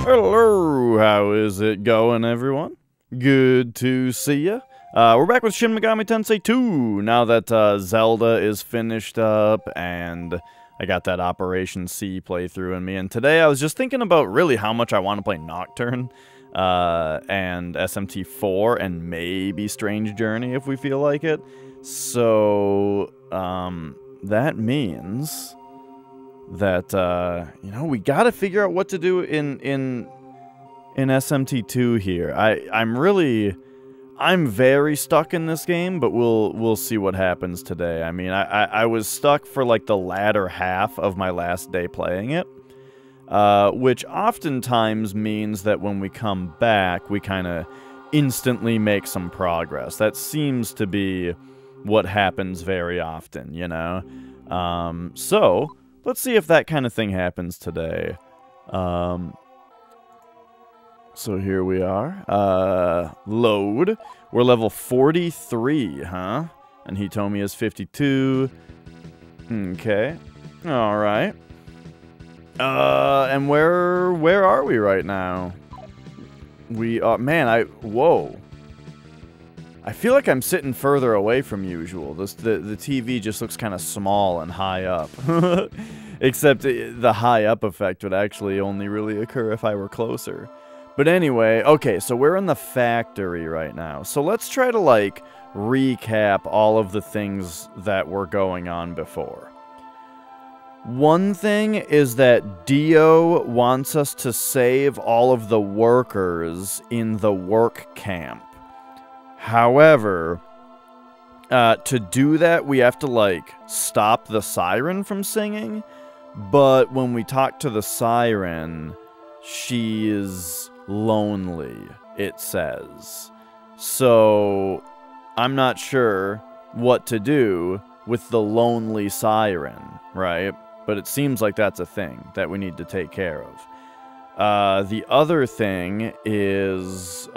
Hello, how is it going, everyone? Good to see ya. We're back with Shin Megami Tensei 2, now that Zelda is finished up, and I got that Operation C playthrough in me, and today I was just thinking about really how much I want to play Nocturne, and SMT4, and maybe Strange Journey if we feel like it. So, that means that, you know, we gotta figure out what to do in SMT2 here. I'm very stuck in this game, but we'll see what happens today. I mean, I was stuck for like the latter half of my last day playing it, which oftentimes means that when we come back, we kind of instantly make some progress. That seems to be what happens very often, you know? So, let's see if that kind of thing happens today. So here we are. Load. We're level 43, huh? And Hitomi is 52. Okay. Alright. And where are we right now? We are... Man, whoa. I feel like I'm sitting further away from usual. The TV just looks kind of small and high up. Except the high up effect would actually only really occur if I were closer. But anyway, okay, so we're in the factory right now. So let's try to, like, recap all of the things that were going on before. One thing is that Dio wants us to save all of the workers in the work camp. However, to do that, we have to, like, stop the siren from singing. But when we talk to the siren, she is lonely, it says. So, I'm not sure what to do with the lonely siren, right? But it seems like that's a thing that we need to take care of. The other thing is,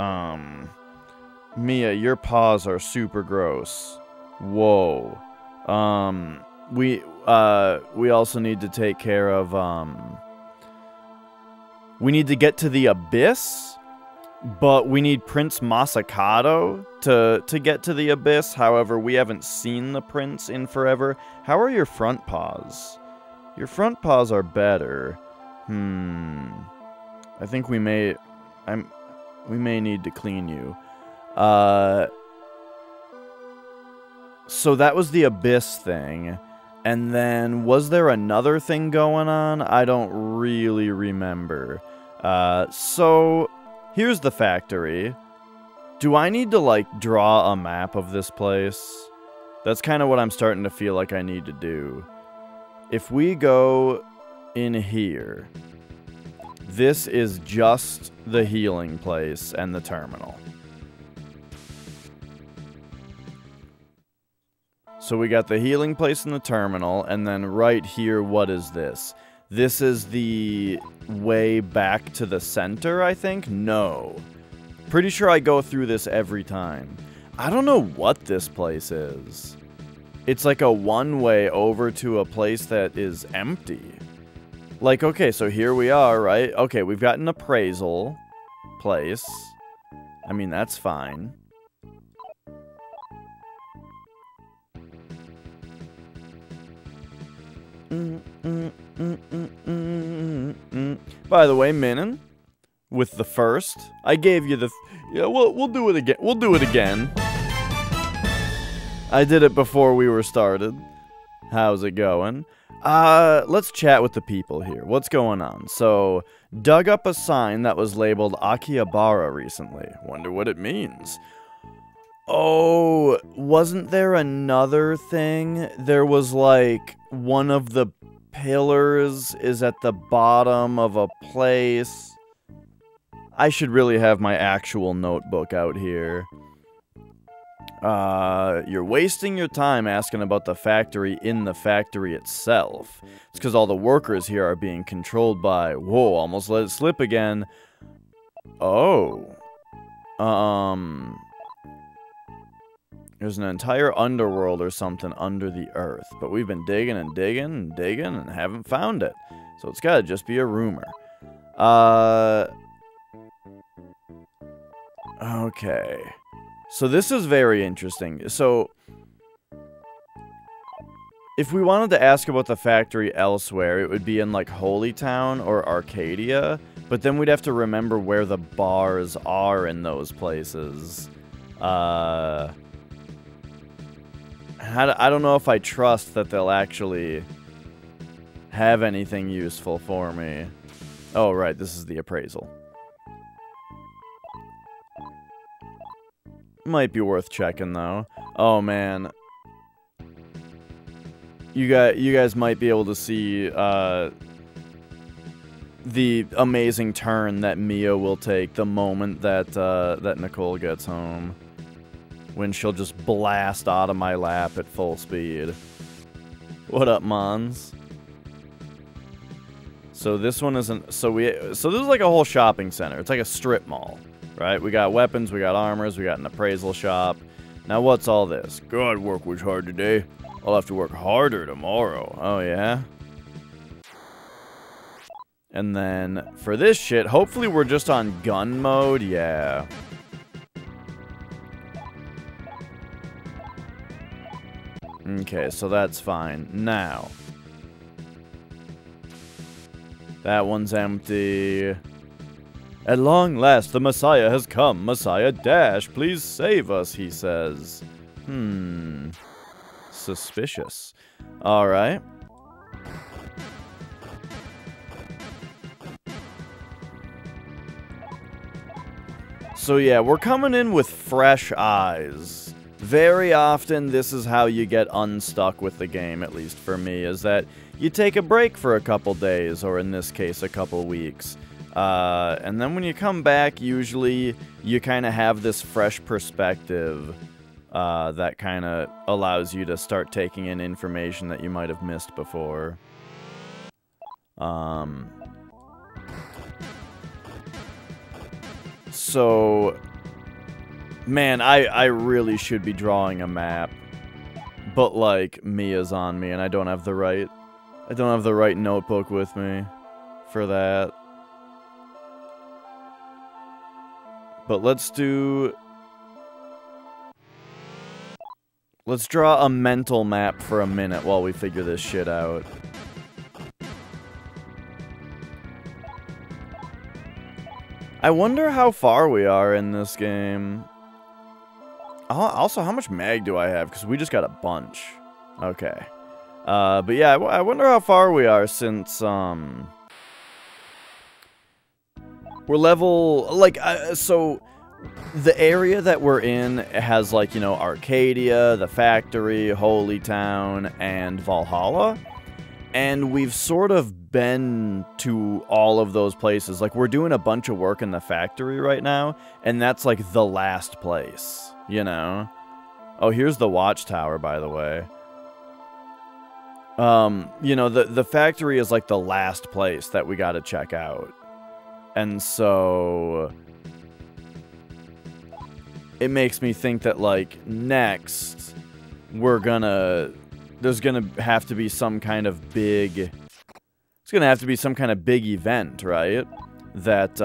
Mia, your paws are super gross. Whoa. We also need to take care of, we need to get to the Abyss, but we need Prince Masakado to get to the Abyss. However, we haven't seen the Prince in forever. How are your front paws? Your front paws are better. I think we may need to clean you. So that was the Abyss thing. And then, was there another thing going on? I don't really remember. So, here's the factory. Do I need to, like, draw a map of this place? That's kind of what I'm starting to feel like I need to do. If we go in here, this is just the healing place and the terminal. So we got the healing place in the terminal, and then right here, what is this? This is the way back to the center, I think? No. Pretty sure I go through this every time. I don't know what this place is. It's like a one-way over to a place that is empty. Like, okay, so here we are, right? Okay, we've got an appraisal place. I mean, that's fine. By the way, Minin, with the first, I gave you the... Yeah, we'll do it again. We'll do it again. I did it before we were started. How's it going? Let's chat with the people here. What's going on? So, dug up a sign that was labeled Akihabara recently. Wonder what it means. Oh, wasn't there another thing? There was, like, one of the pillars is at the bottom of a place. I should really have my actual notebook out here. You're wasting your time asking about the factory in the factory itself. It's because all the workers here are being controlled by... Whoa, almost let it slip again. Oh. There's an entire underworld or something under the earth, but we've been digging and digging and digging and haven't found it. So it's gotta just be a rumor. Okay. So this is very interesting. So, if we wanted to ask about the factory elsewhere, it would be in, like, Holy Town or Arcadia. But then we'd have to remember where the bars are in those places. I don't know if I trust that they'll actually have anything useful for me. Oh, right, this is the appraisal. Might be worth checking, though. Oh, man. You guys might be able to see, the amazing turn that Mia will take the moment that, that Nicole gets home. When she'll just blast out of my lap at full speed. What up, Mons? So this one isn't... So this is like a whole shopping center. It's like a strip mall, right? We got weapons, we got armors, we got an appraisal shop. Now what's all this? God, work was hard today. I'll have to work harder tomorrow. Oh, yeah? And then, for this shit, hopefully we're just on gun mode. Yeah. Okay, so that's fine. Now. That one's empty. At long last, the Messiah has come. Messiah Dash, please save us, he says. Suspicious. Alright. So yeah, we're coming in with fresh eyes. Very often, this is how you get unstuck with the game, at least for me, is that you take a break for a couple days, or in this case, a couple weeks. And then when you come back, usually you kind of have this fresh perspective that kind of allows you to start taking in information that you might have missed before. So, man, I really should be drawing a map. But, like, Mia's on me, and I don't have the right notebook with me for that. But let's draw a mental map for a minute while we figure this shit out. I wonder how far we are in this game. Also, how much mag do I have? Because we just got a bunch. Okay. But yeah, I wonder how far we are since, we're level, like, so, the area that we're in has, like, you know, Arcadia, the factory, Holy Town, and Valhalla. And we've sort of been to all of those places. Like, we're doing a bunch of work in the factory right now, and that's, like, the last place, you know? Oh, here's the watchtower, by the way. You know, the factory is, like, the last place that we gotta check out. And so... it makes me think that, like, next, we're gonna... there's gonna have to be some kind of big... it's gonna have to be some kind of big event, right? That,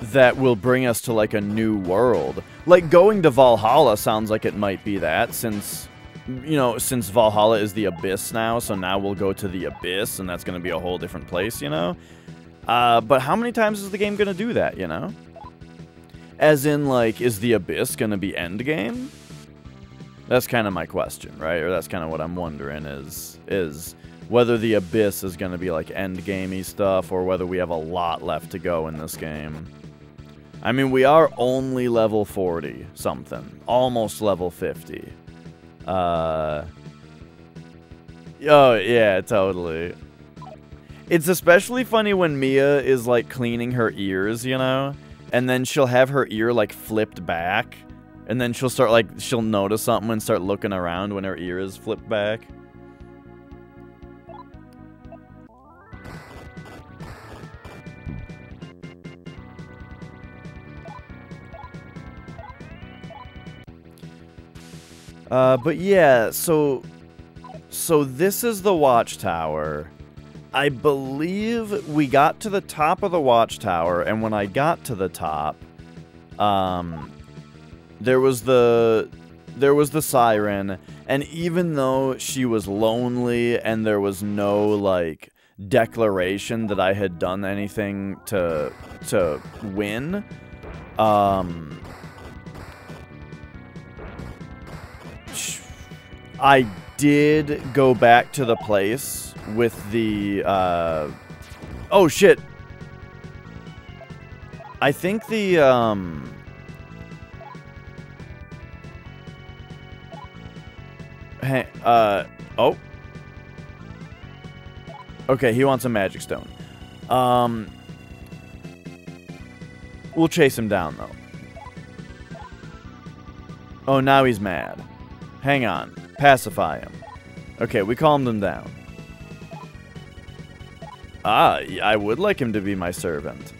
that will bring us to, like, a new world. Like, going to Valhalla sounds like it might be that, since, you know, since Valhalla is the Abyss now, so now we'll go to the Abyss, and that's gonna be a whole different place, you know? But how many times is the game gonna do that, you know? As in, like, is the Abyss gonna be endgame? That's kind of my question, right? Or that's kind of what I'm wondering is whether the Abyss is gonna be, like, endgamey stuff, or whether we have a lot left to go in this game. I mean, we are only level 40 something. Almost level 50. Oh, yeah, totally. It's especially funny when Mia is, like, cleaning her ears, you know? And then she'll have her ear, like, flipped back. And then she'll start, like, she'll notice something and start looking around when her ear is flipped back. But yeah, so this is the watchtower. I believe we got to the top of the watchtower, and when I got to the top, there was the siren, and even though she was lonely and there was no, like, declaration that I had done anything to win, I did go back to the place with the, oh shit! I think the, oh. Okay, he wants a magic stone. We'll chase him down, though. Oh, now he's mad. Hang on. Pacify him. Okay, we calmed him down. Ah, I would like him to be my servant.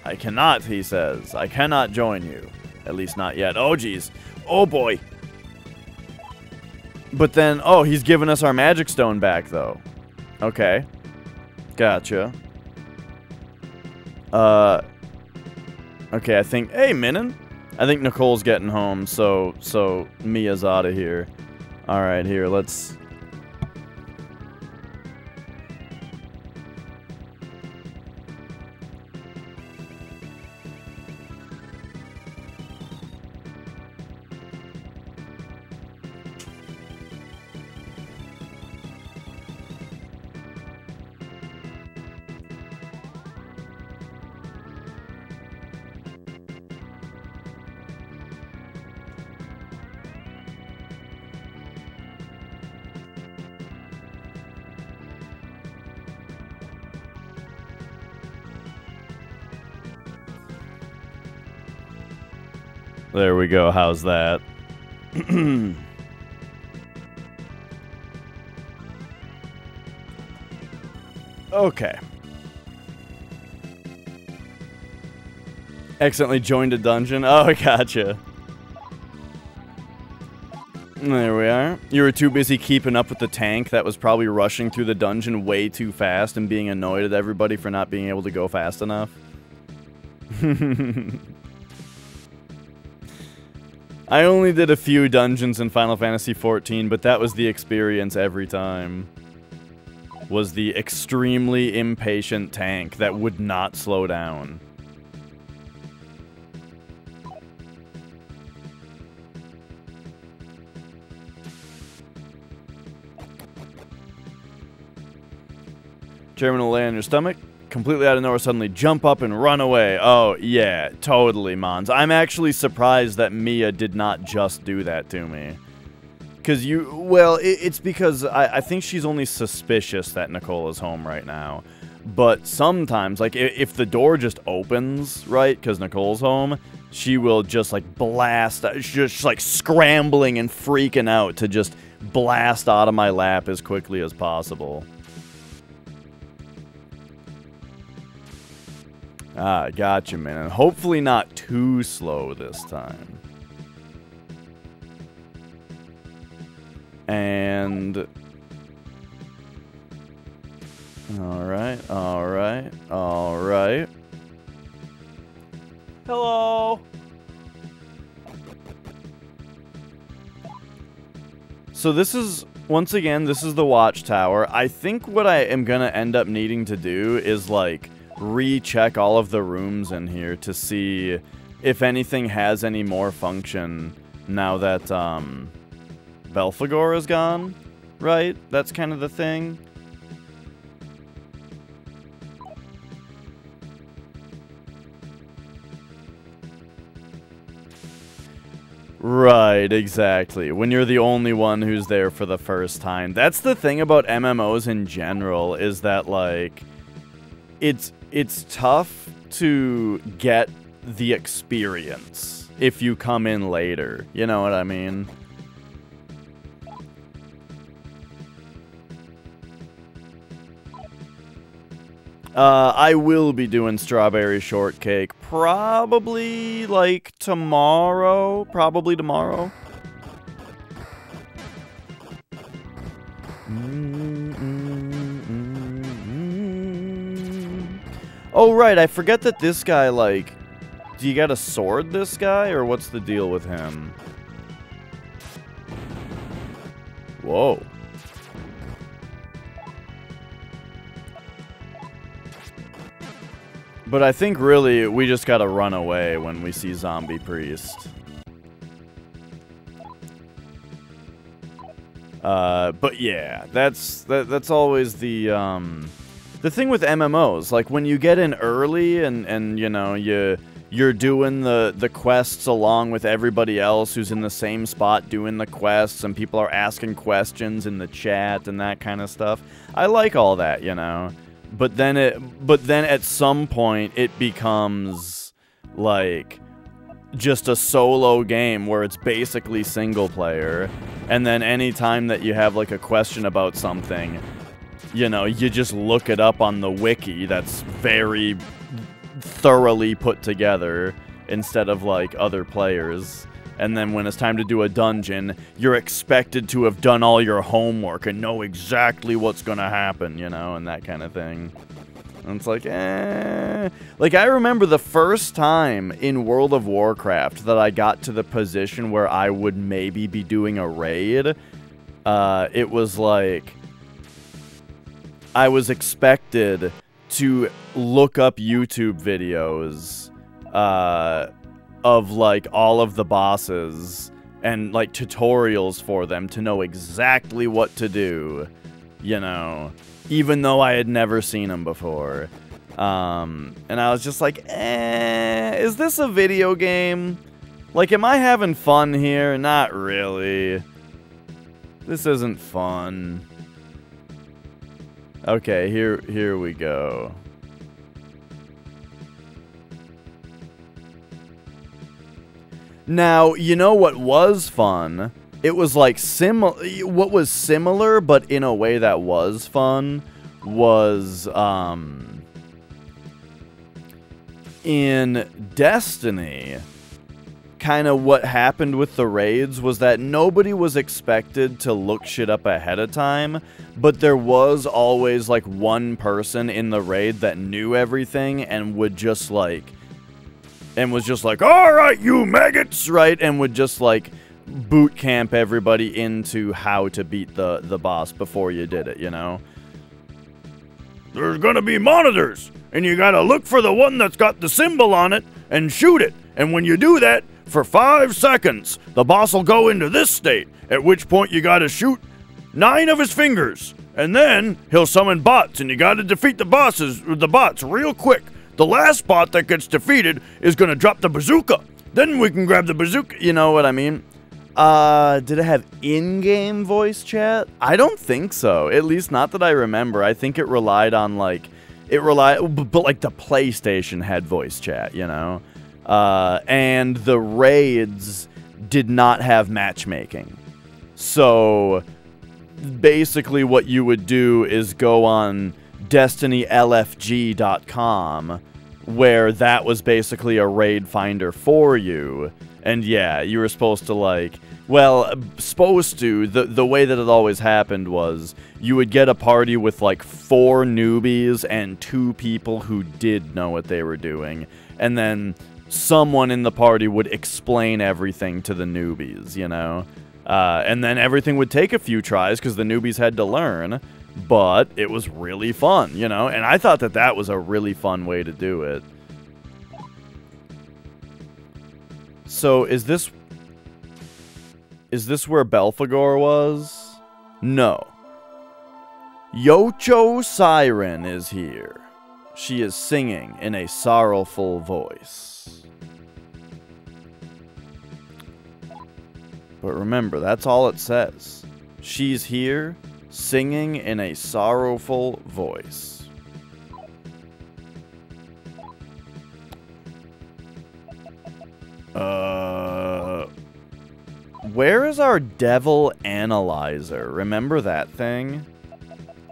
I cannot, he says. I cannot join you. At least not yet. Oh, jeez. Oh, boy. But then, oh, he's given us our magic stone back, though. Okay. Gotcha. Okay, I think... Hey, Minnan! I think Nicole's getting home, so Mia's out of here. Alright, here, let's... There we go, how's that? Okay. Accidentally joined a dungeon? Oh, gotcha. There we are. You were too busy keeping up with the tank that was probably rushing through the dungeon way too fast and being annoyed at everybody for not being able to go fast enough. I only did a few dungeons in Final Fantasy XIV, but that was the experience every time. Was the extremely impatient tank that would not slow down. Chairman will lay on your stomach. Completely out of nowhere, suddenly jump up and run away. Oh, yeah, totally, Mons. I'm actually surprised that Mia did not just do that to me. Because well, it's because I think she's only suspicious that Nicole is home right now. But sometimes, like, if the door just opens, right, because Nicole's home, she will just, like, blast, just, like, scrambling and freaking out to just blast out of my lap as quickly as possible. Ah, gotcha, man. Hopefully not too slow this time. And... Alright, alright, alright. Hello! So this is, once again, this is the watchtower. I think what I am gonna end up needing to do is, like, recheck all of the rooms in here to see if anything has any more function now that Belphegor is gone, right? That's kind of the thing. Right, exactly. When you're the only one who's there for the first time. That's the thing about MMOs in general, is that, like, it's tough to get the experience if you come in later. You know what I mean? I will be doing strawberry shortcake probably, like, tomorrow. Probably tomorrow. Oh, right, I forget that this guy, like... Do you gotta sword this guy, or what's the deal with him? Whoa. But I think, really, we just gotta run away when we see Zombie Priest. But yeah, that's always the thing with MMOs. Like, when you get in early and you know, you're doing the quests along with everybody else who's in the same spot doing the quests, and people are asking questions in the chat and that kind of stuff. I like all that, you know. But then at some point it becomes like just a solo game where it's basically single player, and then anytime that you have like a question about something, you know, you just look it up on the wiki that's very thoroughly put together instead of like other players. And then when it's time to do a dungeon, you're expected to have done all your homework and know exactly what's gonna happen, you know, and that kind of thing. And it's like, eh. Like, I remember the first time in World of Warcraft that I got to the position where I would maybe be doing a raid. It was like, I was expected to look up YouTube videos, of, like, all of the bosses and, like, tutorials for them to know exactly what to do, you know, even though I had never seen them before. And I was just like, is this a video game? Like, am I having fun here? Not really. This isn't fun. Okay, here we go. Now, you know what was fun? It was like what was similar, but in a way that was fun, was, in Destiny, kind of what happened with the raids was that nobody was expected to look shit up ahead of time, but there was always, like, one person in the raid that knew everything and would just, like, and was just like, alright, you maggots, right? And would just, like, boot camp everybody into how to beat the boss before you did it, you know? There's gonna be monitors, and you gotta look for the one that's got the symbol on it and shoot it. And when you do that, for 5 seconds, the boss will go into this state, at which point you gotta shoot 9 of his fingers. And then he'll summon bots, and you gotta defeat the bots real quick. The last bot that gets defeated is gonna drop the bazooka. Then we can grab the bazooka. You know what I mean? Did it have in-game voice chat? I don't think so. At least not that I remember. I think it relied on, like, but like the PlayStation had voice chat, you know? And the raids did not have matchmaking. So basically what you would do is go on DestinyLFG.com, where that was basically a raid finder for you. And yeah, you were supposed to, like, well, the way that it always happened was you would get a party with, like, 4 newbies and 2 people who did know what they were doing. And then someone in the party would explain everything to the newbies, you know? And then everything would take a few tries because the newbies had to learn. But it was really fun, you know? And I thought that that was a really fun way to do it. So, is this where Belphegor was? No. Yocho Siren is here. She is singing in a sorrowful voice. But remember, that's all it says. She's here, singing in a sorrowful voice. Where is our devil analyzer? Remember that thing?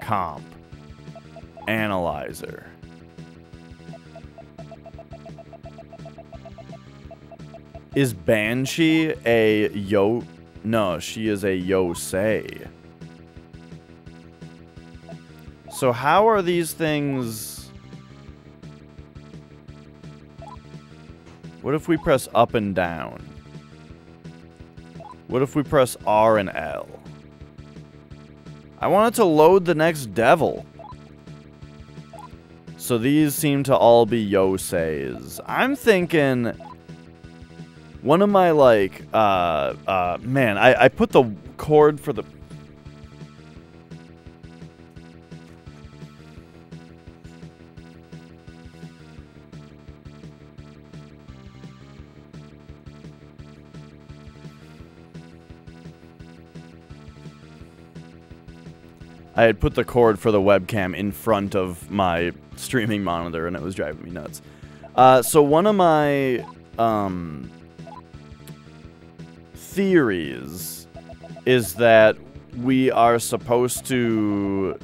Comp. Analyzer. Is Banshee a No, she is a Yosei. So how are these things... What if we press up and down? What if we press R and L? I want it to load the next devil. So these seem to all be Yoseis. I'm thinking one of my, like, man, I put the cord for the... I had put the cord for the webcam in front of my streaming monitor, and it was driving me nuts. So one of my theories is that we are supposed to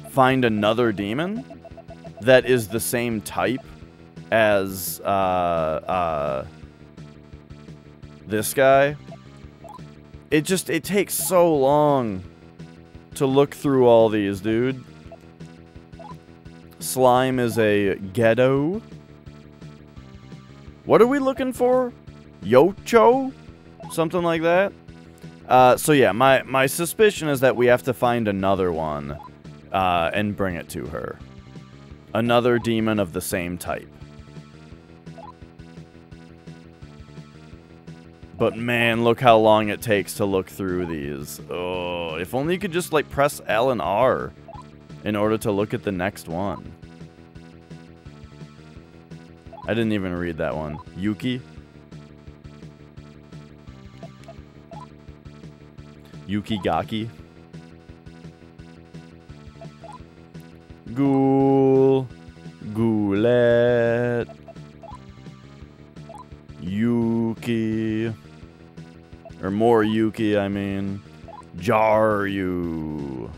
find another demon that is the same type as this guy. It takes so long to look through all these, dude. Slime is a ghetto. What are we looking for? Yocho? Something like that? So yeah, my suspicion is that we have to find another one and bring it to her. Another demon of the same type. But man, look how long it takes to look through these. Oh, if only you could just like press L and R in order to look at the next one. I didn't even read that one. Yuki? Yuki-gaki? Ghoul. Ghoulet. Yuki. Or more Yuki, I mean. Jaryu.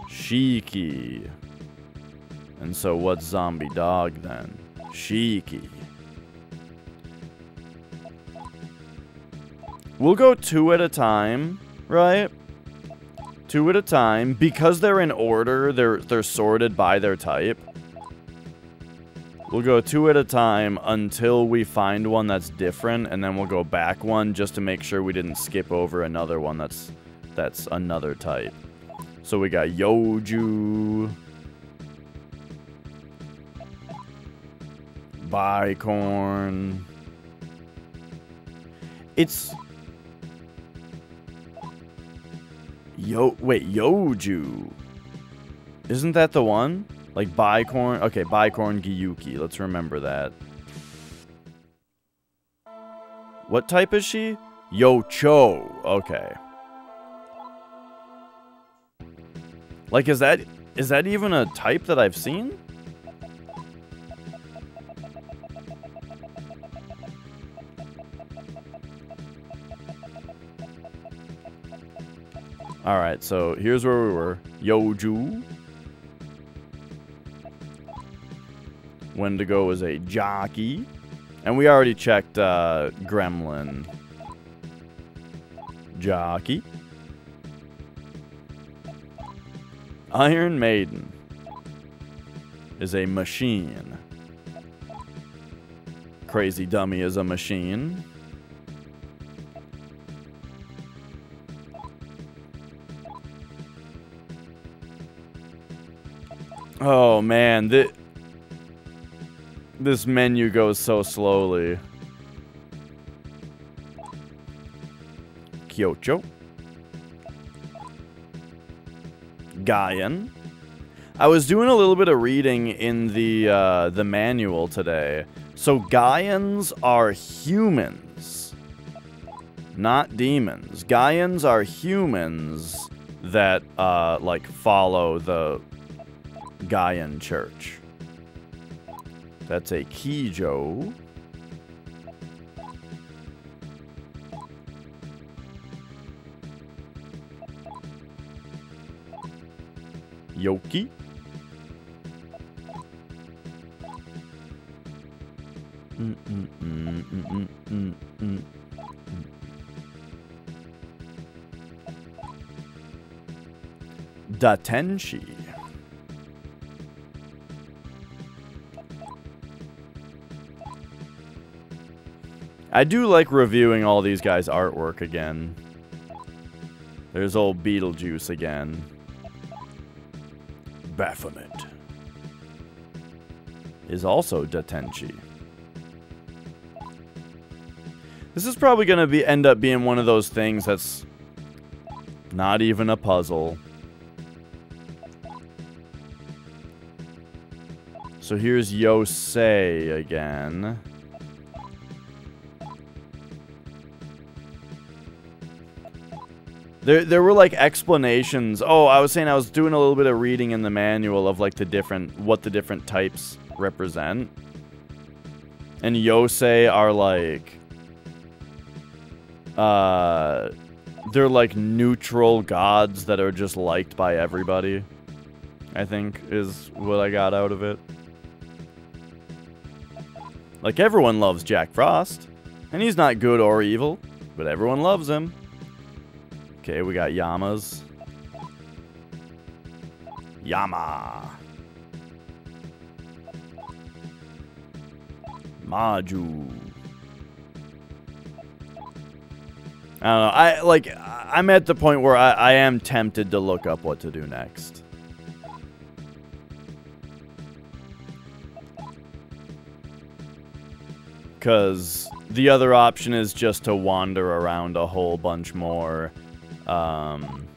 Shiki. And so what's zombie dog then? Shiki. We'll go 2 at a time, right? 2 at a time. Because they're in order, they're sorted by their type. We'll go 2 at a time until we find one that's different, and then we'll go back one just to make sure we didn't skip over another one that's another type. So we got Yoju, Bicorn. It's wait, Yoju. Isn't that the one? Like Bicorn? Okay, Bicorn Gyuki. Let's remember that. What type is she? Yocho. Okay. Like, is that even a type that I've seen? Alright, so here's where we were. Yoju. Wendigo is a jockey. And we already checked Gremlin. Jockey. Iron Maiden is a machine. Crazy Dummy is a machine. Oh man, this menu goes so slowly. Kyocho. Gaian. I was doing a little bit of reading in the manual today. So Gaians are humans, not demons. Gaians are humans that like follow the Gaian church. That's a Kijo. Yoki. Datenshi. I do like reviewing all these guys' artwork again. There's old Beetlejuice again. Baphomet is also Datenchi. This is probably going to end up being one of those things that's not even a puzzle. So here's Yosei again. There were like explanations. Oh, I was saying I was doing a little bit of reading in the manual of like what the different types represent. And Yosei are like they're like neutral gods that are just liked by everybody, I think is what I got out of it. Like everyone loves Jack Frost, and he's not good or evil, but everyone loves him. Okay, we got Yamas. Yama. Maju. I don't know. I'm at the point where I am tempted to look up what to do next. Because the other option is just to wander around a whole bunch more. And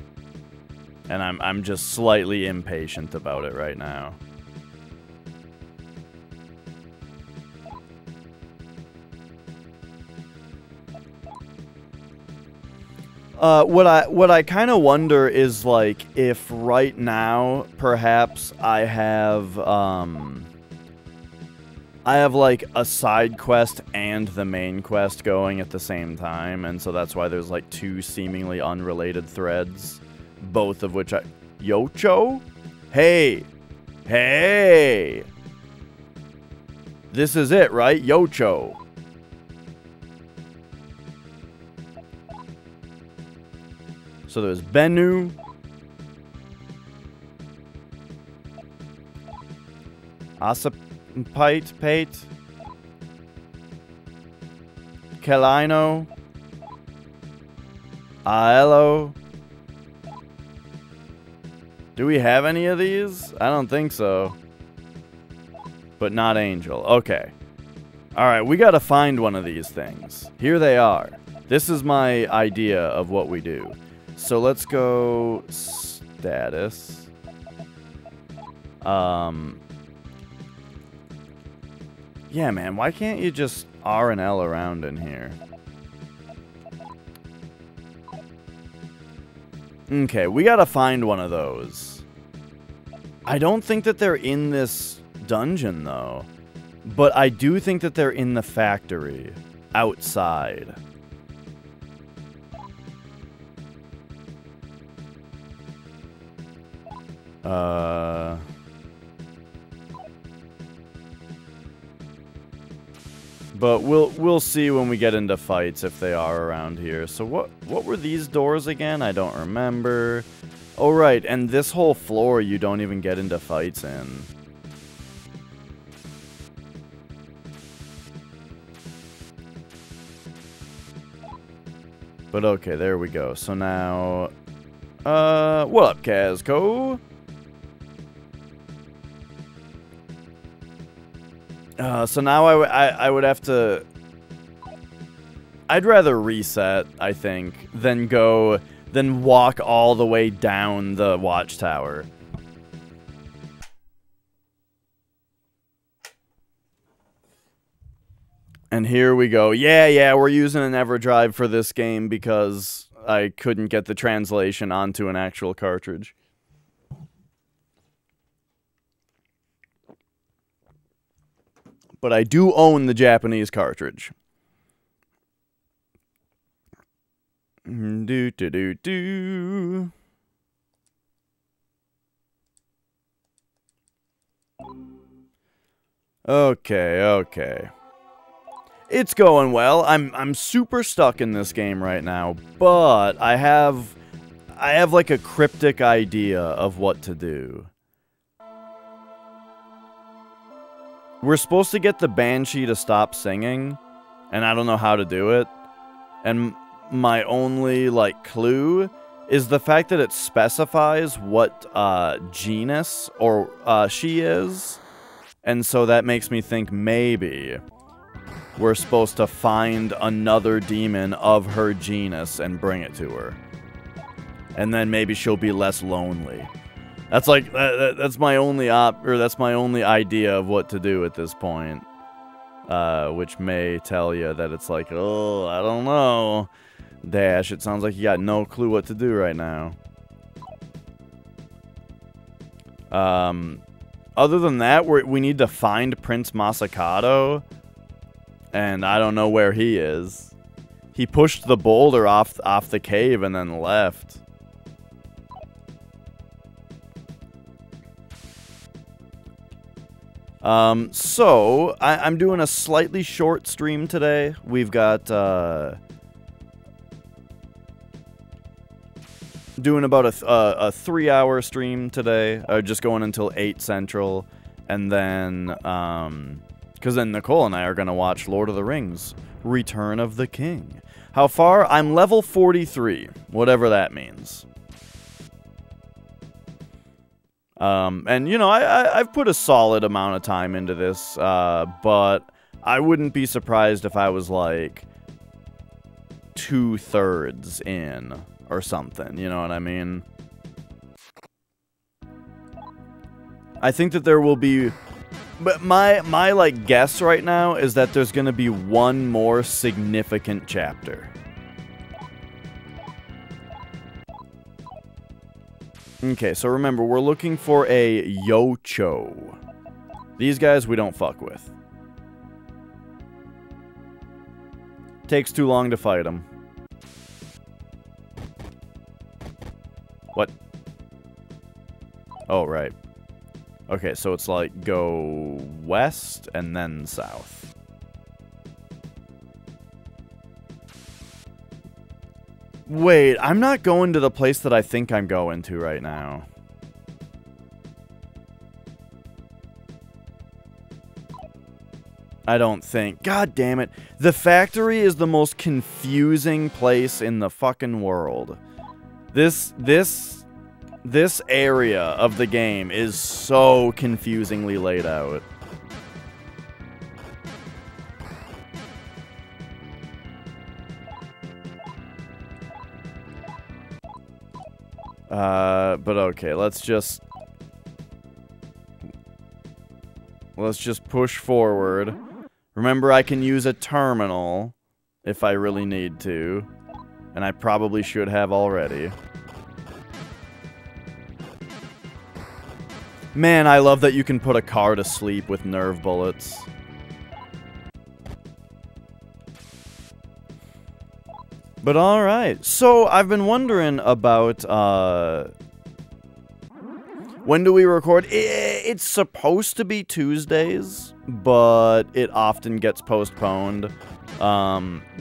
I'm just slightly impatient about it right now. What I kind of wonder is like if right now perhaps I have like a side quest and the main quest going at the same time, and so that's why there's like two seemingly unrelated threads, both of which Yocho? Hey! Hey! This is it, right? Yocho. So there's Bennu. Pate. Kelino. Aelo. Do we have any of these? I don't think so. But not Angel. Okay. Alright, we gotta find one of these things. Here they are. This is my idea of what we do. So let's go status. Yeah, man, why can't you just R and L around in here? Okay, we gotta find one of those. I don't think that they're in this dungeon, though. But I do think that they're in the factory. Outside. But we'll see when we get into fights if they are around here. So what were these doors again? I don't remember. Oh right, and this whole floor you don't even get into fights in. But okay, there we go. So now what up, Kazco? So now I would have to... I'd rather reset, I think, than walk all the way down the watchtower. And here we go. Yeah, we're using an EverDrive for this game because I couldn't get the translation onto an actual cartridge. But I do own the Japanese cartridge. Do. Okay. It's going well. I'm super stuck in this game right now, but I have like a cryptic idea of what to do. We're supposed to get the Banshee to stop singing, and I don't know how to do it. And my only, like, clue is the fact that it specifies what genus or she is. And so that makes me think maybe we're supposed to find another demon of her genus and bring it to her. And then maybe she'll be less lonely. That's like that's my only that's my only idea of what to do at this point. Which may tell you that it's like, oh, I don't know. Dash, it sounds like you got no clue what to do right now. Other than that, we need to find Prince Masakado. And I don't know where he is. He pushed the boulder off the cave and then left. So, I'm doing a slightly short stream today. We've got, doing about a 3-hour stream today. Just going until 8 Central. And then, because then Nicole and I are going to watch Lord of the Rings, Return of the King. How far? I'm level 43, whatever that means. And, you know, I've put a solid amount of time into this, but I wouldn't be surprised if I was, like, 2/3 in or something, you know what I mean? I think that there will be... But my like, guess right now is that there's gonna be one more significant chapter. Okay, so remember, we're looking for a Yocho. These guys we don't fuck with. Takes too long to fight them. What? Oh, right. Okay, so it's like go west and then south. Wait, I'm not going to the place that I think I'm going to right now. I don't think. God damn it. The factory is the most confusing place in the fucking world. This area of the game is so confusingly laid out. But okay, let's just push forward. Remember, I can use a terminal if I really need to, and I probably should have already. Man, I love that you can put a car to sleep with nerve bullets. But alright, so I've been wondering about, when do we record? It's supposed to be Tuesdays, but it often gets postponed,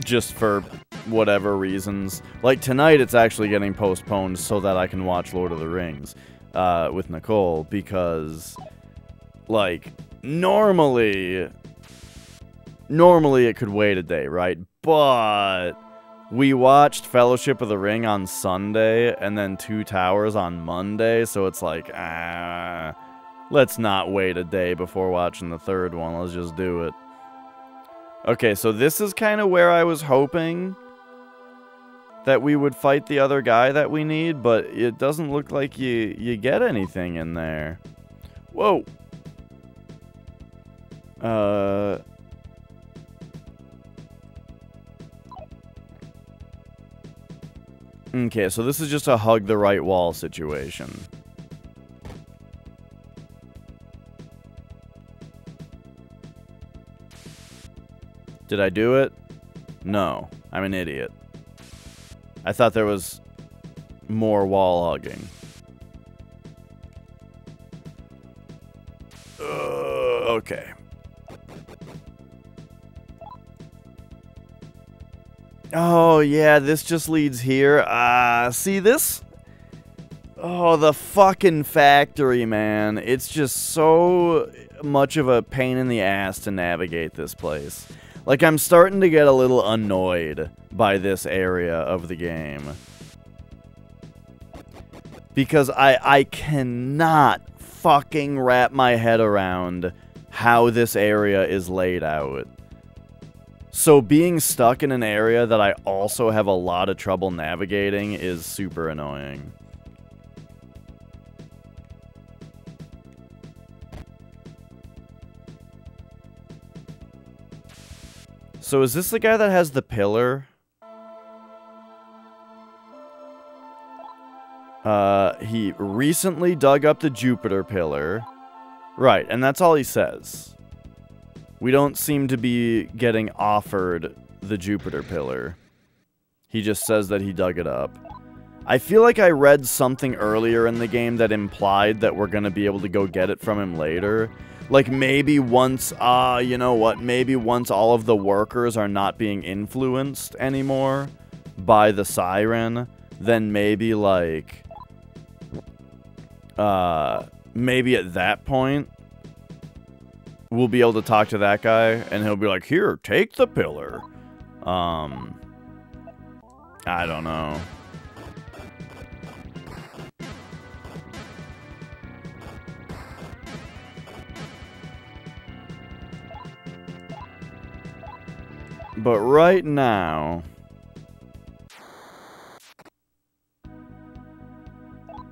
just for whatever reasons. Like tonight, it's actually getting postponed so that I can watch Lord of the Rings. With Nicole, because, like, normally it could wait a day, right? But we watched Fellowship of the Ring on Sunday, and then Two Towers on Monday, so it's like, let's not wait a day before watching the third one, let's just do it. Okay, so this is kind of where I was hoping that we would fight the other guy that we need, but it doesn't look like you get anything in there. Whoa. Okay, so this is just a hug the right wall situation. Did I do it? No, I'm an idiot. I thought there was more wall hugging. Okay. Oh, yeah, this just leads here. See this? Oh, the fucking factory, man. It's just so much of a pain in the ass to navigate this place. Like, I'm starting to get a little annoyed by this area of the game. Because I cannot fucking wrap my head around how this area is laid out. So being stuck in an area that I also have a lot of trouble navigating is super annoying. So is this the guy that has the pillar? He recently dug up the Jupiter pillar. Right, and that's all he says. We don't seem to be getting offered the Jupiter pillar. He just says that he dug it up. I feel like I read something earlier in the game that implied that we're gonna be able to go get it from him later. Like, maybe once, you know what, maybe once all of the workers are not being influenced anymore by the siren, then maybe, like, maybe at that point, we'll be able to talk to that guy, and he'll be like, here, take the pillar. I don't know. But right now,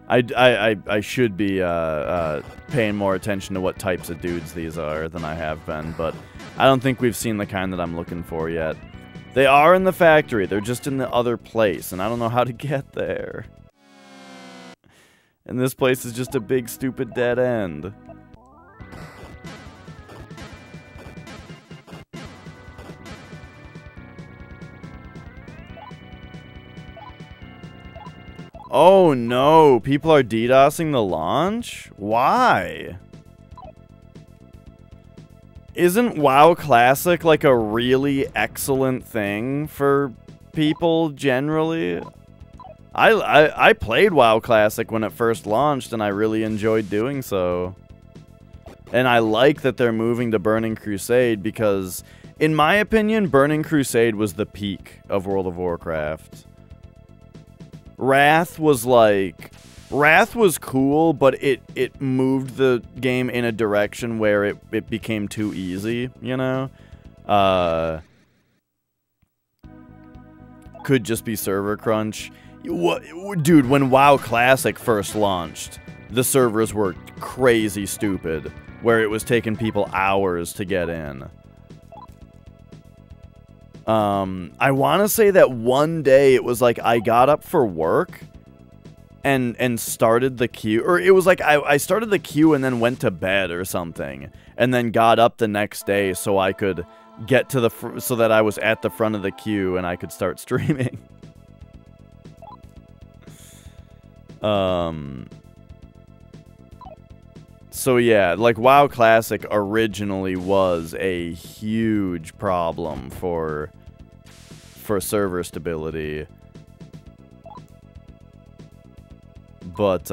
I should be paying more attention to what types of dudes these are than I have been, but I don't think we've seen the kind that I'm looking for yet. They are in the factory, they're just in the other place, and I don't know how to get there. And this place is just a big stupid dead end. Oh no, people are DDoSing the launch? Why? Isn't WoW Classic like a really excellent thing for people generally? I played WoW Classic when it first launched and I really enjoyed doing so. And I like that they're moving to Burning Crusade because, in my opinion, Burning Crusade was the peak of World of Warcraft. Wrath was cool, but it moved the game in a direction where it became too easy, you know? Could just be server crunch. Dude, when WoW Classic first launched, the servers were crazy stupid, where it was taking people hours to get in. I want to say that one day it was like I got up for work and started the queue, or it was like I started the queue and then went to bed or something, and then got up the next day so I could get to so that I was at the front of the queue and I could start streaming. So yeah, like WoW Classic originally was a huge problem for server stability. But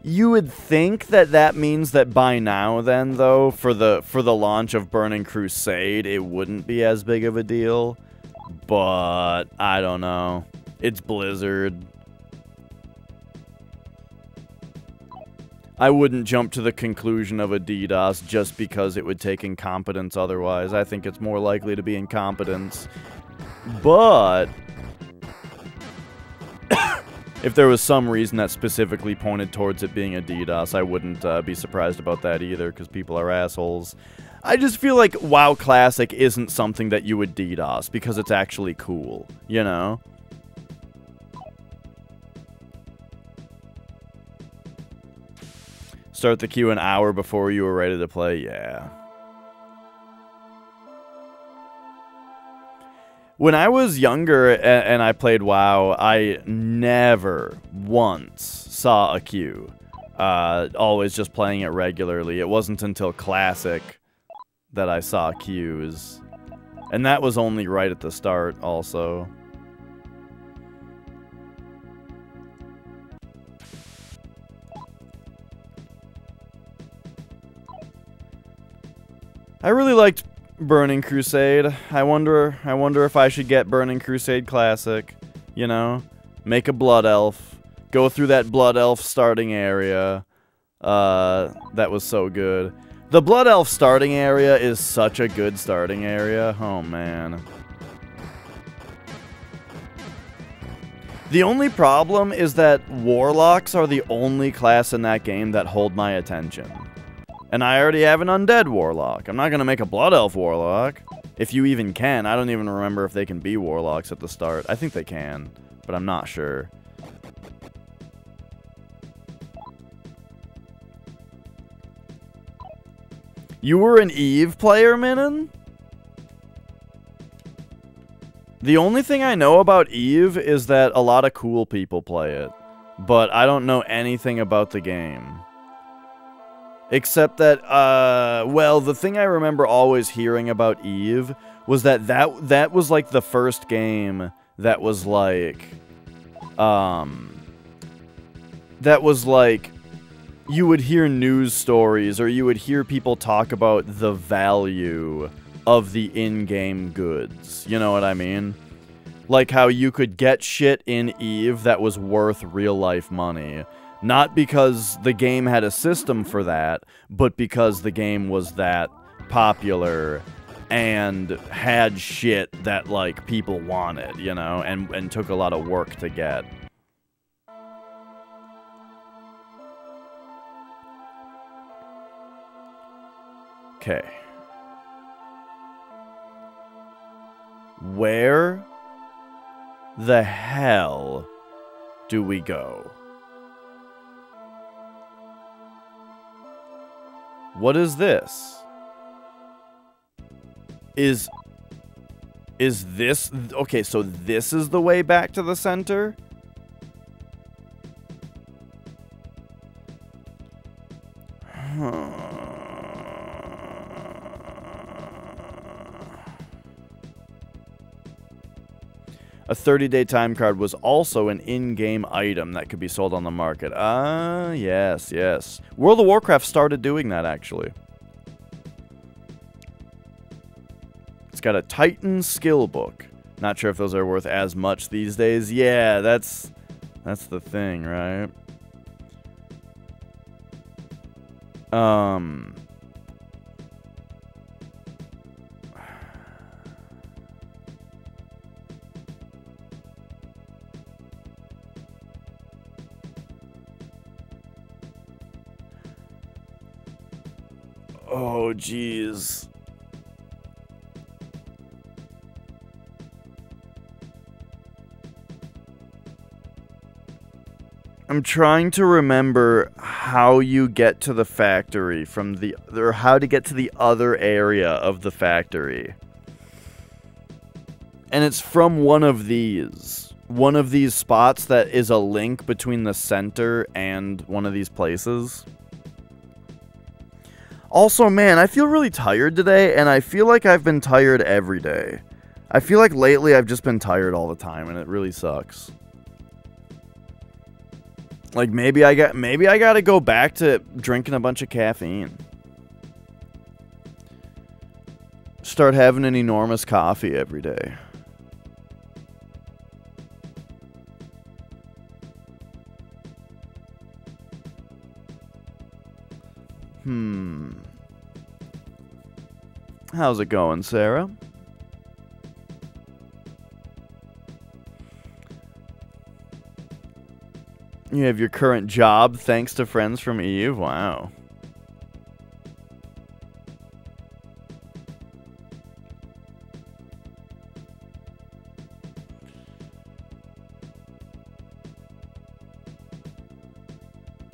you would think that that means that by now then though, for the launch of Burning Crusade, it wouldn't be as big of a deal. But I don't know. It's Blizzard. I wouldn't jump to the conclusion of a DDoS just because it would take incompetence otherwise. I think it's more likely to be incompetence. But if there was some reason that specifically pointed towards it being a DDoS, I wouldn't be surprised about that either, because people are assholes. I just feel like WoW Classic isn't something that you would DDoS, because it's actually cool, you know? Start the queue an hour before you were ready to play? Yeah. When I was younger and I played WoW, I never once saw a queue. Always just playing it regularly. It wasn't until Classic that I saw queues. And that was only right at the start, also. I really liked Burning Crusade. I wonder if I should get Burning Crusade Classic. You know? Make a Blood Elf. Go through that Blood Elf starting area. That was so good. The Blood Elf starting area is such a good starting area. Oh, man. The only problem is that Warlocks are the only class in that game that hold my attention. And I already have an Undead Warlock. I'm not going to make a Blood Elf Warlock. If you even can. I don't even remember if they can be Warlocks at the start. I think they can, but I'm not sure. You were an Eve player, Minin? The only thing I know about Eve is that a lot of cool people play it. But I don't know anything about the game. Except that, well, the thing I remember always hearing about Eve was that was like the first game that was like, you would hear news stories or you would hear people talk about the value of the in-game goods. You know what I mean? Like how you could get shit in Eve that was worth real-life money. Not because the game had a system for that, but because the game was that popular and had shit that, like, people wanted, you know, and took a lot of work to get. Okay. Where the hell do we go? What is this? Is this... Okay, so this is the way back to the center? A 30-day time card was also an in-game item that could be sold on the market. Ah, yes, yes. World of Warcraft started doing that, actually. It's got a Titan skill book. Not sure if those are worth as much these days. Yeah, that's the thing, right? Oh, jeez. I'm trying to remember how you get to the factory from the... or how to get to the other area of the factory. And it's from one of these. One of these spots that is a link between the center and one of these places. Also, man, I feel really tired today, and I feel like I've been tired every day. I feel like lately I've just been tired all the time, and it really sucks. Like, maybe I gotta go back to drinking a bunch of caffeine. Start having an enormous coffee every day. How's it going, Sarah? You have your current job thanks to friends from Eve? Wow.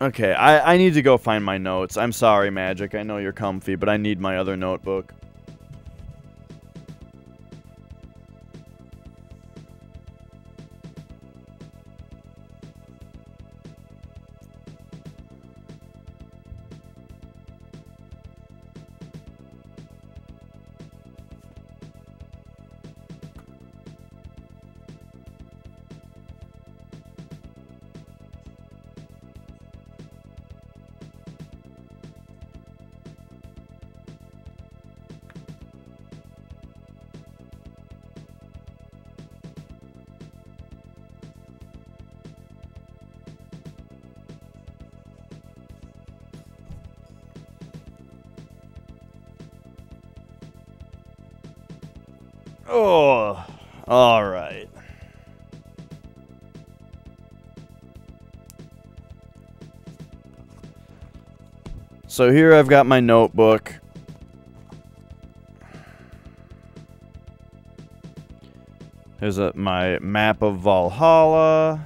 Okay, I need to go find my notes. I'm sorry, Magic. I know you're comfy, but I need my other notebook. Oh, all right. So here I've got my notebook. Here's my map of Valhalla.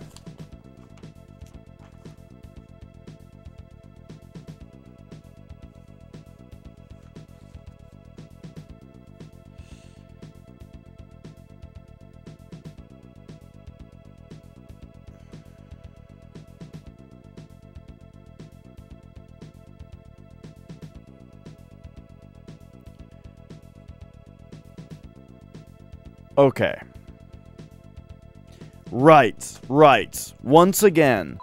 Okay. Right. Once again,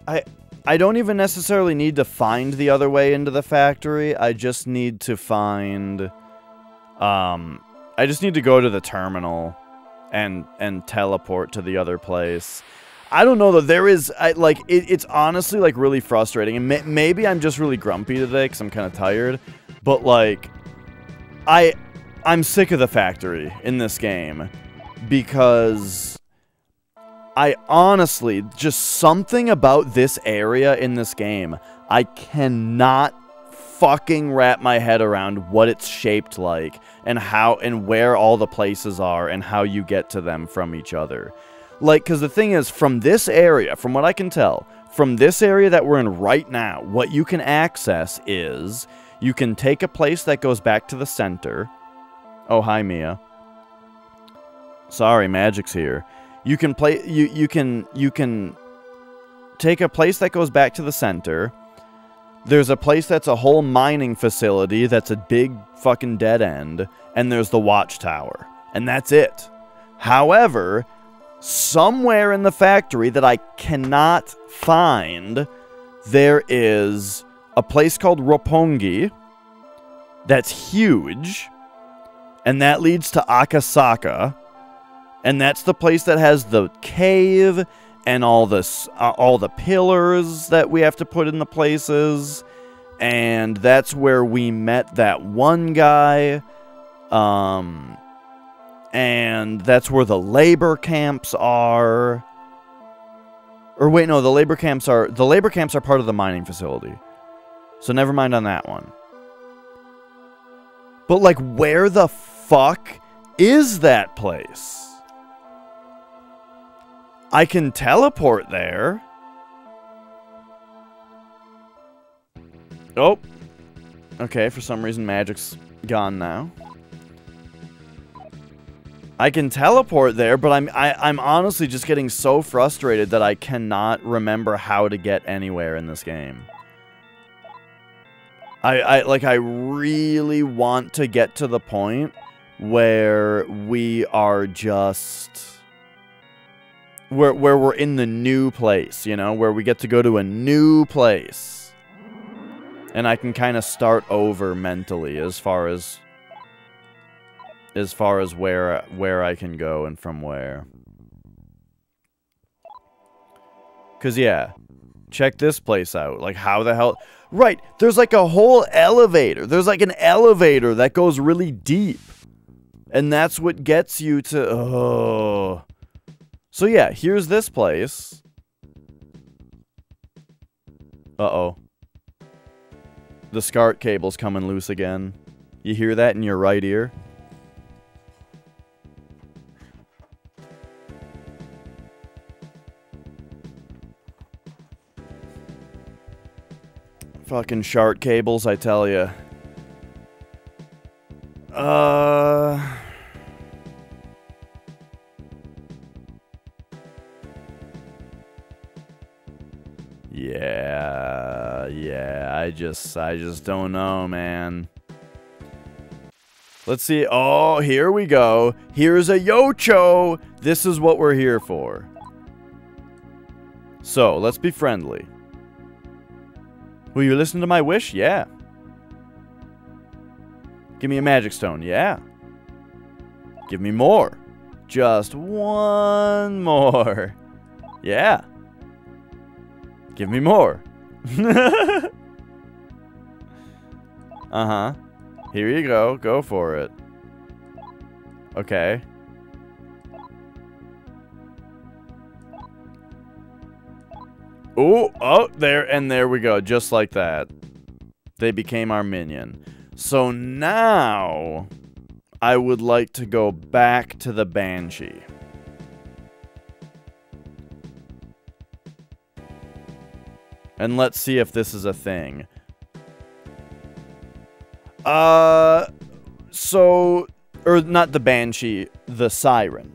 I don't even necessarily need to find the other way into the factory. I just need to find... I just need to go to the terminal and teleport to the other place. I don't know, though. There is... it's honestly, like, really frustrating. And maybe I'm just really grumpy today because I'm kind of tired. But, like... I'm sick of the factory in this game because I honestly, just something about this area in this game, I cannot fucking wrap my head around what it's shaped like and how and where all the places are and how you get to them from each other. Like, because the thing is, from this area, from what I can tell, from this area that we're in right now, what you can access is you can take a place that goes back to the center. Oh, hi, Mia. Sorry, Magic's here. You can play. You can take a place that goes back to the center. There's a place that's a whole mining facility that's a big fucking dead end, and there's the watchtower, and that's it. However, somewhere in the factory that I cannot find, there is a place called Roppongi that's huge. And that leads to Akasaka, and that's the place that has the cave and all the pillars that we have to put in the places, and that's where we met that one guy, and that's where the labor camps are. Or wait, no, the labor camps are part of the mining facility, so never mind on that one. But, like, where the fuck is that place? I can teleport there. Oh. Okay, for some reason Magic's gone now. I can teleport there, but I'm honestly just getting so frustrated that I cannot remember how to get anywhere in this game. I really want to get to the point where we are just... Where we're in the new place, you know? Where we get to go to a new place. And I can kind of start over mentally as far as where I can go and from where. Because, yeah. Check this place out. Like, how the hell... Right, there's like a whole elevator. There's like an elevator that goes really deep. And that's what gets you to... Oh. So yeah, here's this place. Uh-oh. The SCART cable's coming loose again. You hear that in your right ear? Fucking shark cables, I tell ya. Yeah, I just don't know, man. Let's see. Oh, here we go. Here's a Yocho. This is what we're here for. So, let's be friendly. Will you listen to my wish? Yeah. Give me a magic stone. Yeah. Give me more. Just one more. Yeah. Give me more. Uh-huh. Here you go. Go for it. Okay. Ooh, oh, there we go. Just like that. They became our minion. So now, I would like to go back to the Banshee. And let's see if this is a thing. So, or not the Banshee, the Siren.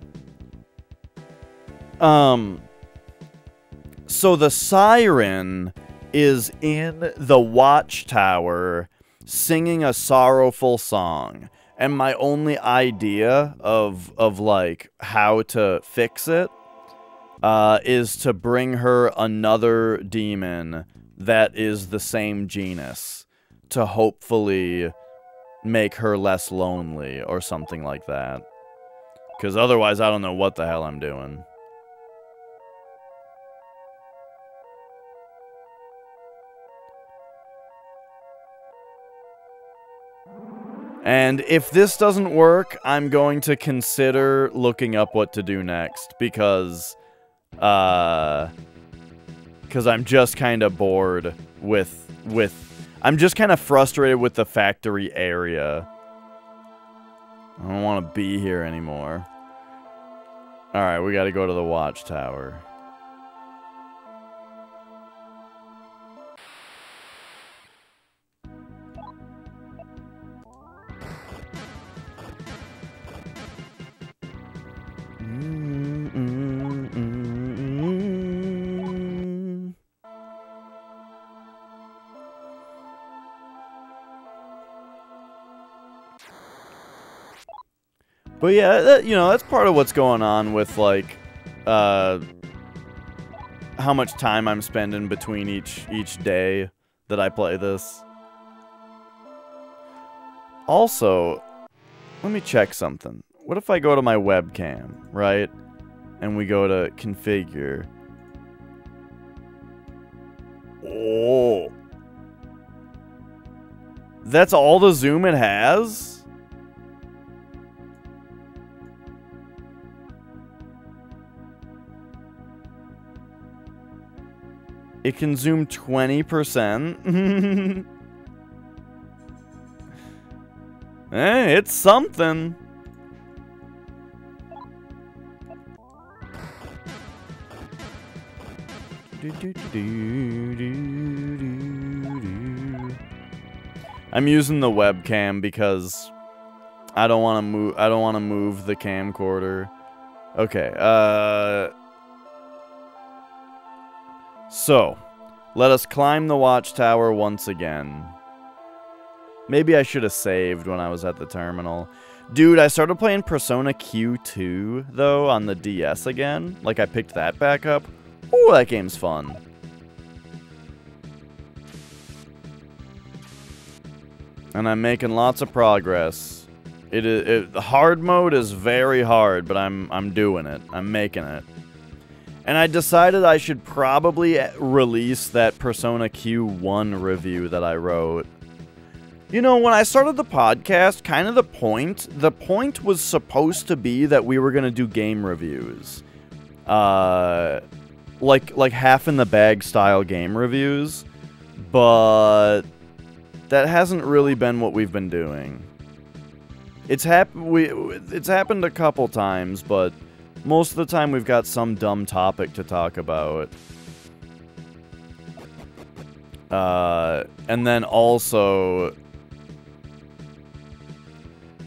So the Siren is in the watchtower singing a sorrowful song. And my only idea of like how to fix it is to bring her another demon that is the same genus to hopefully make her less lonely or something like that. Because otherwise I don't know what the hell I'm doing. And if this doesn't work, I'm going to consider looking up what to do next, because I'm just kind of bored I'm just kind of frustrated with the factory area. I don't want to be here anymore. Alright, we gotta go to the watchtower. But yeah, you know, that's part of what's going on with, like, how much time I'm spending between each day that I play this. Also, let me check something. What if I go to my webcam, right? And we go to configure. Oh. That's all the zoom it has? It can zoom 20%. Hey, it's something. I'm using the webcam because I don't want to move the camcorder. Okay, so, let us climb the watchtower once again. Maybe I should have saved when I was at the terminal. Dude, I started playing Persona Q2, though, on the DS again. Like, I picked that back up. Ooh, that game's fun. And I'm making lots of progress. The hard mode is very hard, but I'm doing it. I'm making it. And I decided I should probably release that Persona Q1 review that I wrote. You know, when I started the podcast, kind of the point was supposed to be that we were going to do game reviews. Like half in the bag style game reviews. But that hasn't really been what we've been doing. It's happened a couple times, but most of the time we've got some dumb topic to talk about. And then also,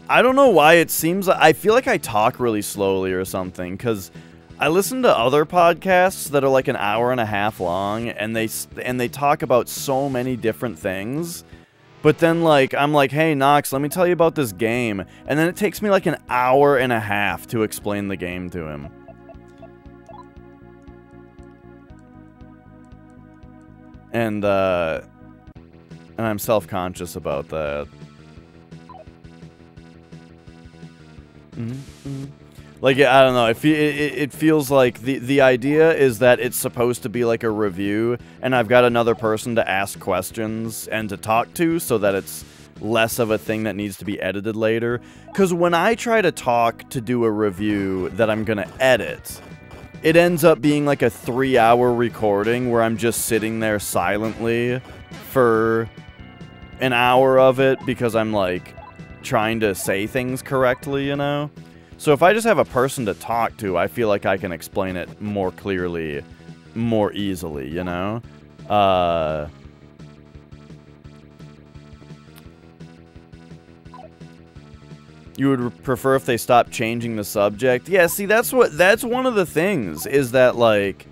I don't know why it seems like, I feel like I talk really slowly or something, because I listen to other podcasts that are like an hour and a half long, and they talk about so many different things. But then, like, I'm like, hey, Nox, let me tell you about this game. And then it takes me like an hour and a half to explain the game to him. And I'm self-conscious about that. Like, I don't know, it feels like the idea is that it's supposed to be like a review, and I've got another person to ask questions and to talk to, so that it's less of a thing that needs to be edited later. Because when I try to talk to do a review that I'm going to edit, it ends up being like a 3-hour recording where I'm just sitting there silently for an hour of it because I'm like trying to say things correctly, you know? So if I just have a person to talk to, I feel like I can explain it more clearly, more easily, you know? You would prefer if they stopped changing the subject? Yeah, see, that's one of the things, is that, like,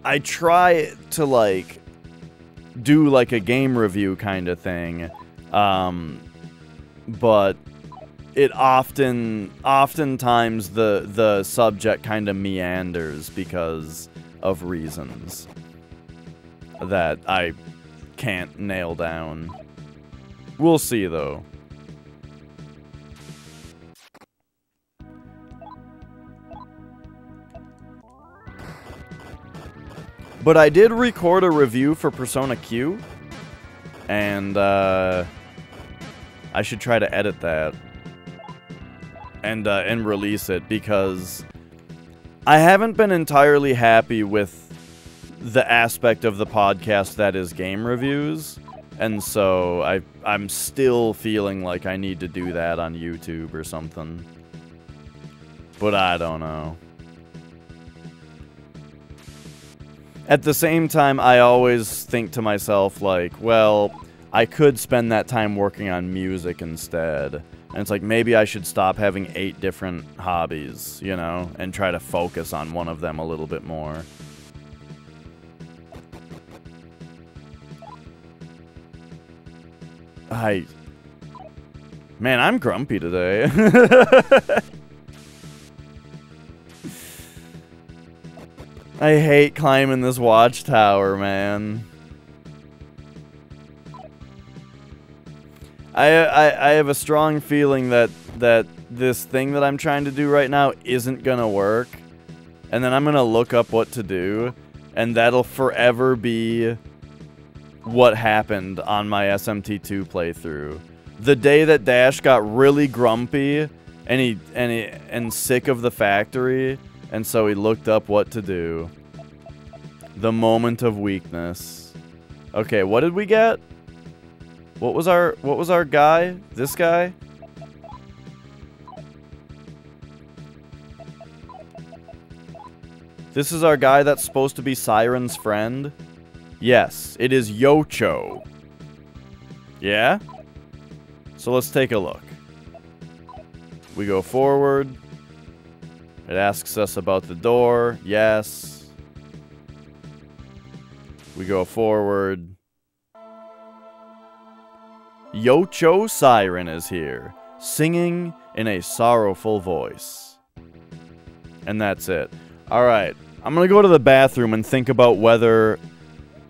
I try to, like, do, like, a game review kind of thing, but it oftentimes the subject kind of meanders because of reasons that I can't nail down. We'll see, though. But I did record a review for Persona Q, and I should try to edit that and release it, because I haven't been entirely happy with the aspect of the podcast that is game reviews, and so I'm still feeling like I need to do that on YouTube or something. But I don't know. At the same time, I always think to myself, like, well, I could spend that time working on music instead. And it's like, maybe I should stop having 8 different hobbies, you know, and try to focus on one of them a little bit more. Man, I'm grumpy today. I hate climbing this watchtower, man. I have a strong feeling that this thing that I'm trying to do right now isn't gonna work. And then I'm gonna look up what to do, and that'll forever be what happened on my SMT2 playthrough. The day that Dash got really grumpy and sick of the factory, and so he looked up what to do. The moment of weakness. Okay, what did we get? What was our guy? This guy? This is our guy that's supposed to be Siren's friend? Yes, it is Yocho. Yeah? So let's take a look. We go forward. It asks us about the door. Yes. We go forward. Yocho Siren is here, singing in a sorrowful voice. And that's it. Alright, I'm gonna go to the bathroom and think about whether...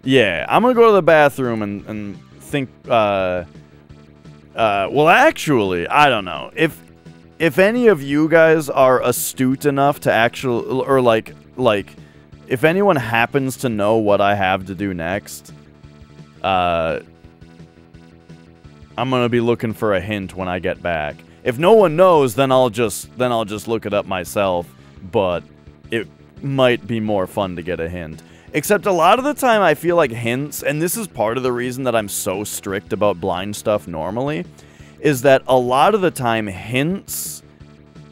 Yeah, I'm gonna go to the bathroom and think, well, actually, I don't know. If any of you guys are astute enough to actually, or like, if anyone happens to know what I have to do next, I'm gonna be looking for a hint when I get back. If no one knows, then I'll just look it up myself, but it might be more fun to get a hint. Except a lot of the time I feel like hints, and this is part of the reason that I'm so strict about blind stuff normally, is that a lot of the time hints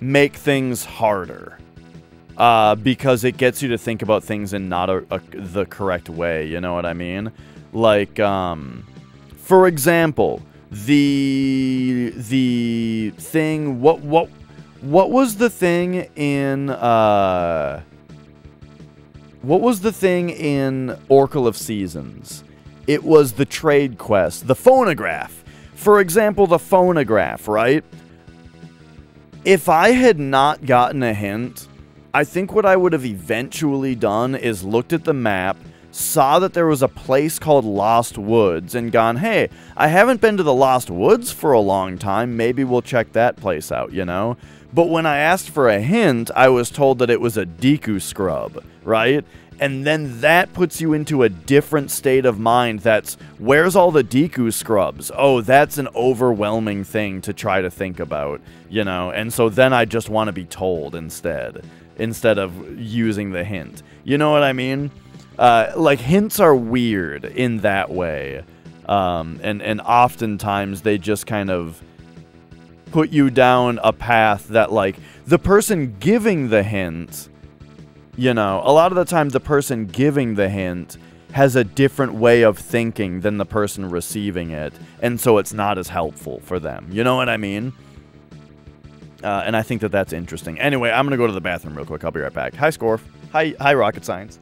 make things harder. Because it gets you to think about things in not the correct way, you know what I mean? Like, for example, the thing, what was the thing in, what was the thing in Oracle of Seasons? It was the trade quest, the phonograph. For example, the phonograph, right? If I had not gotten a hint, I think what I would have eventually done is looked at the map, saw that there was a place called Lost Woods, and gone, hey, I haven't been to the Lost Woods for a long time, maybe we'll check that place out, you know? But when I asked for a hint, I was told that it was a Deku scrub, right? And then that puts you into a different state of mind that's, where's all the Deku scrubs? Oh, that's an overwhelming thing to try to think about, you know? And so then I just want to be told instead of using the hint. You know what I mean? Like, hints are weird in that way. And oftentimes they just kind of put you down a path that, like, the person giving the hint... You know, a lot of the time the person giving the hint has a different way of thinking than the person receiving it, and so it's not as helpful for them. You know what I mean? And I think that that's interesting. Anyway, I'm going to go to the bathroom real quick. I'll be right back. Hi, Scorf. Hi, Rocket Science.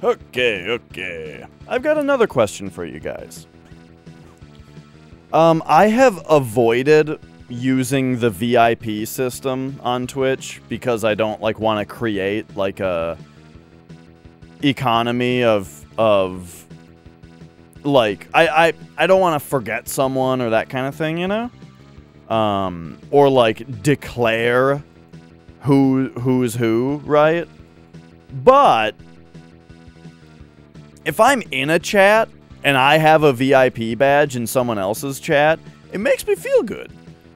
Okay. I've got another question for you guys. I have avoided using the VIP system on Twitch because I don't, like, want to create, like, a economy of like, I don't want to forget someone or that kind of thing, you know? Or, like, declare who's who, right? But if I'm in a chat and I have a VIP badge in someone else's chat, it makes me feel good.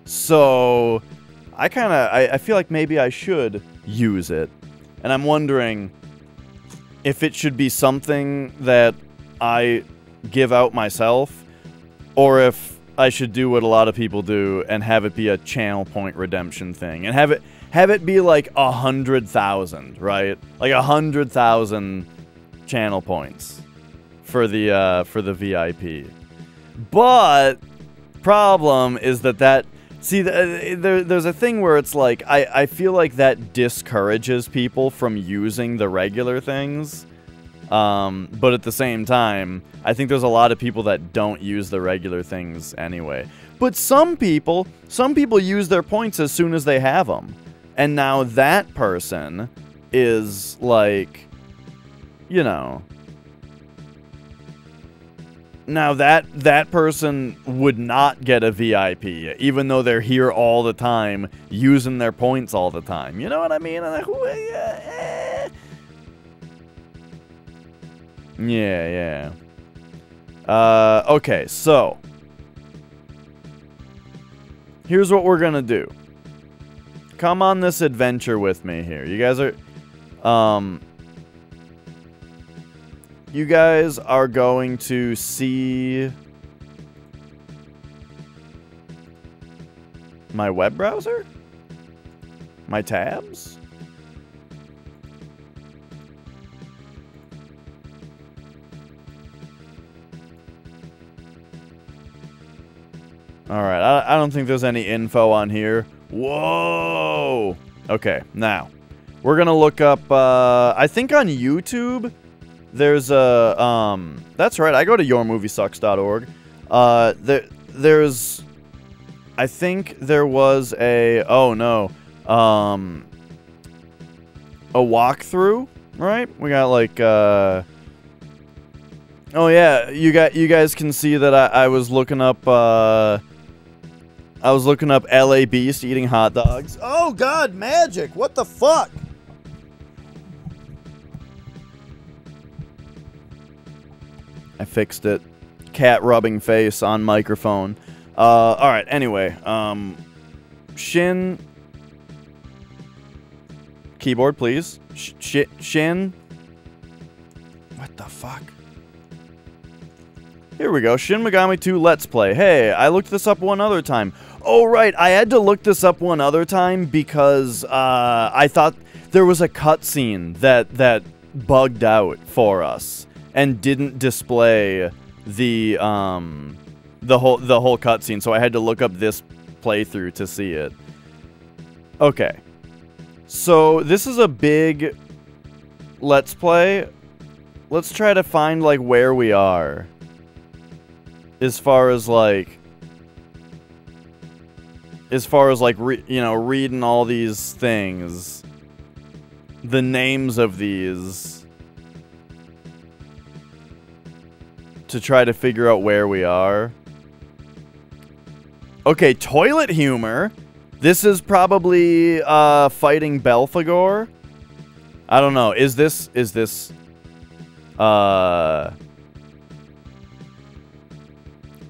So I feel like maybe I should use it. And I'm wondering if it should be something that I give out myself, or if I should do what a lot of people do and have it be a channel point redemption thing, and have it be like 100,000, right? Like 100,000 channel points for the VIP. But problem is that see, there's a thing where it's like I feel like that discourages people from using the regular things. But at the same time, I think there's a lot of people that don't use the regular things anyway. But some people use their points as soon as they have them. And now that person is like, you know, now that person would not get a VIP, even though they're here all the time, using their points all the time. You know what I mean? Yeah. Okay, so here's what we're gonna do. Come on this adventure with me here. You guys are going to see My web browser? My tabs? Alright, I don't think there's any info on here. Whoa! Okay, now, we're gonna look up, I think on YouTube, there's a, that's right, I go to yourmoviesucks.org. There's, I think there was a, oh no, a walkthrough, right? We got like, oh yeah, you guys can see that I was looking up, LA Beast eating hot dogs. Oh god, magic! What the fuck? I fixed it. Cat rubbing face on microphone. Alright, anyway. Shin. Keyboard, please. Shin. What the fuck? Here we go. Shin Megami 2 Let's Play. Hey, I looked this up one other time. Oh, right. I had to look this up one other time because I thought there was a cutscene that bugged out for us and didn't display the whole cutscene. So I had to look up this playthrough to see it. Okay. So this is a big Let's Play. Let's try to find like where we are. As far as like reading all these things, the names of these, to try to figure out where we are. Okay, toilet humor. This is probably fighting Belphegor. I don't know. Is this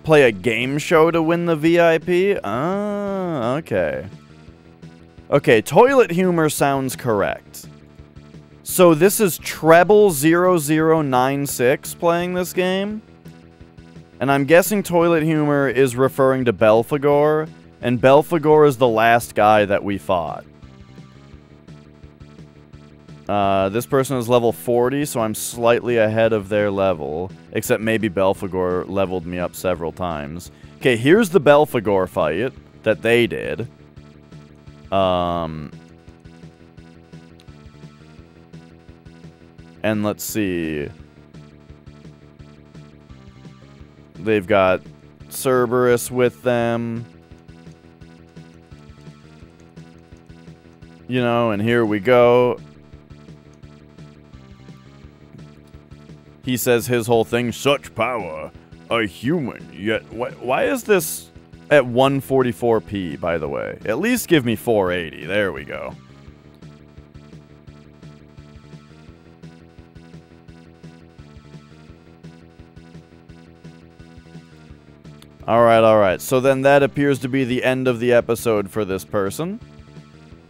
play a game show to win the VIP? Ah, okay. Okay, toilet humor sounds correct. So this is Treble0096 playing this game. And I'm guessing toilet humor is referring to Belphegor, and Belphegor is the last guy that we fought. This person is level 40, so I'm slightly ahead of their level. Except maybe Belphegor leveled me up several times. Okay, here's the Belphegor fight that they did. And let's see. They've got Cerberus with them. You know, and here we go. He says his whole thing, such power, a human, yet... Why is this at 144p, by the way? At least give me 480. There we go. Alright, alright. So then that appears to be the end of the episode for this person.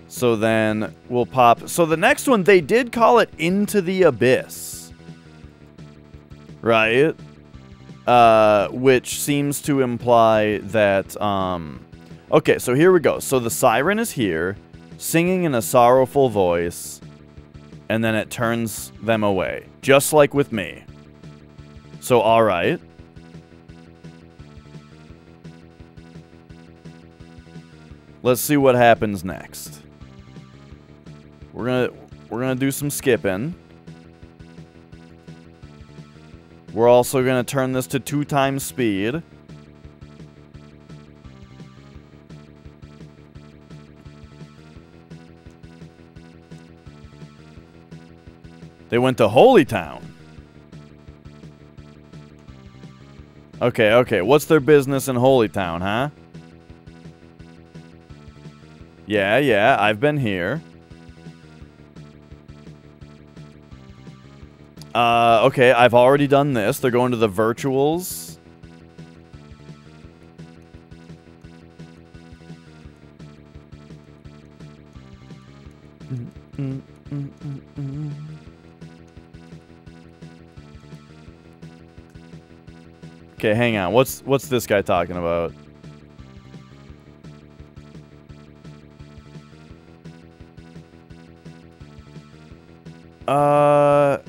So then we'll pop... So the next one, they did call it Into the Abyss. Right? Which seems to imply that, okay, so here we go. So the siren is here, singing in a sorrowful voice, and then it turns them away. Just like with me. So, alright. Let's see what happens next. We're gonna do some skipping. We're also going to turn this to 2 times speed. They went to Holy Town. Okay, okay. What's their business in Holy Town, huh? Yeah, yeah. I've been here. Okay, I've already done this. They're going to the virtuals. Okay, hang on. What's this guy talking about? Oh?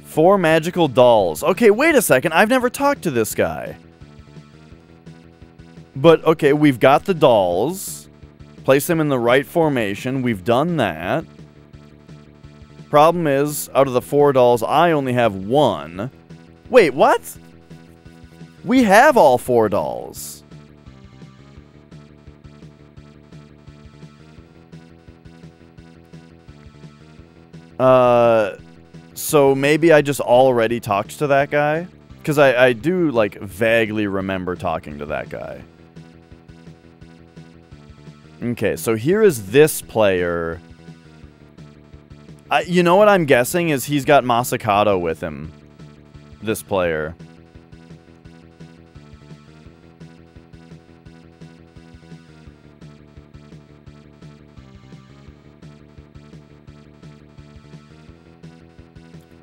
4 magical dolls. Okay, wait a second. I've never talked to this guy. But, okay, we've got the dolls. Place them in the right formation. We've done that. Problem is, out of the 4 dolls, I only have 1. Wait, what? We have all 4 dolls. So maybe I just already talked to that guy? Because I do, like, vaguely remember talking to that guy. Okay, so here is this player. You know what I'm guessing is he's got Masakato with him. This player.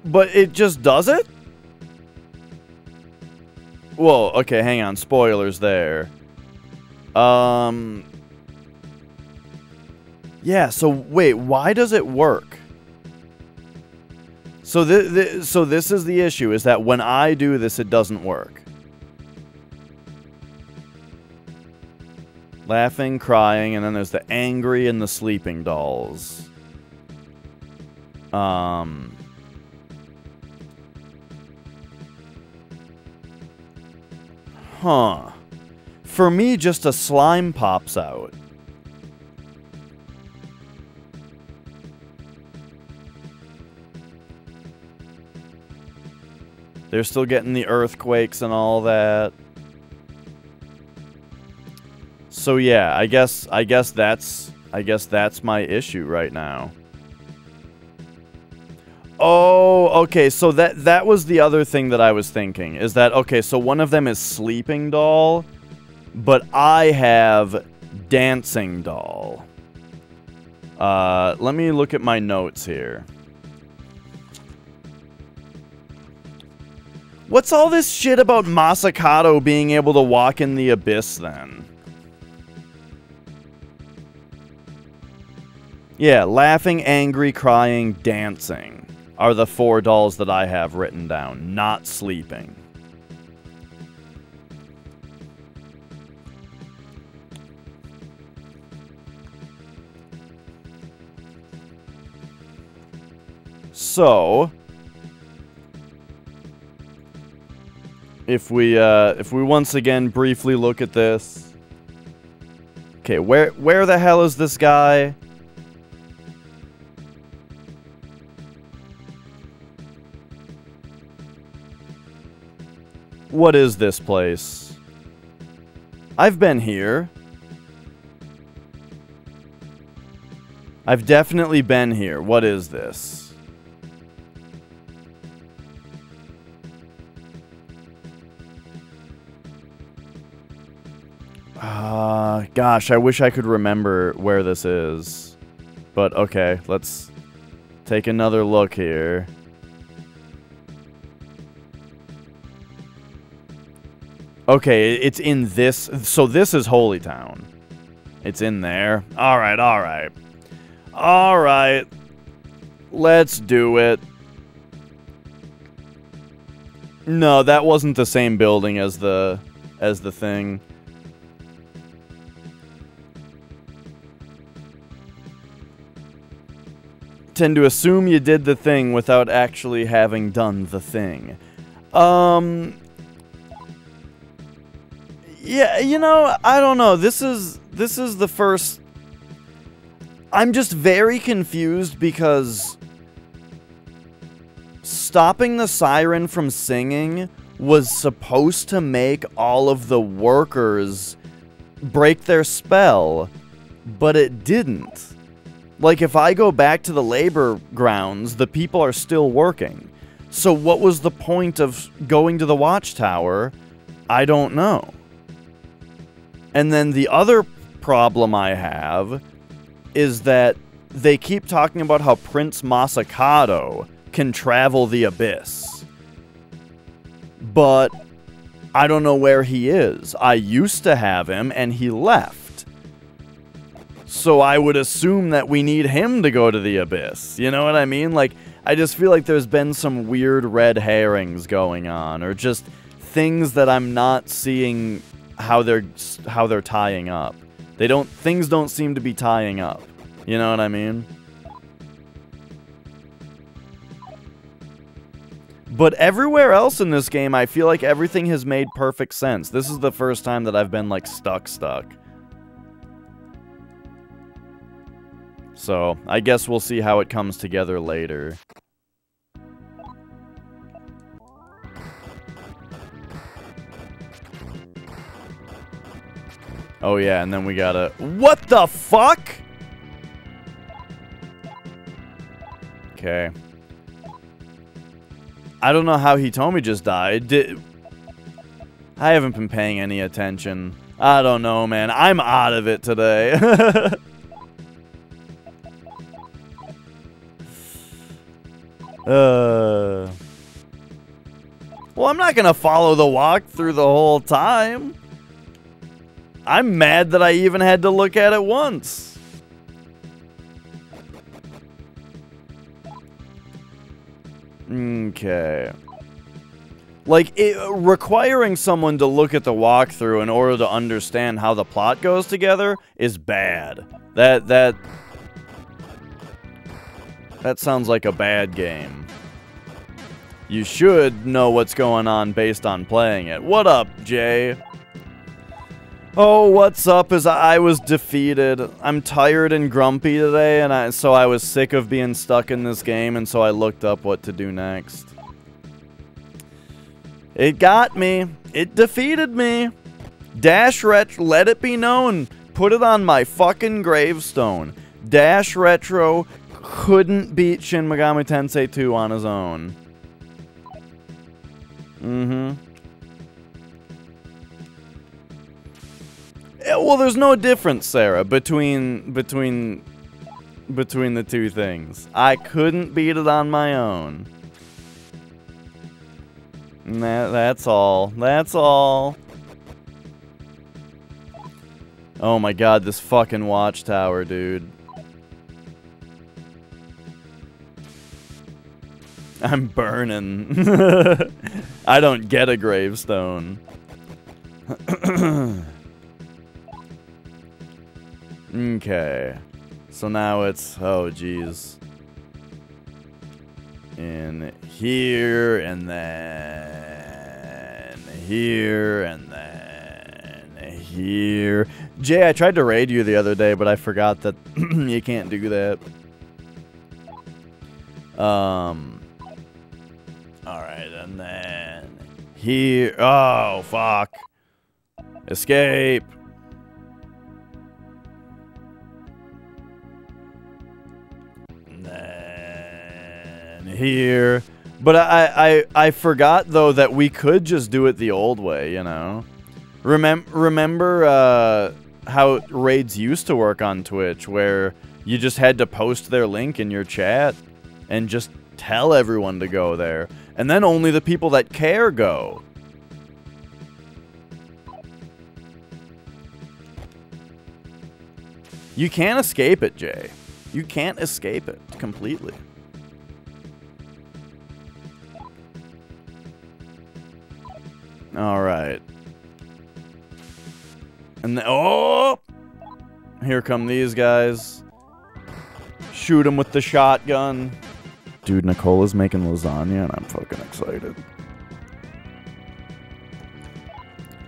But it just does it? Whoa, okay, hang on. Spoilers there. Yeah, so wait, why does it work? So this is the issue, is that when I do this, it doesn't work. Laughing, crying, and then there's the angry and the sleeping dolls. Huh. For me, just a slime pops out. They're still getting the earthquakes and all that. So yeah, I guess that's my issue right now. Oh, okay, so that was the other thing that I was thinking, is that, okay, so one of them is Sleeping Doll, but I have Dancing Doll. Let me look at my notes here. What's all this shit about Masakato being able to walk in the abyss, then? Yeah, laughing, angry, crying, dancing are the 4 dolls that I have written down, not sleeping. So, if we once again briefly look at this. Okay, where the hell is this guy? What is this place? I've been here. I've definitely been here. What is this? Gosh, I wish I could remember where this is. But okay, let's take another look here. Okay, it's in this. So this is Holy Town. It's in there. Alright, alright. Alright. Let's do it. No, that wasn't the same building as the thing. Tend to assume you did the thing without actually having done the thing. Yeah, you know, I don't know. This is the first... I'm just very confused because stopping the siren from singing was supposed to make all of the workers break their spell, but it didn't. Like, if I go back to the labor grounds, the people are still working. So what was the point of going to the watchtower? I don't know. And then the other problem I have is that they keep talking about how Prince Masakato can travel the abyss. But I don't know where he is. I used to have him, and he left. So I would assume that we need him to go to the abyss. You know what I mean? Like, I just feel like there's been some weird red herrings going on, or just things that I'm not seeing how they're tying up. Things don't seem to be tying up. You know what I mean? But everywhere else in this game, I feel like everything has made perfect sense. This is the first time that I've been, like, stuck. So, I guess we'll see how it comes together later. Oh yeah, and then we gotta... What the fuck?! Okay. I don't know how Hitomi just died. I haven't been paying any attention. I don't know, man. I'm out of it today. Well, I'm not gonna follow the walkthrough the whole time. I'm mad that I even had to look at it once. Okay. Like, requiring someone to look at the walkthrough in order to understand how the plot goes together is bad. That sounds like a bad game. You should know what's going on based on playing it. What up, Jay? Oh, what's up is I was defeated. I'm tired and grumpy today, and so I was sick of being stuck in this game, and so I looked up what to do next. It got me. It defeated me. Dash Retro, let it be known. Put it on my fucking gravestone. Dash Retro couldn't beat Shin Megami Tensei 2 on his own. Well, there's no difference, Sarah, between the two things. I couldn't beat it on my own. That's all. That's all. Oh my god, this fucking watchtower, dude. I'm burning. I don't get a gravestone. Okay. So now it's... Oh, jeez. In here, and then... Here, and then... Here. Jay, I tried to raid you the other day, but I forgot that you can't do that. Alright, and then... Here... Oh, fuck. Escape. Here, but I forgot though that we could just do it the old way, you know. Remember how raids used to work on Twitch, where you just had to post their link in your chat and just tell everyone to go there, and then only the people that care go. You can't escape it, Jay. You can't escape it completely. Alright. And oh! Here come these guys. Shoot them with the shotgun. Dude, Nicola's making lasagna and I'm fucking excited.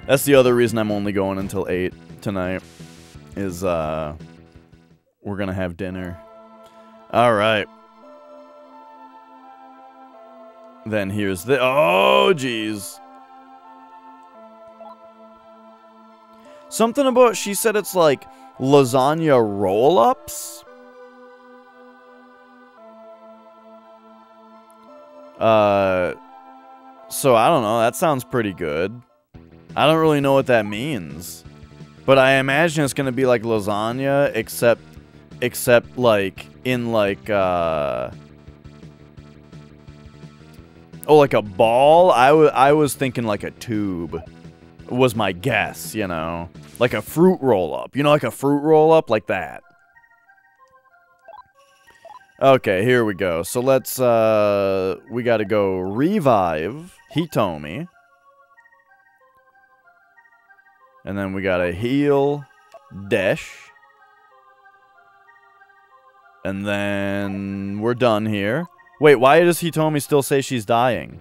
That's the other reason I'm only going until 8 tonight. Is, we're gonna have dinner. Alright. Then here's the... Oh, jeez. Something about, she said it's like lasagna roll-ups? So I don't know, that sounds pretty good. I don't really know what that means. But I imagine it's gonna be like lasagna, except like, in like, oh, like a ball? I was thinking like a tube. Was my guess, you know. Like a fruit roll-up. You know, like a fruit roll-up? Like that. Okay, here we go. So let's, we gotta go revive Hitomi. And then we gotta heal Desh. And then we're done here. Wait, why does Hitomi still say she's dying?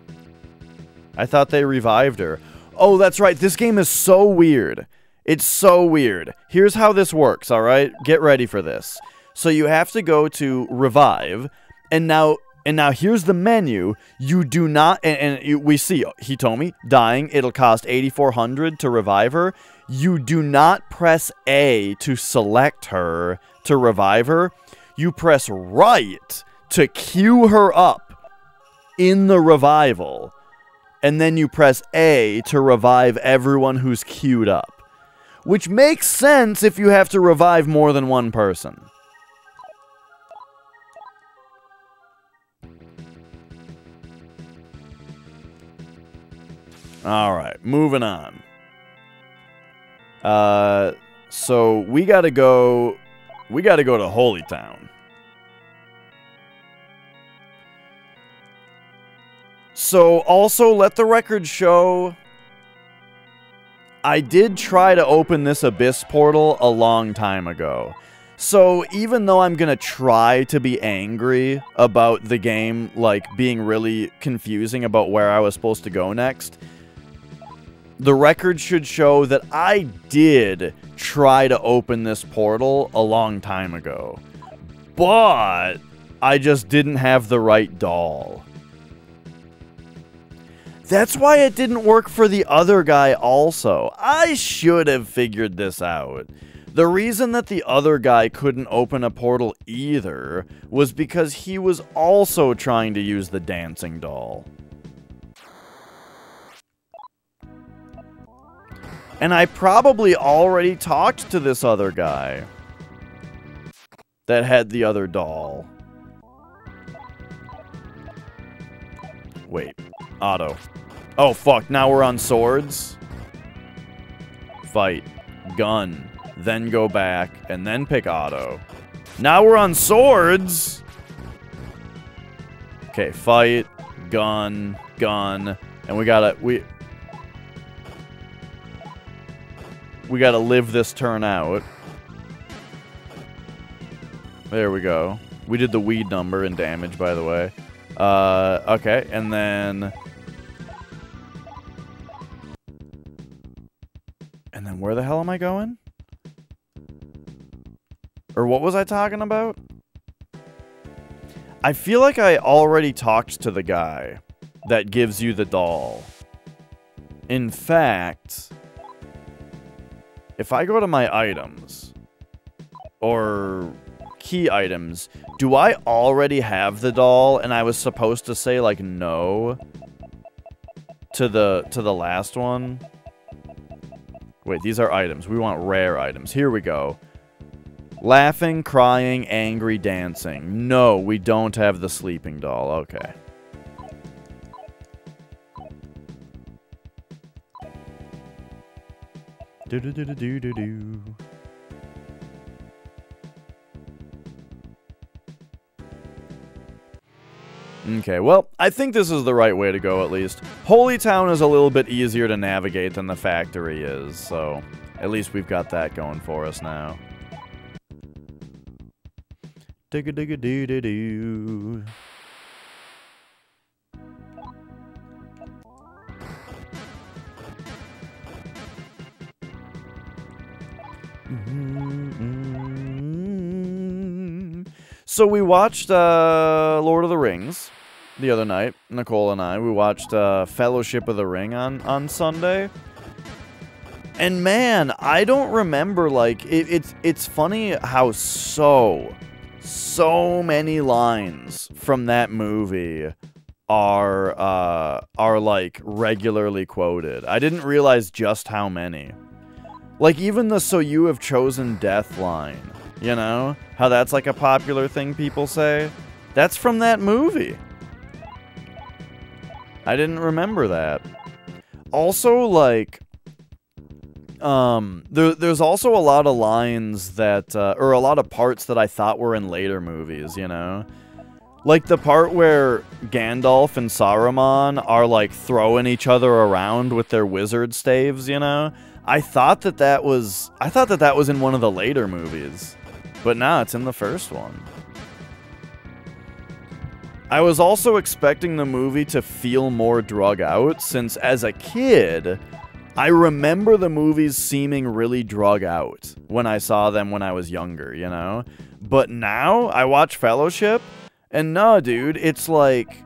I thought they revived her. Oh, that's right. This game is so weird. It's so weird. Here's how this works, alright? Get ready for this. So you have to go to revive, and now here's the menu. You do not, we see Hitomi dying. It'll cost 8,400 to revive her. You do not press A to select her to revive her. You press right to queue her up in the revival. And then you press A to revive everyone who's queued up. Which makes sense if you have to revive more than one person. Alright, moving on. So we gotta go to Holy Town. So also let the record show, I did try to open this Abyss portal a long time ago. So even though I'm gonna try to be angry about the game, like, being really confusing about where I was supposed to go next, the record should show that I did try to open this portal a long time ago. But I just didn't have the right doll. That's why it didn't work for the other guy also. I should have figured this out. The reason that the other guy couldn't open a portal either was because he was also trying to use the dancing doll. And I probably already talked to this other guy that had the other doll. Wait, auto. Oh fuck, now we're on swords? Fight, gun, then go back, and then pick auto. Now we're on swords! Okay, fight, gun, gun, and we gotta live this turn out. There we go. We did the weed number in damage, by the way. Okay, and then... And then where the hell am I going? Or what was I talking about? I feel like I already talked to the guy that gives you the doll. In fact... If I go to my items, or key items, do I already have the doll and I was supposed to say, like, no to the last one? Wait, these are items. We want rare items. Here we go. Laughing, crying, angry, dancing. No, we don't have the sleeping doll. Okay. Do-do-do-do-do-do-do. Okay, well, I think this is the right way to go, at least. Holy Town is a little bit easier to navigate than the factory is, so at least we've got that going for us now. Digga-digga-doo-doo-doo. So we watched Lord of the Rings the other night, Nicole and I. We watched Fellowship of the Ring on Sunday. And man, I don't remember, like, it's funny how so many lines from that movie are like regularly quoted. I didn't realize just how many. Like, even the "so you have chosen death" line, you know? How that's like a popular thing people say? That's from that movie. I didn't remember that. Also, like, there's also a lot of lines that, or a lot of parts that I thought were in later movies, you know? Like the part where Gandalf and Saruman are like throwing each other around with their wizard staves, you know? I thought that was in one of the later movies. But nah, it's in the first one. I was also expecting the movie to feel more drug out, since as a kid, I remember the movies seeming really drug out when I saw them when I was younger, you know? But now, I watch Fellowship, and no, dude, it's like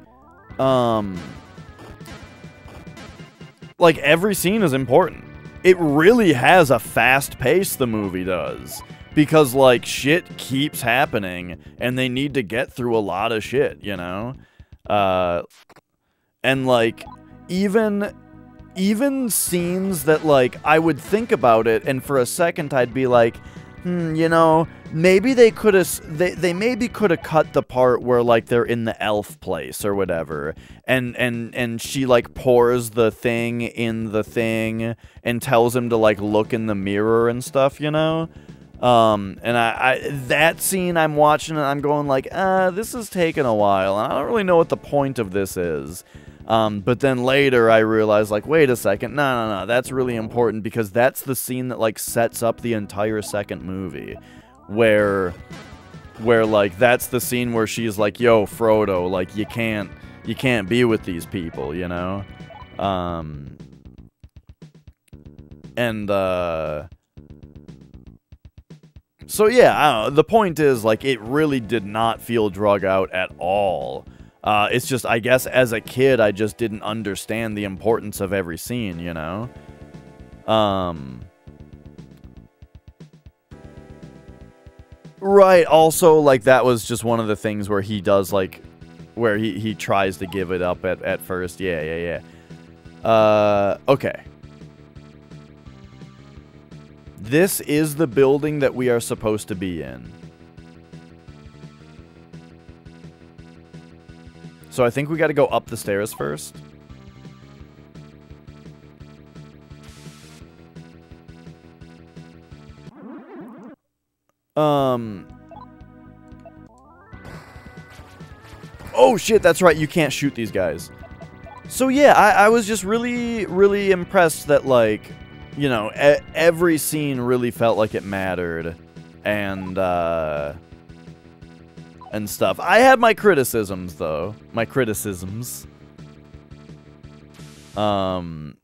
every scene is important. It really has a fast pace, the movie does. Because, like, shit keeps happening, and they need to get through a lot of shit, you know? And, like, even scenes that, like, I would think about it, and for a second I'd be like, you know, maybe they could have, they maybe could have cut the part where, like, they're in the elf place or whatever, and she, like, pours the thing in the thing and tells him to, like, look in the mirror and stuff, you know? And that scene I'm watching and I'm going like, this is taking a while, and I don't really know what the point of this is. But then later I realized, like, wait a second, no, that's really important, because that's the scene that, like, sets up the entire second movie, where, like, that's the scene where she's like, yo, Frodo, like, you can't be with these people, you know? So yeah, I don't know, the point is, like, it really did not feel drug out at all. It's just, I guess, as a kid, I just didn't understand the importance of every scene, you know? Right, also, like, that was just one of the things where he does, like, where he tries to give it up at first. Yeah. Okay. This is the building that we are supposed to be in. So I think we got to go up the stairs first. Oh shit, that's right, you can't shoot these guys. So yeah, I was just really, really impressed that, like, you know, every scene really felt like it mattered, and stuff. I had my criticisms, though. My criticisms. Oh,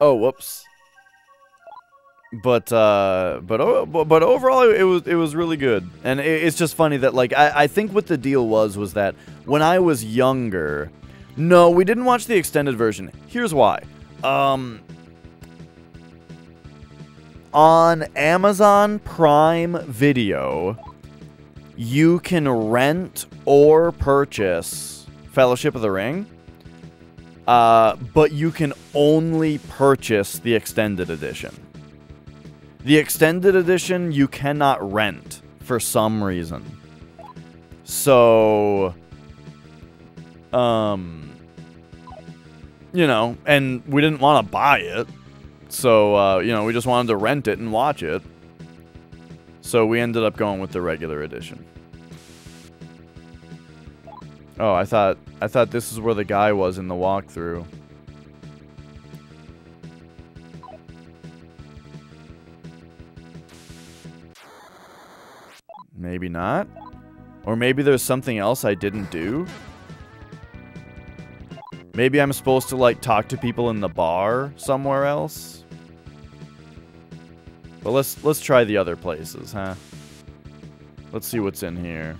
whoops. But overall, it was really good, and it's just funny that, like, I think what the deal was that when I was younger. No, we didn't watch the extended version. Here's why. On Amazon Prime Video, you can rent or purchase Fellowship of the Ring, but you can only purchase the extended edition. The extended edition you cannot rent for some reason. So, you know, and we didn't want to buy it. So, you know, we just wanted to rent it and watch it. So we ended up going with the regular edition. Oh, I thought this is where the guy was in the walkthrough. Maybe not. Or maybe there's something else I didn't do. Maybe I'm supposed to, like, talk to people in the bar somewhere else. But let's try the other places, huh? Let's see what's in here.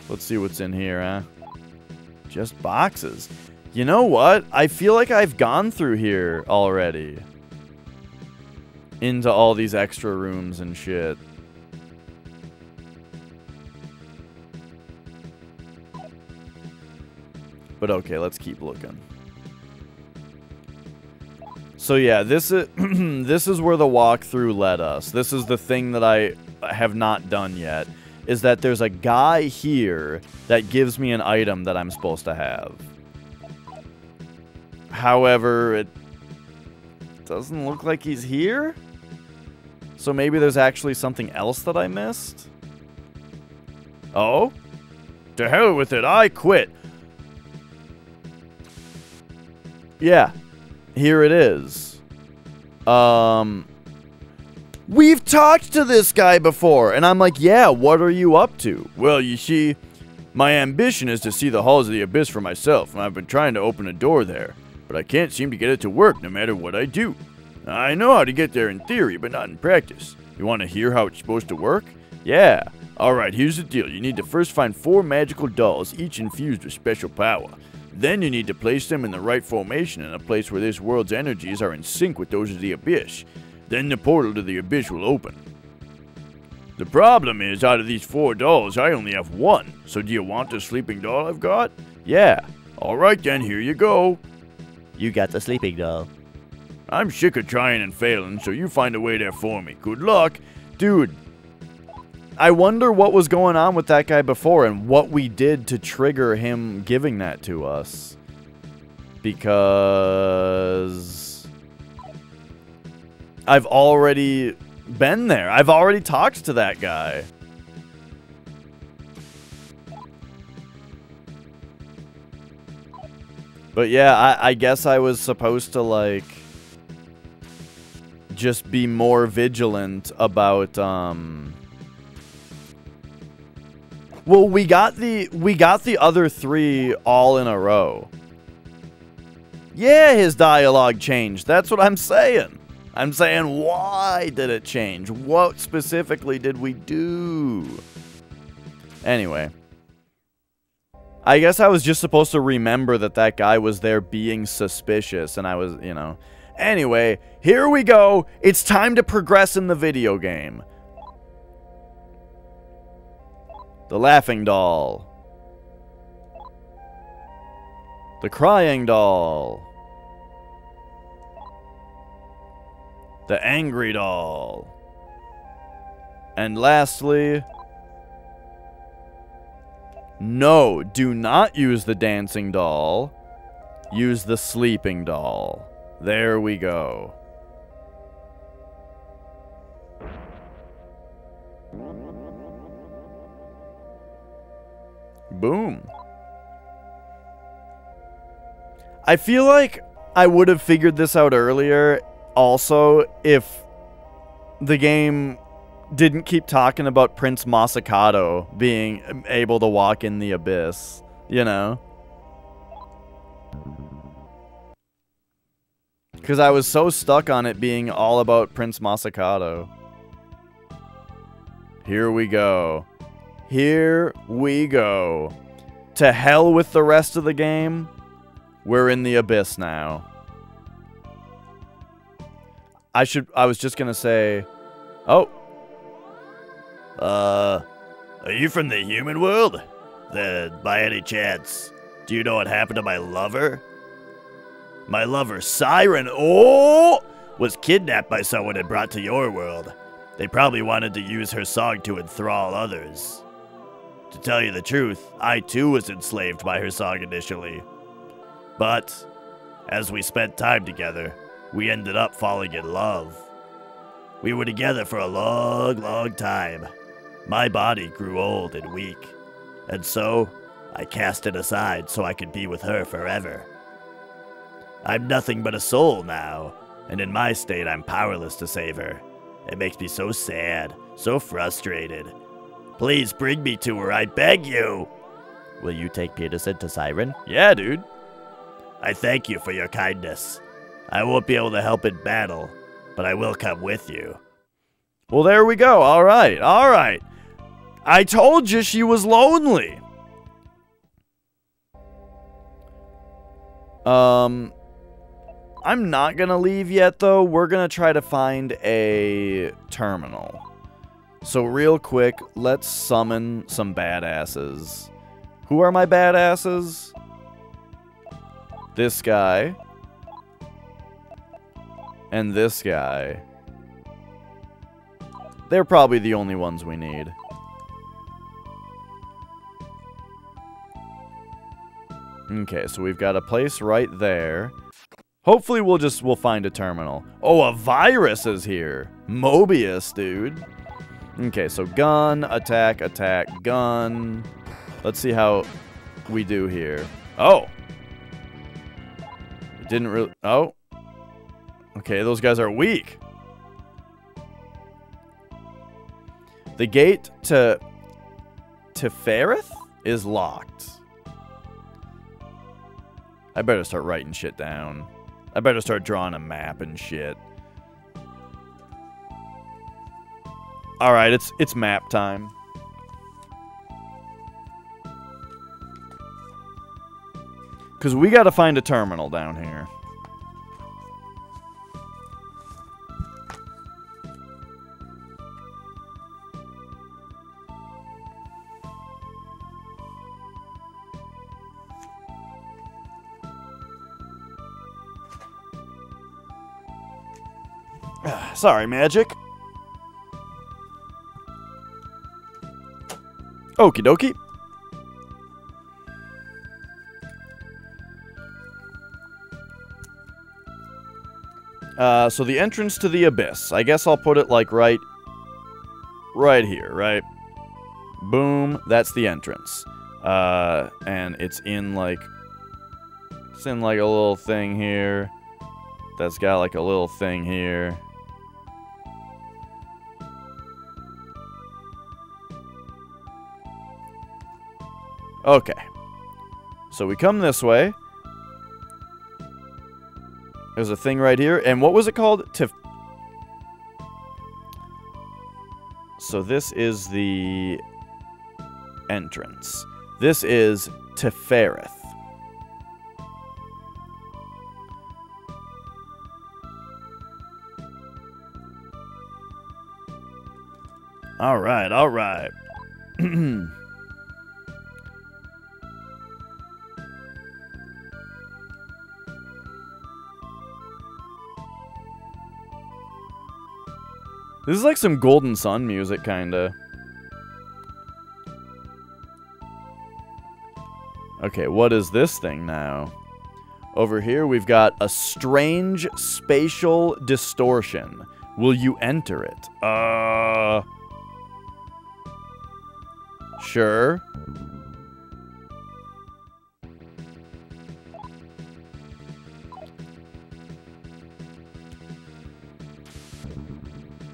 Let's see what's in here, huh? Just boxes. You know what? I feel like I've gone through here already. Into all these extra rooms and shit. But okay, let's keep looking. So yeah, this is this is where the walkthrough led us. This is the thing that I have not done yet. Is that there's a guy here that gives me an item that I'm supposed to have. However, it doesn't look like he's here. So maybe there's actually something else that I missed? Oh? To hell with it, I quit. Yeah. Here it is. We've talked to this guy before, and I'm like, yeah, what are you up to? Well, you see, my ambition is to see the halls of the abyss for myself, and I've been trying to open a door there, but I can't seem to get it to work no matter what I do. I know how to get there in theory, but not in practice. You want to hear how it's supposed to work? Yeah. Alright, here's the deal. You need to first find 4 magical dolls, each infused with special power. Then you need to place them in the right formation in a place where this world's energies are in sync with those of the abyss. Then the portal to the abyss will open. The problem is, out of these 4 dolls, I only have 1. So do you want the sleeping doll I've got? Yeah. Alright then, here you go. You got the sleeping doll. I'm sick of trying and failing, so you find a way there for me. Good luck. Dude, I wonder what was going on with that guy before and what we did to trigger him giving that to us. Because I've already been there. I've already talked to that guy. But yeah, I guess I was supposed to, like, just be more vigilant about, well, we got the other 3 all in a row. Yeah, his dialogue changed. That's what I'm saying. I'm saying, why did it change? What specifically did we do? Anyway. I guess I was just supposed to remember that that guy was there being suspicious, and I was, you know. Anyway, here we go. It's time to progress in the video game. The laughing doll. The crying doll. The angry doll. And lastly, no, do not use the dancing doll. Use the sleeping doll. There we go. Boom. I feel like I would have figured this out earlier also if the game didn't keep talking about Prince Masakato being able to walk in the abyss, you know? Because I was so stuck on it being all about Prince Masakato. Here we go. Here we go. To hell with the rest of the game. We're in the abyss now. I was just gonna say, oh. Are you from the human world? Then, by any chance, do you know what happened to my lover? My lover, Siren, was kidnapped by someone and brought to your world. They probably wanted to use her song to enthrall others. To tell you the truth, I too was enslaved by her song initially. But, as we spent time together, we ended up falling in love. We were together for a long, long time. My body grew old and weak, and so I cast it aside so I could be with her forever. I'm nothing but a soul now, and in my state I'm powerless to save her. It makes me so sad, so frustrated. Please bring me to her, I beg you! Will you take Peterson to Siren? Yeah, dude. I thank you for your kindness. I won't be able to help in battle, but I will come with you. Well, there we go. All right, all right. I told you she was lonely. I'm not going to leave yet, though. We're going to try to find a terminal. So real quick, let's summon some badasses. Who are my badasses? This guy. And this guy. They're probably the only ones we need. Okay, so we've got a place right there. Hopefully we'll find a terminal. Oh, a virus is here. Mobius, dude. Okay, so gun, attack, attack, gun. Let's see how we do here. Oh. Didn't really... Oh. Okay, those guys are weak. The gate to Ferrith is locked. I better start writing shit down. I better start drawing a map and shit. Alright, it's map time. Because we gotta find a terminal down here. Sorry, Magic. Okie dokie. So the entrance to the abyss. I guess I'll put it like right here, right? Boom, that's the entrance. And it's in like a little thing here. That's got like a little thing here. Okay. So we come this way. There's a thing right here. And what was it called? So this is the entrance. This is Tefereth. Alright, alright. This is like some Golden Sun music, kinda. Okay, what is this thing now? Over here, we've got a strange spatial distortion. Will you enter it? Sure.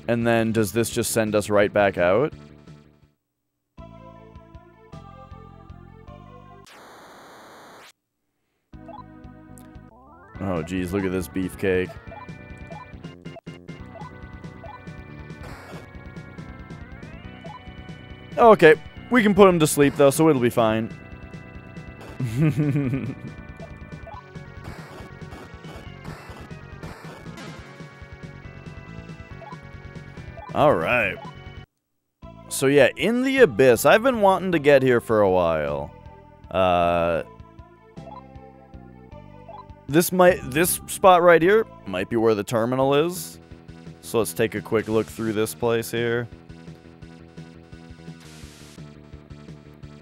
And then, does this just send us right back out? Oh, geez, look at this beefcake. Okay, we can put him to sleep, though, so it'll be fine. Alright. So yeah, in the abyss. I've been wanting to get here for a while. This spot right here might be where the terminal is. So let's take a quick look through this place here.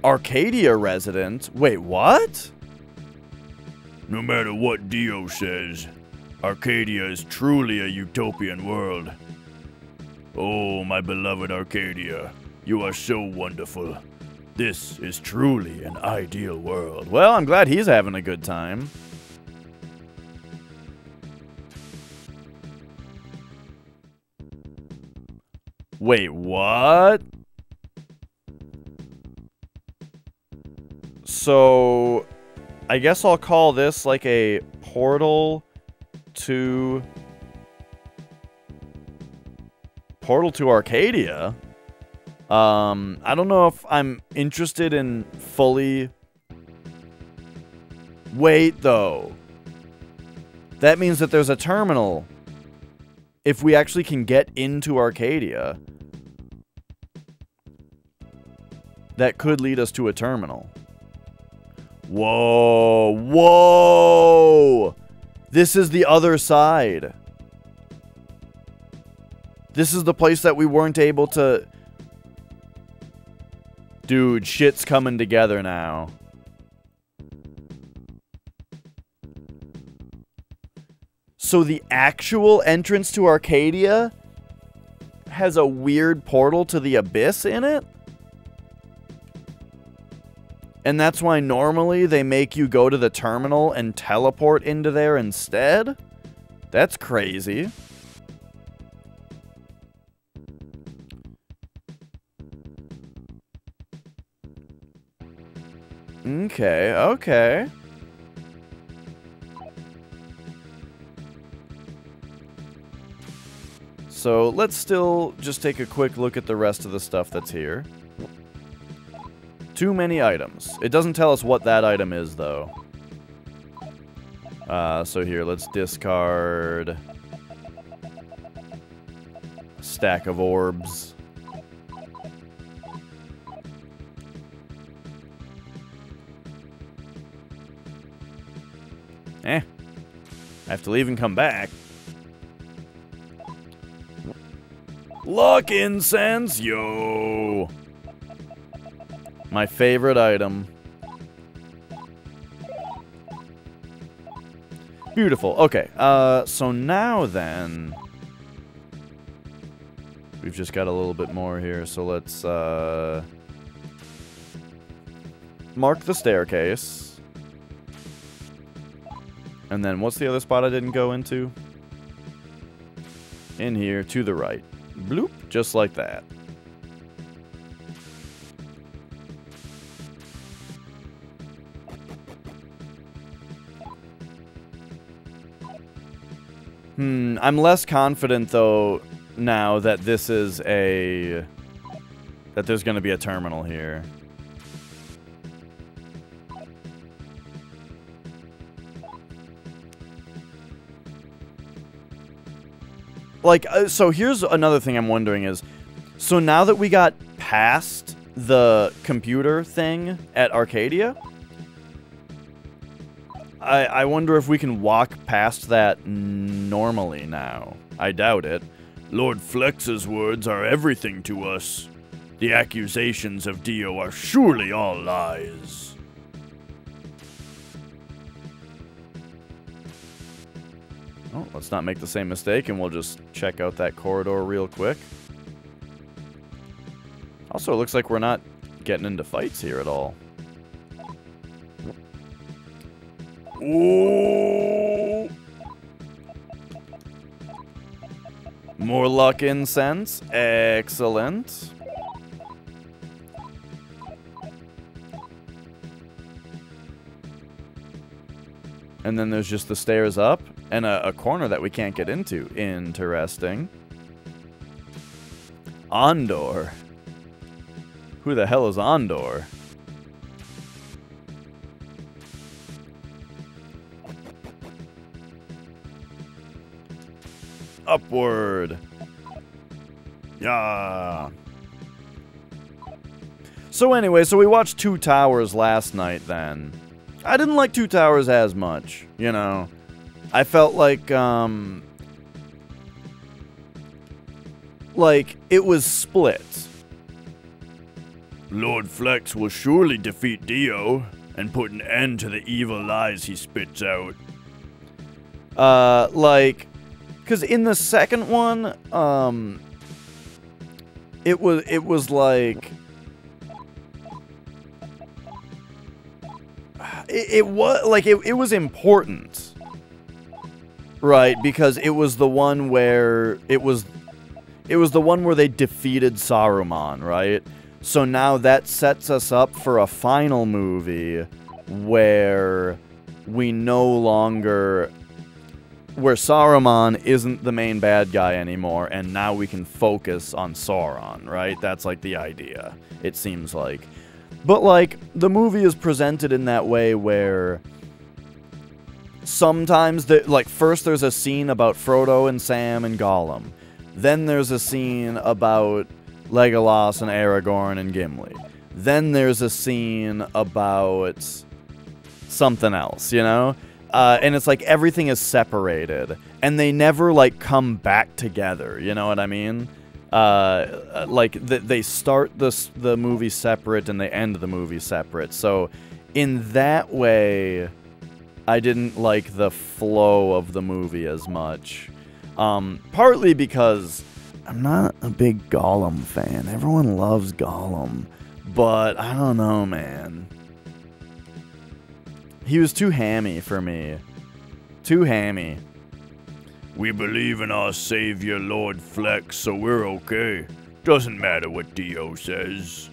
Arcadia resident? Wait, what? No matter what Dio says, Arcadia is truly a utopian world. Oh, my beloved Arcadia, you are so wonderful. This is truly an ideal world. Well, I'm glad he's having a good time. Wait, what? So, I guess I'll call this like a portal to Arcadia. I don't know if I'm interested in fully... Wait, though. That means that there's a terminal. If we actually can get into Arcadia, that could lead us to a terminal. Whoa, whoa! This is the other side. This is the place that we weren't able to... Dude, shit's coming together now. So the actual entrance to Arcadia has a weird portal to the abyss in it? And that's why normally they make you go to the terminal and teleport into there instead? That's crazy. Okay, okay. So let's still just take a quick look at the rest of the stuff that's here. Too many items. It doesn't tell us what that item is, though. So here, let's discard a stack of orbs. I have to leave and come back. Luck incense, yo! My favorite item. Beautiful. Okay, so now then... We've just got a little bit more here, so let's, mark the staircase. And then what's the other spot I didn't go into? In here, to the right. Bloop, just like that. I'm less confident, though, now that this is a... that there's going to be a terminal here. Like, so here's another thing I'm wondering is, so now that we got past the computer thing at Arcadia, I wonder if we can walk past that normally now. I doubt it. Lord Flex's words are everything to us. The accusations of Dio are surely all lies. Oh, let's not make the same mistake, and we'll just check out that corridor real quick. Also, it looks like we're not getting into fights here at all. Ooh. More luck incense. Excellent. And then there's just the stairs up and a corner that we can't get into. Interesting. Andor. Who the hell is Andor? Upward. Yeah. So anyway, so we watched Two Towers last night then. I didn't like Two Towers as much, you know. I felt like it was split. Lord Flex will surely defeat Dio and put an end to the evil lies he spits out. Because in the second one, it was like... It was important, right? Because it was the one where it was the one where they defeated Saruman, right? So now that sets us up for a final movie where we no longer, where Saruman isn't the main bad guy anymore, and now we can focus on Sauron, right? That's like the idea, it seems like. But, like, the movie is presented in that way where sometimes, first there's a scene about Frodo and Sam and Gollum. Then there's a scene about Legolas and Aragorn and Gimli. Then there's a scene about something else, you know? And it's like everything is separated. And they never, like, come back together, you know what I mean? They start the movie separate and they end the movie separate. So in that way, I didn't like the flow of the movie as much. Partly because I'm not a big Gollum fan. Everyone loves Gollum. But I don't know, man. He was too hammy for me. Too hammy. We believe in our savior, Lord Flex, so we're okay. Doesn't matter what Dio says.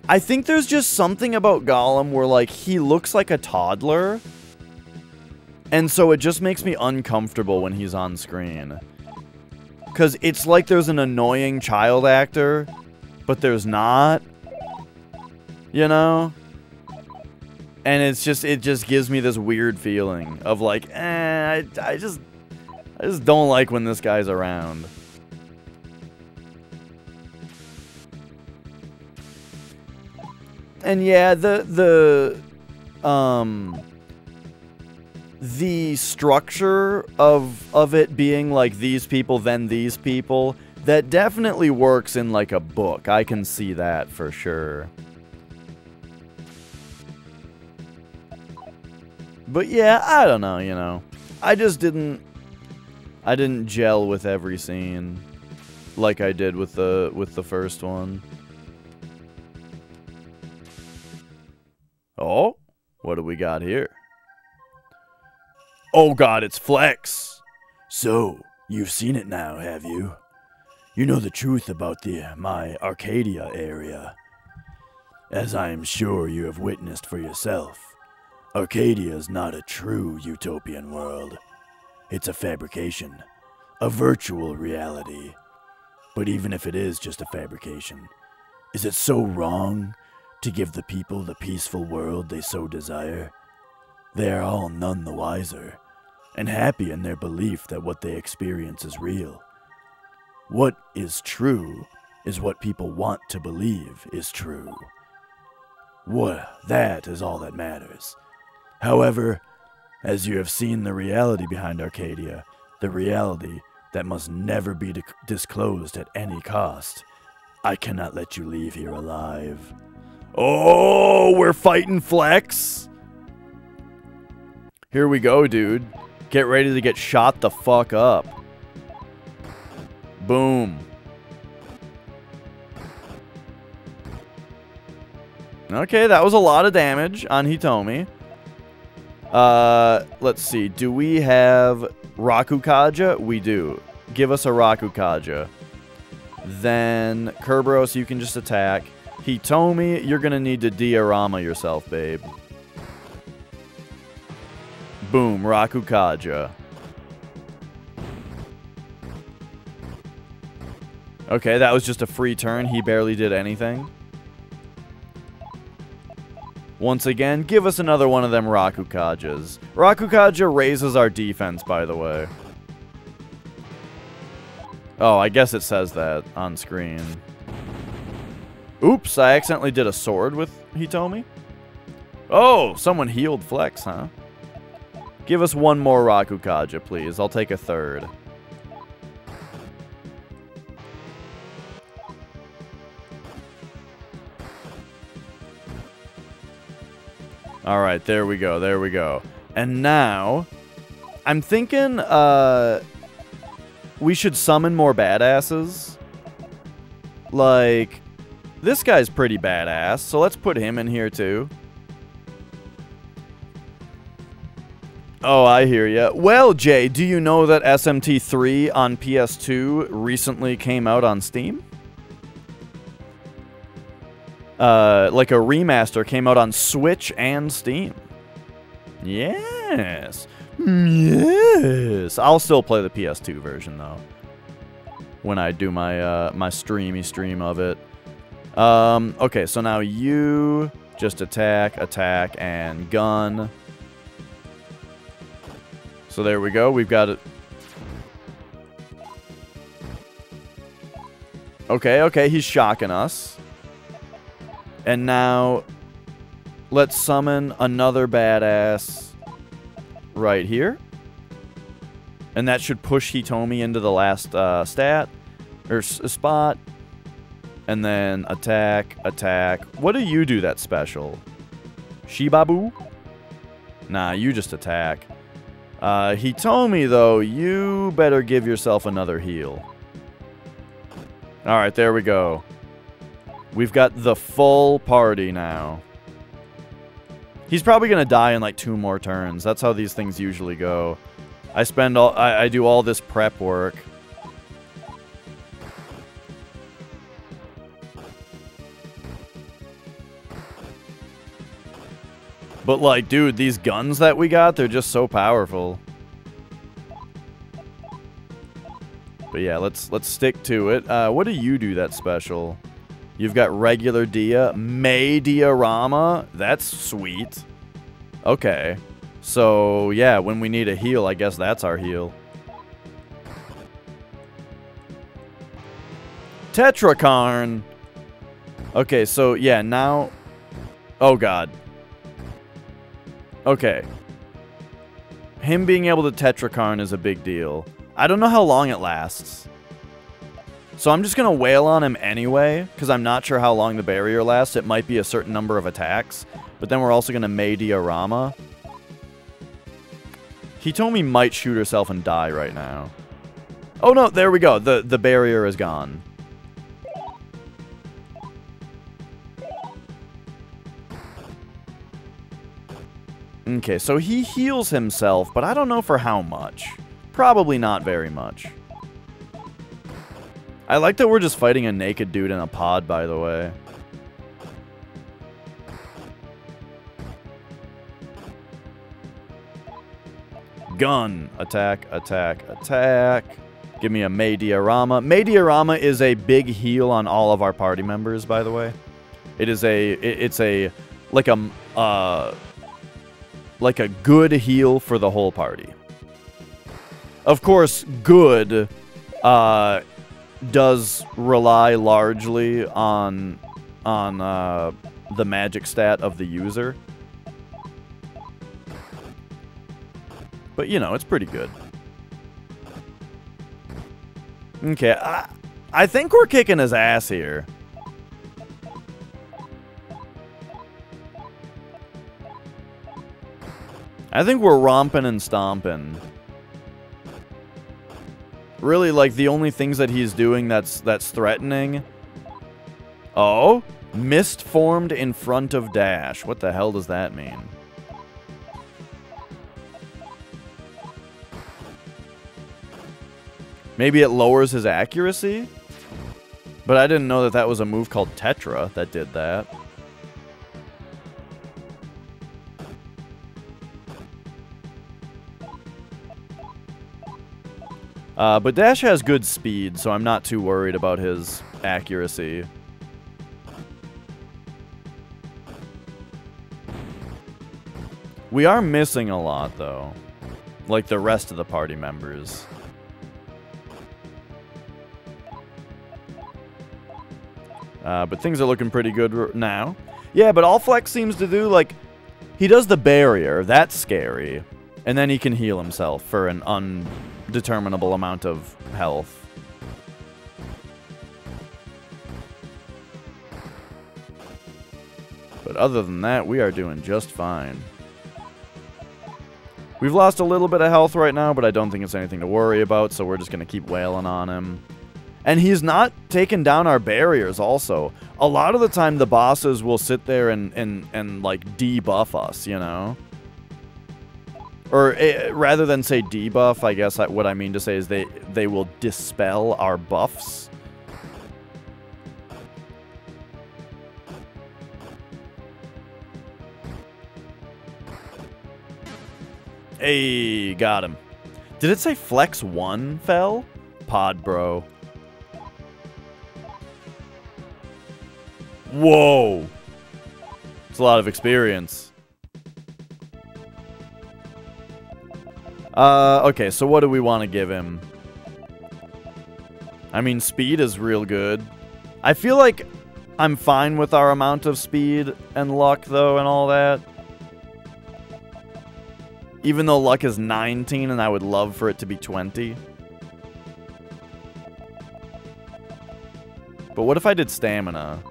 I think there's just something about Gollum where, like, he looks like a toddler. And so it just makes me uncomfortable when he's on screen. Because it's like there's an annoying child actor, but there's not. You know? And it just gives me this weird feeling of like, I just don't like when this guy's around. And yeah, the structure of it being like these people, then these people, that definitely works in like a book. I can see that for sure. But yeah, I don't know, you know. I didn't gel with every scene like I did with the first one. Oh, what do we got here? Oh god, it's Flex. So, you've seen it now, have you? You know the truth about my Arcadia area. As I am sure you have witnessed for yourself, Arcadia is not a true utopian world. It's a fabrication, a virtual reality. But even if it is just a fabrication, is it so wrong to give the people the peaceful world they so desire? They are all none the wiser, and happy in their belief that what they experience is real. What is true is what people want to believe is true. That is all that matters. However, as you have seen the reality behind Arcadia, the reality that must never be disclosed at any cost, I cannot let you leave here alive. Oh, we're fighting Flex. Here we go, dude. Get ready to get shot the fuck up. Boom. Okay, that was a lot of damage on Hitomi. Let's see. Do we have Rakukaja? We do. Give us a Rakukaja. Then, Kerberos, you can just attack. Hitomi, you're gonna need to diorama yourself, babe. Boom, Rakukaja. Okay, that was just a free turn. He barely did anything. Once again, give us another one of them Rakukajas. Rakukaja raises our defense, by the way. Oh, I guess it says that on screen. Oops, I accidentally did a sword with Hitomi. Oh, someone healed Flex, huh? Give us one more Rakukaja, please. I'll take a third. Alright, there we go, there we go. And now, I'm thinking, we should summon more badasses. Like, this guy's pretty badass, so let's put him in here too. Oh, I hear ya. Well, Jay, do you know that SMT3 on PS2 recently came out on Steam? Like a remaster came out on Switch and Steam. Yes. Yes. I'll still play the PS2 version, though. When I do my, my stream of it. Okay, so now you just attack, and gun. So there we go. We've got it. Okay, okay, he's shocking us. And now, let's summon another badass right here. And that should push Hitomi into the last spot. And then attack, attack. What do you do that's special? Shibabu? Nah, you just attack. Hitomi, though, you better give yourself another heal. Alright, there we go. We've got the full party now. He's probably gonna die in like 2 more turns. That's how these things usually go. I do all this prep work. But like, dude, these guns that we got, they're just so powerful. But yeah, let's stick to it. What do you do that's special? You've got regular Dia, May Diorama. That's sweet. Okay. So, yeah, when we need a heal, I guess that's our heal. Tetrakarn. Okay, so, yeah, now... Oh, God. Okay. Him being able to Tetrakarn is a big deal. I don't know how long it lasts. So I'm just going to wail on him anyway, because I'm not sure how long the barrier lasts. It might be a certain number of attacks, but then we're also going to Mei Diorama. Hitomi might shoot herself and die right now. Oh no, there we go. The barrier is gone. Okay, so he heals himself, but I don't know for how much. Probably not very much. I like that we're just fighting a naked dude in a pod, by the way. Gun. Attack, attack, attack. Give me a Mei Diorama. Mei Diorama is a big heal on all of our party members, by the way. It is like a good heal for the whole party. Of course, good does rely largely on the magic stat of the user. But, you know, it's pretty good. Okay, I think we're kicking his ass here. I think we're romping and stomping. Really, like, the only things that he's doing that's threatening... Oh? Mist formed in front of Dash. What the hell does that mean? Maybe it lowers his accuracy? But I didn't know that that was a move called Tetra that did that. But Dash has good speed, so I'm not too worried about his accuracy. We are missing a lot, though. Like the rest of the party members. But things are looking pretty good now. Yeah, but all Flex seems to do, like... He does the barrier. That's scary. And then he can heal himself for an undeterminable amount of health. But other than that, we are doing just fine. We've lost a little bit of health right now, but I don't think it's anything to worry about, so we're just going to keep wailing on him. And he's not taking down our barriers also. A lot of the time, the bosses will sit there and like, debuff us, you know? Or rather than say debuff, I guess what I mean to say is they will dispel our buffs. Hey, got him. Did it say Flex 1 fell? Pod, bro. Whoa. It's a lot of experience. Okay, so what do we want to give him? I mean, speed is real good. I feel like I'm fine with our amount of speed and luck, though, and all that. Even though luck is 19 and I would love for it to be 20. But what if I did stamina?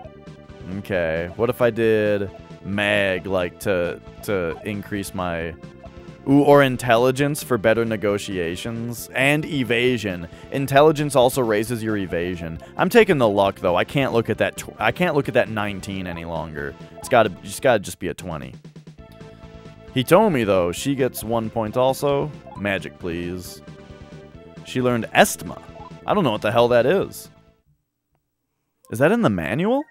Okay. What if I did mag, like, to increase my... Ooh, or intelligence for better negotiations. And evasion. Intelligence also raises your evasion. I'm taking the luck, though. I can't look at that... I can't look at that 19 any longer. It's gotta just be a 20. Hitomi, though, she gets 1 point also. Magic, please. She learned Estma. I don't know what the hell that is. Is that in the manual?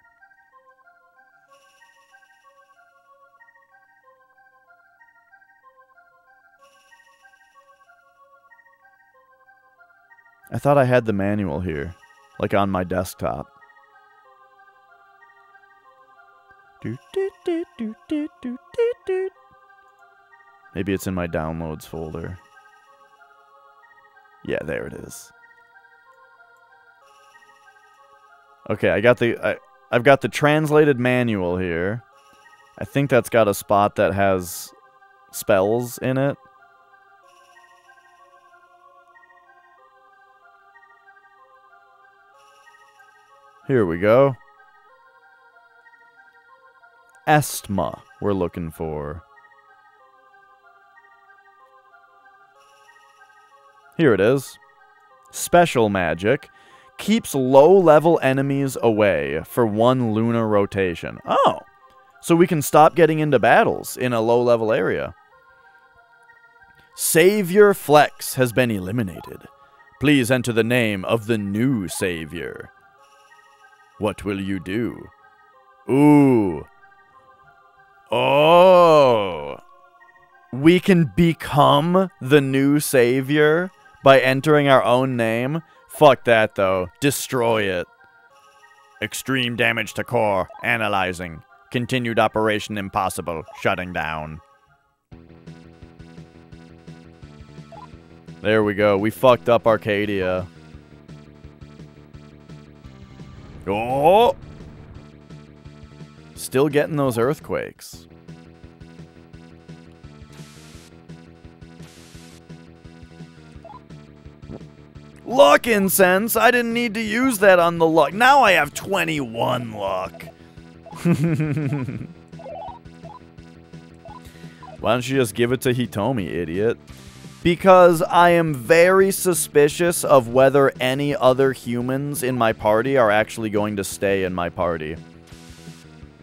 I thought I had the manual here, like on my desktop. Maybe it's in my downloads folder. Yeah, there it is. Okay, I've got the translated manual here. I think that's got a spot that has spells in it. Here we go. Estma we're looking for. Here it is. Special magic. Keeps low-level enemies away for 1 lunar rotation. Oh, so we can stop getting into battles in a low-level area. Savior Flex has been eliminated. Please enter the name of the new savior. What will you do? Ooh. Oh. We can become the new savior by entering our own name? Fuck that, though. Destroy it. Extreme damage to core. Analyzing. Continued operation impossible. Shutting down. There we go. We fucked up Arcadia. Oh! Still getting those earthquakes. Luck incense! I didn't need to use that on the luck. Now I have 21 luck. Why don't you just give it to Hitomi, idiot? Because I am very suspicious of whether any other humans in my party are actually going to stay in my party.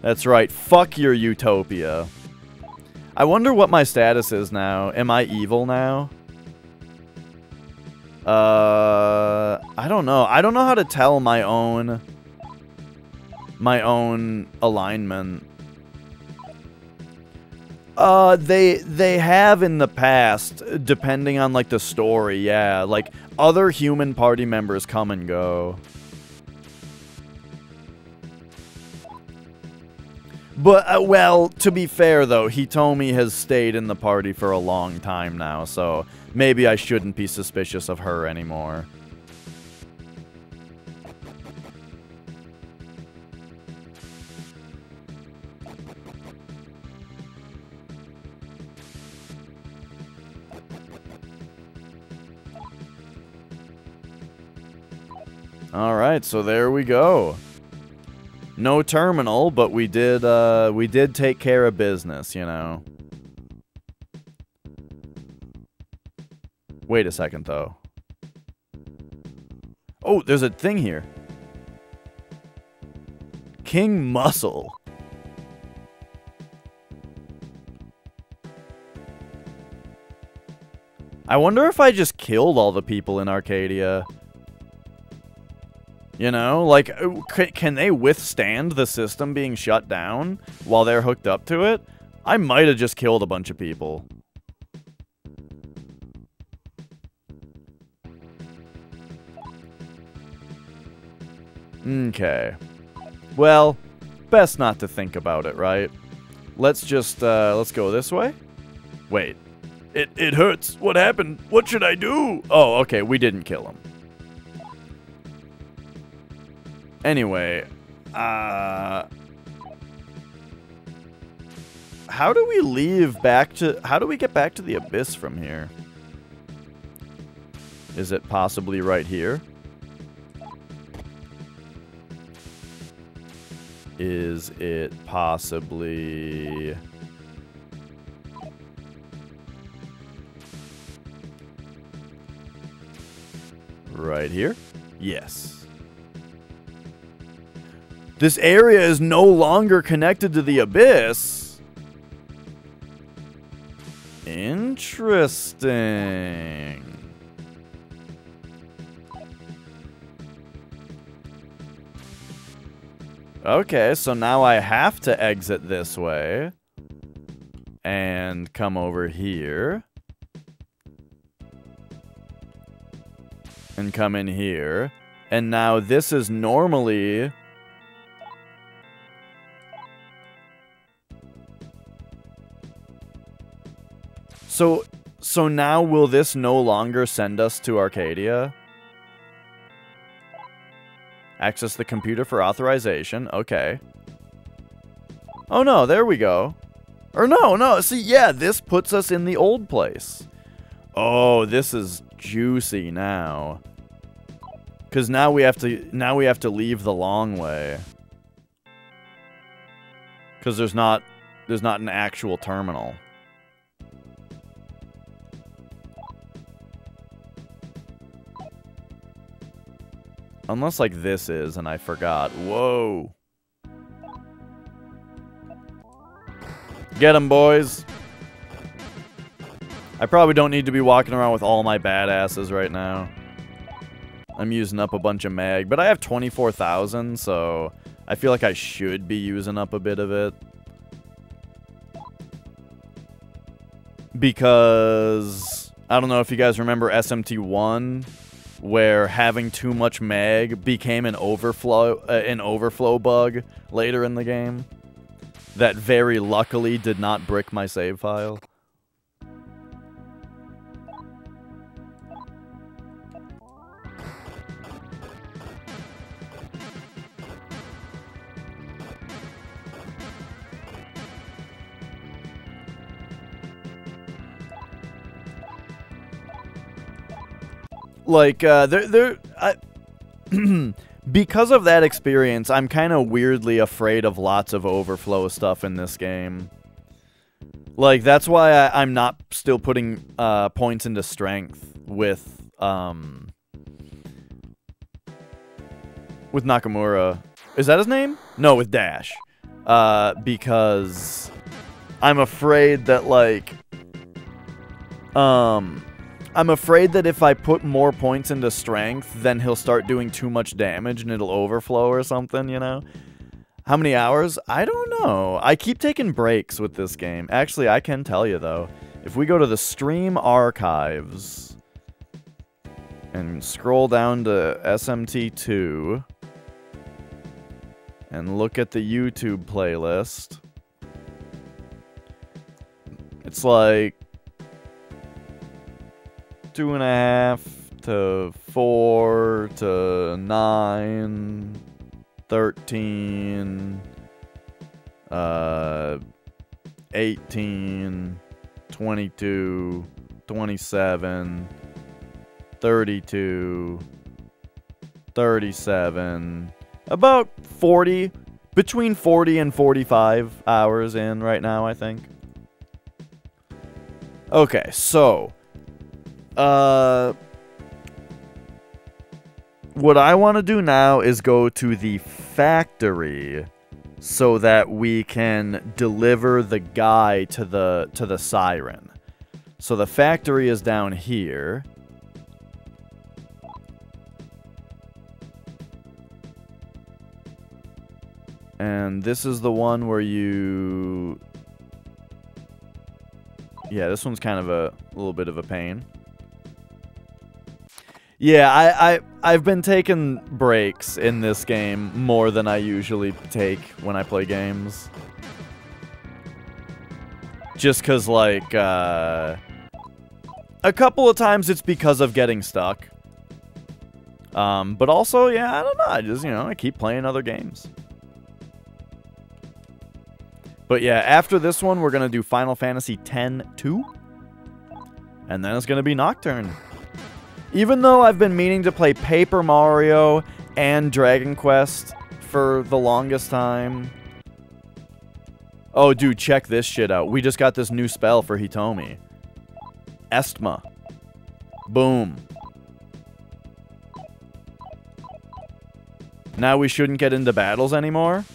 That's right. Fuck your utopia. I wonder what my status is now. Am I evil now? I don't know. I don't know how to tell my own alignment. They have in the past, depending on, like, the story, yeah. Like, other human party members come and go. But, well, to be fair, though, Hitomi has stayed in the party for a long time now, so maybe I shouldn't be suspicious of her anymore. Alright, so there we go. No terminal, but we did take care of business, you know. Wait a second, though. Oh, there's a thing here. King Muscle. I wonder if I just killed all the people in Arcadia. You know, like, can they withstand the system being shut down while they're hooked up to it? I might have just killed a bunch of people. Okay. Well, best not to think about it, right? Let's just, let's go this way? Wait. It hurts. What happened? What should I do? Oh, okay, we didn't kill him. Anyway, how do we leave back to... How do we get back to the Abyss from here? Is it possibly right here? Is it possibly... right here? Yes. This area is no longer connected to the abyss. Interesting. Okay, so now I have to exit this way and come over here and come in here. And now this is normally... So now will this no longer send us to Arcadia? Access the computer for authorization. Okay. Oh no, there we go. Or no, see, yeah, this puts us in the old place. Oh, this is juicy now. Cause now we have to leave the long way. Cause there's not an actual terminal. Unless, like, this is, and I forgot. Whoa. Get 'em, boys. I probably don't need to be walking around with all my badasses right now. I'm using up a bunch of mag, but I have 24,000, so I feel like I should be using up a bit of it. Because, I don't know if you guys remember SMT1, where having too much mag became an overflow bug later in the game that very luckily did not brick my save file. Like, because of that experience, I'm kind of weirdly afraid of lots of overflow stuff in this game. Like, that's why I'm not still putting points into strength with Nakamura. Is that his name? No, with Dash. Because I'm afraid that, like, I'm afraid that if I put more points into strength, then he'll start doing too much damage and it'll overflow or something, you know? How many hours? I don't know. I keep taking breaks with this game. Actually, I can tell you, though. If we go to the stream archives and scroll down to SMT2 and look at the YouTube playlist, it's like 2.5 to 4 to 9, 13, 18, 22, 27, 32, 37, about 40, between 40 and 45 hours in right now, I think. Okay, so what I want to do now is go to the factory so that we can deliver the guy to the siren. So the factory is down here. And this is the one where you... yeah, this one's kind of a little bit of a pain. Yeah, I've been taking breaks in this game more than I usually take when I play games. Just because, like, a couple of times it's because of getting stuck. But also, yeah, I don't know, I just, you know, I keep playing other games. But yeah, after this one, we're going to do Final Fantasy X-2. And then it's going to be Nocturne. Even though I've been meaning to play Paper Mario and Dragon Quest for the longest time. Oh, dude, check this shit out. We just got this new spell for Hitomi. Estma. Boom. Now we shouldn't get into battles anymore?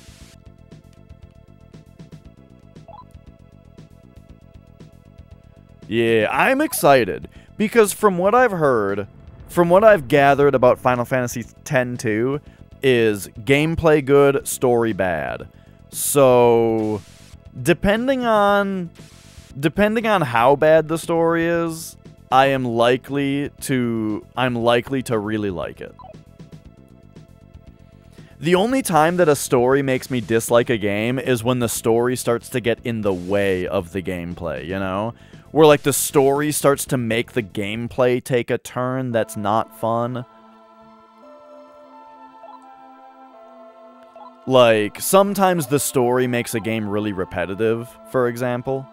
Yeah, I'm excited. Because from what I've heard, from what I've gathered about Final Fantasy X-2, is gameplay good, story bad. So, depending on how bad the story is, I'm likely to really like it. The only time that a story makes me dislike a game is when the story starts to get in the way of the gameplay, you know? Where, like, the story starts to make the gameplay take a turn that's not fun. Like, sometimes the story makes a game really repetitive, for example.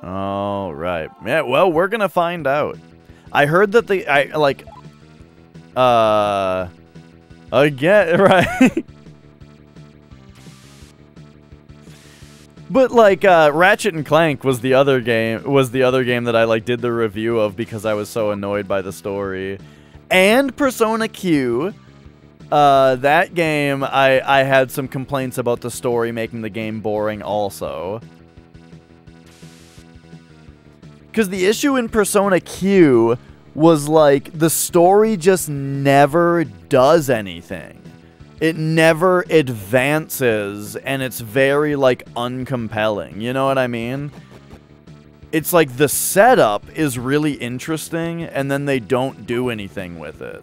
All right. Yeah, well, we're gonna find out. I heard that again, right? But like, Ratchet and Clank was the other game that I like did the review of because I was so annoyed by the story, and Persona Q. That game, I had some complaints about the story making the game boring also. Because the issue in Persona Q was, like, the story just never does anything. It never advances, and it's very, like, uncompelling. You know what I mean? It's like the setup is really interesting, and then they don't do anything with it.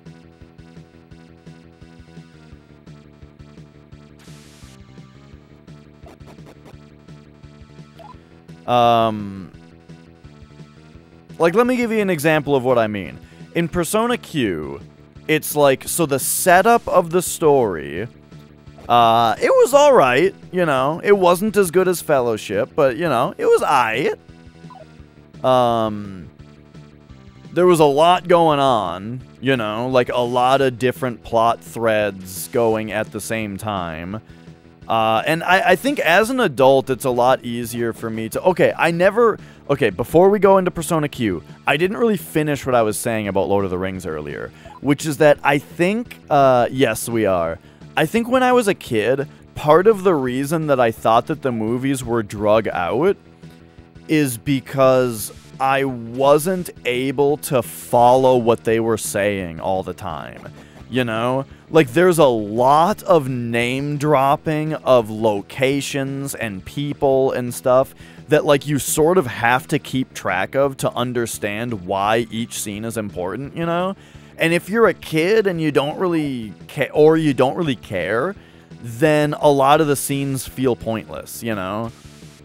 Like, let me give you an example of what I mean. In Persona Q, it's like, so the setup of the story, it was alright, you know. It wasn't as good as Fellowship, but, you know, it was aight. There was a lot going on, you know, like a lot of different plot threads going at the same time. And I think as an adult, it's a lot easier for me to... Okay, before we go into Persona Q, I didn't really finish what I was saying about Lord of the Rings earlier, which is that I think... yes, we are. I think when I was a kid, part of the reason that I thought that the movies were drug out is because I wasn't able to follow what they were saying all the time. You know? Like, there's a lot of name dropping of locations and people and stuff that, like, you sort of have to keep track of to understand why each scene is important, you know? And if you're a kid and you don't really care, then a lot of the scenes feel pointless, you know?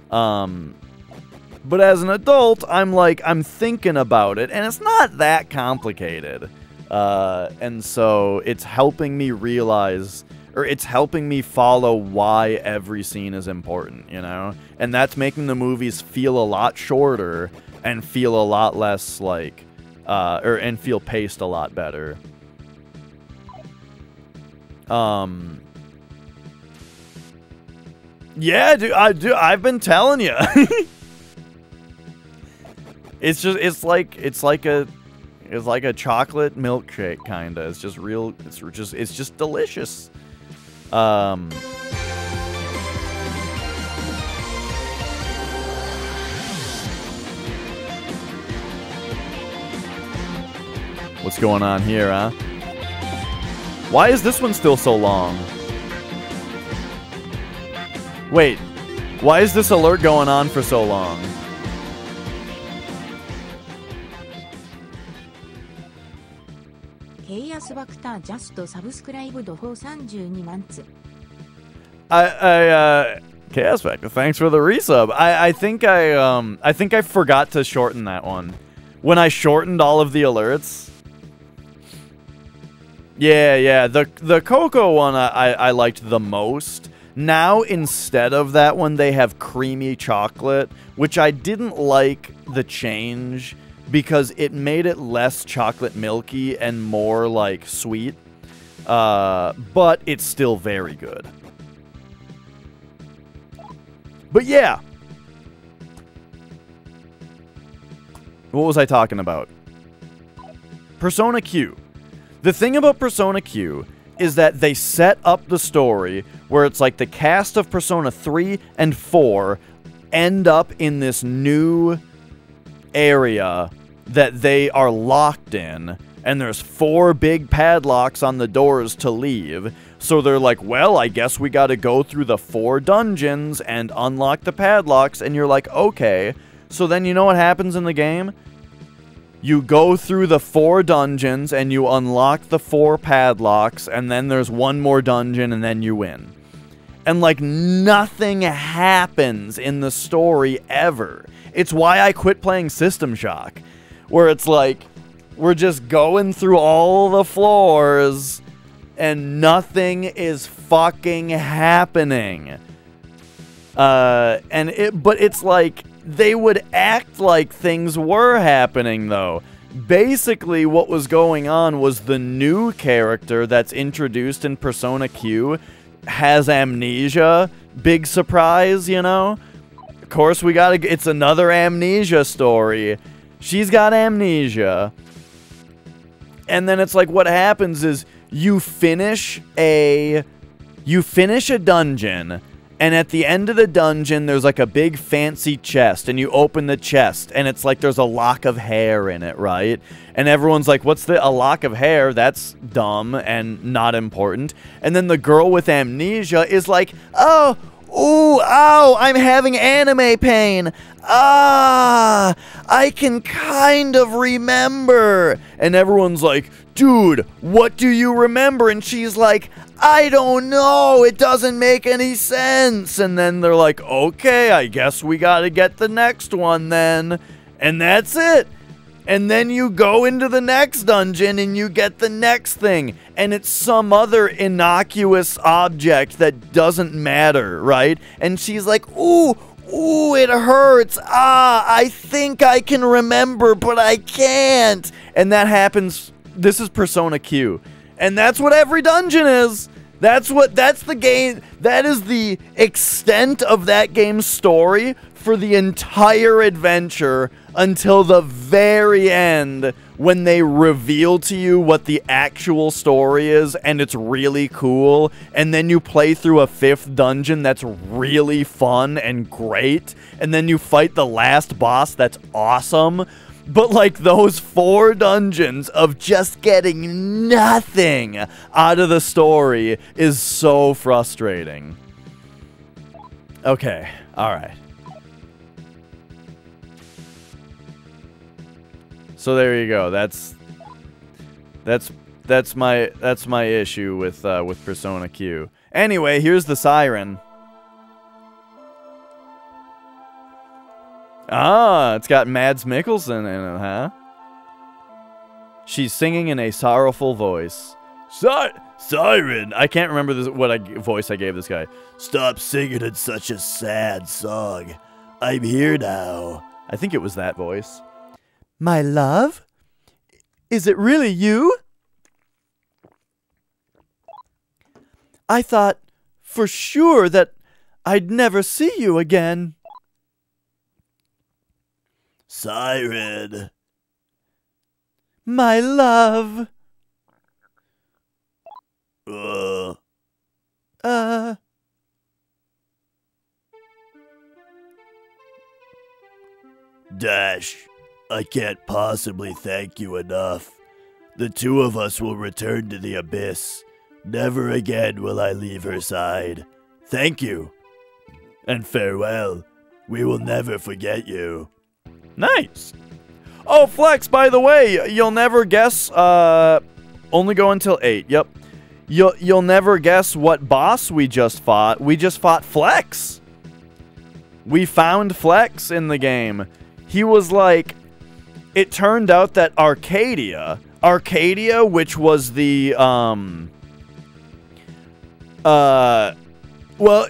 But as an adult, I'm thinking about it, and it's not that complicated. And so it's helping me realize, or it's helping me follow why every scene is important, you know? And that's making the movies feel a lot shorter and feel a lot less like, and feel paced a lot better. Yeah, dude, I've been telling you. It's like a chocolate milkshake, kinda. It's just real. It's just delicious. What's going on here, huh? Why is this one still so long? Wait, why is this alert going on for so long? Chaos Factor just subscribed for 32 months. Chaos Factor, thanks for the resub. I think I forgot to shorten that one. When I shortened all of the alerts. Yeah, the Coco one I liked the most. Now, instead of that one, they have creamy chocolate, which I didn't like the change because it made it less chocolate milky and more, like, sweet. But it's still very good. But yeah. What was I talking about? Persona Q. The thing about Persona Q is that they set up the story where it's like the cast of Persona 3 and 4 end up in this new area that they are locked in, and there's 4 big padlocks on the doors to leave. So they're like, well, I guess we gotta go through the 4 dungeons and unlock the padlocks, and you're like, okay. So then you know what happens in the game? You go through the 4 dungeons, and you unlock the 4 padlocks, and then there's 1 more dungeon, and then you win. And, like, nothing happens in the story ever. It's why I quit playing System Shock, where it's like, we're just going through all the floors, and nothing is fucking happening. But it's like, they would act like things were happening, though. Basically, what was going on was the new character that's introduced in Persona Q has amnesia. Big surprise, you know? Of course, it's another amnesia story. She's got amnesia. And then it's like, what happens is, you finish a dungeon, and at the end of the dungeon, there's like a big fancy chest, and you open the chest, and it's like there's a lock of hair in it, right? And everyone's like, what's a lock of hair? That's dumb and not important. And then the girl with amnesia is like, oh, ooh, ow, I'm having anime pain. Ah, I can kind of remember. And everyone's like, dude, what do you remember? And she's like, I don't know, it doesn't make any sense. And then they're like, okay, I guess we gotta get the next one then. And that's it. And then you go into the next dungeon and you get the next thing. And it's some other innocuous object that doesn't matter, right? And she's like, ooh, it hurts. Ah, I think I can remember, but I can't. And that happens. This is Persona Q. And that's what every dungeon is. That's the game. That is the extent of that game's story for the entire adventure until the very end, when they reveal to you what the actual story is, and it's really cool. And then you play through a 5th dungeon that's really fun and great. And then you fight the last boss that's awesome. But, like, those 4 dungeons of just getting nothing out of the story is so frustrating. Okay, alright. So there you go. That's my issue with Persona Q. Anyway, here's the siren. Ah, it's got Mads Mikkelsen in it, huh? She's singing in a sorrowful voice. Siren! I can't remember what voice I gave this guy. Stop singing in such a sad song. I'm here now. I think it was that voice. My love? Is it really you? I thought for sure that I'd never see you again. Siren. My love. Dash, I can't possibly thank you enough. The 2 of us will return to the abyss. Never again will I leave her side. Thank you. And farewell. We will never forget you. Nice. Oh, Flex, by the way, you'll never guess, only go until 8, yep. You'll never guess what boss we just fought. We just fought Flex. We found Flex in the game. He was like, it turned out that Arcadia, which was the, Well,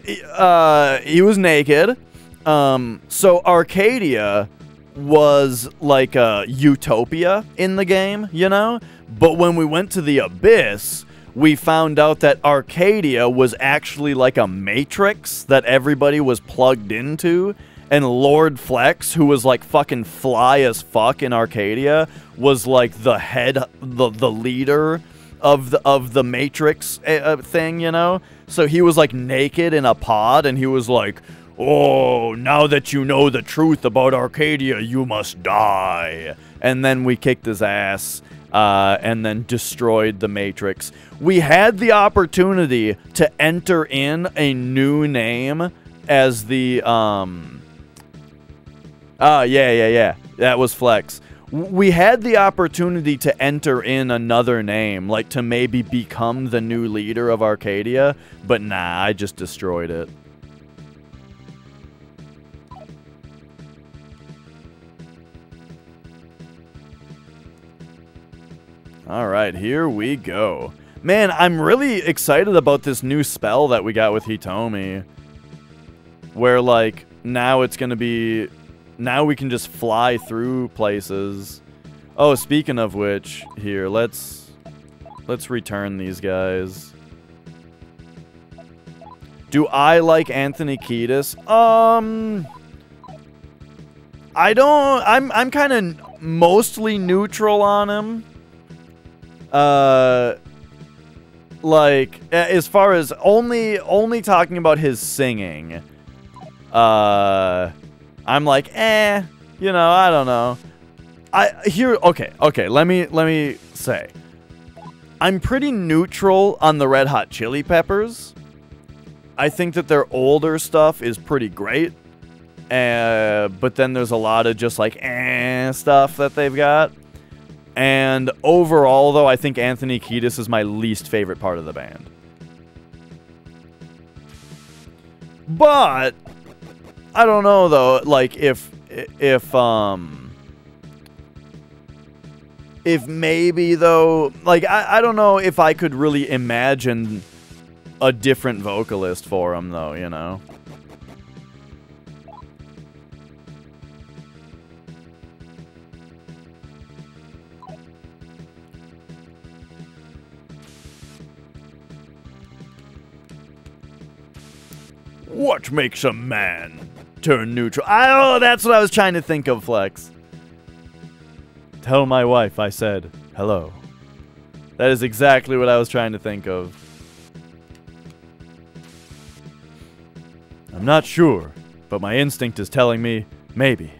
he was naked. So Arcadia was like a utopia in the game, you know? But when we went to the Abyss, we found out that Arcadia was actually like a matrix that everybody was plugged into. And Lord Flex, who was like fucking fly as fuck in Arcadia, was like the head, the leader of the Matrix thing, you know? So he was like naked in a pod, and he was like, "Oh, now that you know the truth about Arcadia, you must die." And then we kicked his ass, and then destroyed the Matrix. We had the opportunity to enter in a new name as the, yeah. That was Flex. We had the opportunity to enter in another name, like to maybe become the new leader of Arcadia, but nah, I just destroyed it. Alright, here we go. Man, I'm really excited about this new spell that we got with Hitomi. Where, like, now it's gonna be... Now we can just fly through places. Oh, speaking of which, here, let's return these guys. Do I like Anthony Kiedis? I don't... I'm kind of mostly neutral on him. Like, as far as only talking about his singing, I'm like, you know, I don't know. Okay, let me say, I'm pretty neutral on the Red Hot Chili Peppers. I think that their older stuff is pretty great, but then there's a lot of just like stuff that they've got. And overall, though, I think Anthony Kiedis is my least favorite part of the band. But I don't know, though, like if maybe, though, like I don't know if I could really imagine a different vocalist for him, though, you know. What makes a man turn neutral? Oh, that's what I was trying to think of, Flex. Tell my wife I said hello. That is exactly what I was trying to think of. I'm not sure, but my instinct is telling me maybe.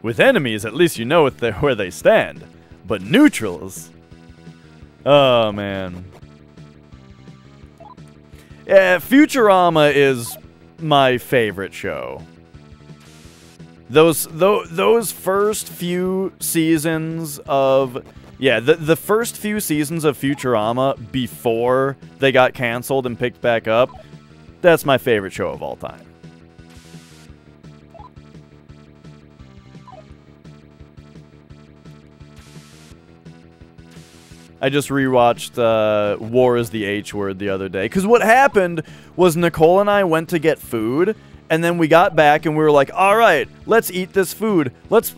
With enemies, at least you know where they stand. But neutrals... Oh, man. Yeah, Futurama is my favorite show. Those first few seasons of... Yeah, the first few seasons of Futurama before they got canceled and picked back up, that's my favorite show of all time. I just rewatched War is the H Word the other day. Because what happened was Nicole and I went to get food, and then we got back and we were like, all right, let's eat this food. Let's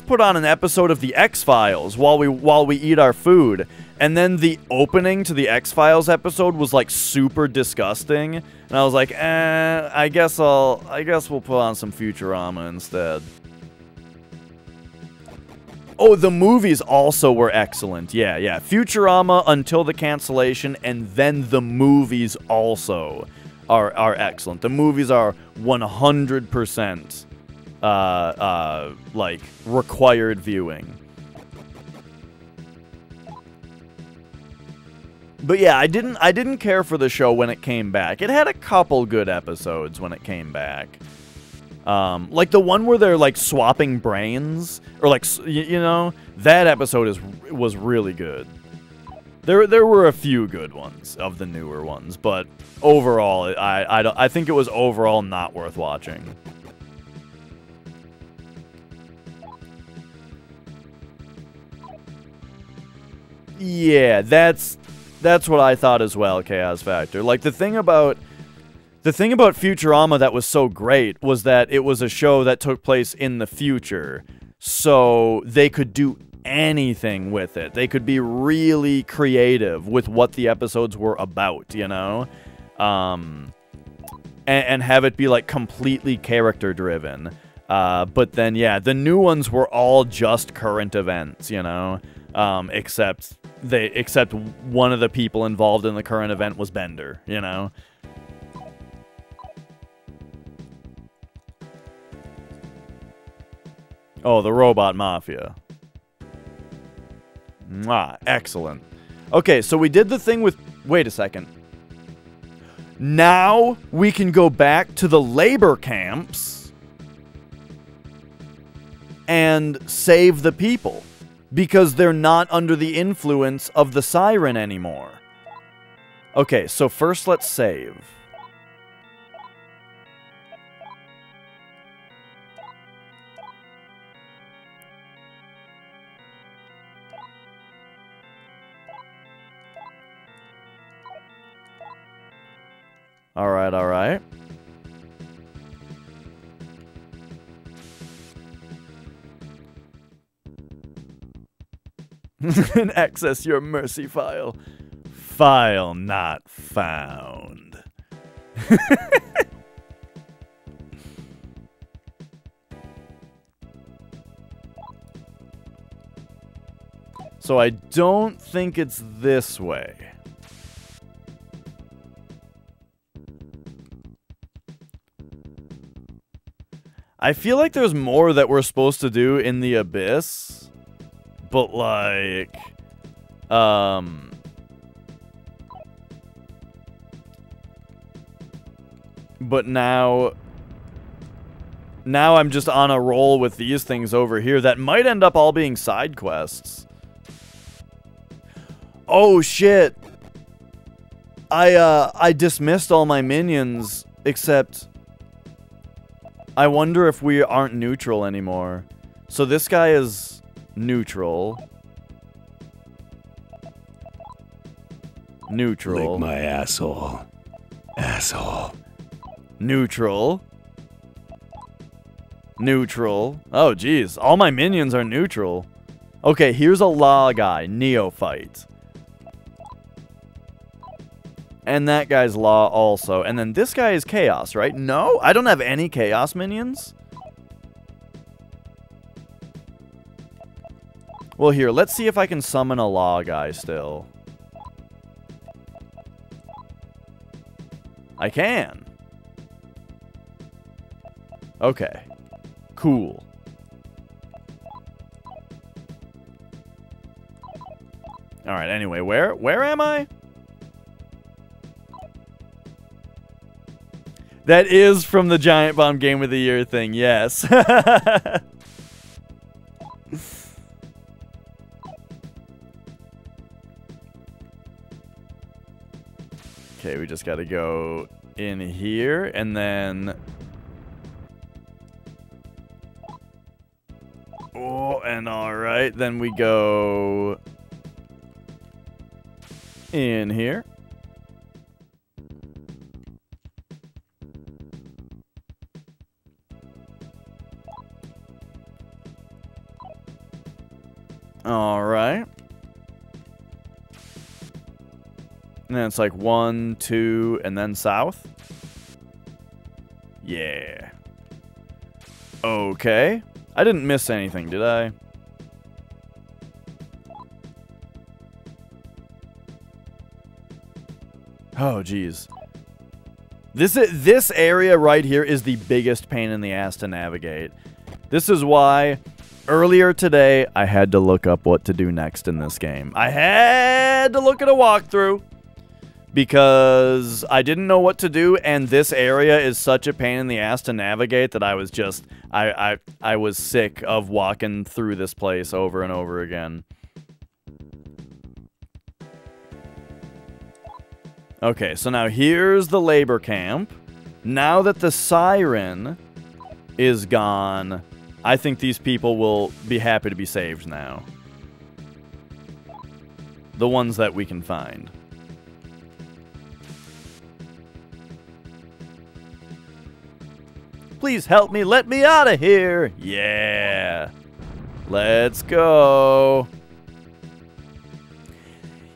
put on an episode of The X-Files while we eat our food. And then the opening to the X-Files episode was like super disgusting. And I was like, I guess we'll put on some Futurama instead. Oh, the movies also were excellent. Yeah. Futurama until the cancellation, and then the movies also are excellent. The movies are 100% like required viewing. But yeah, I didn't care for the show when it came back. It had a couple good episodes when it came back. Like the one where they're like swapping brains, or like, you know, that episode was really good. There were a few good ones of the newer ones, but overall, I think it was overall not worth watching. Yeah, that's what I thought as well, Chaos Factor. Like, the thing about Futurama that was so great was that it was a show that took place in the future, so they could do anything with it. They could be really creative with what the episodes were about, you know? And have it be, like, completely character-driven. But then, yeah, the new ones were all just current events, you know? Except one of the people involved in the current event was Bender, you know? Oh, the Robot Mafia. Mwah, excellent. Okay, so we did the thing with... Wait a second. Now we can go back to the labor camps and save the people. Because they're not under the influence of the siren anymore. Okay, so first let's save. Alright, alright. And access your mercy file. File not found. So I don't think it's this way. I feel like there's more that we're supposed to do in the Abyss. But, like, but now I'm just on a roll with these things over here that might end up all being side quests. Oh, shit. I dismissed all my minions, except I wonder if we aren't neutral anymore. So this guy is... neutral. Neutral. Lick my asshole. Asshole. Neutral. Neutral. Oh, geez. All my minions are neutral. Okay, here's a law guy. Neophyte. And that guy's law also. And then this guy is chaos, right? No? I don't have any chaos minions? Well, here, let's see if I can summon a law guy still. I can. Okay. Cool. Alright, anyway, where am I? That is from the Giant Bomb Game of the Year thing, yes. Okay, we just gotta go in here, and then... Oh, and alright, then we go... in here. Alright. And then it's like 1, 2, and then south. Yeah. Okay. I didn't miss anything, did I? Oh, geez. This area right here is the biggest pain in the ass to navigate. This is why earlier today I had to look up what to do next in this game. I had to look at a walkthrough because I didn't know what to do, and this area is such a pain in the ass to navigate that I was just I was sick of walking through this place over and over again. Okay, so now here's the labor camp. Now that the siren is gone, I think these people will be happy to be saved now. The ones that we can find. Please help me, let me out of here! Yeah! Let's go!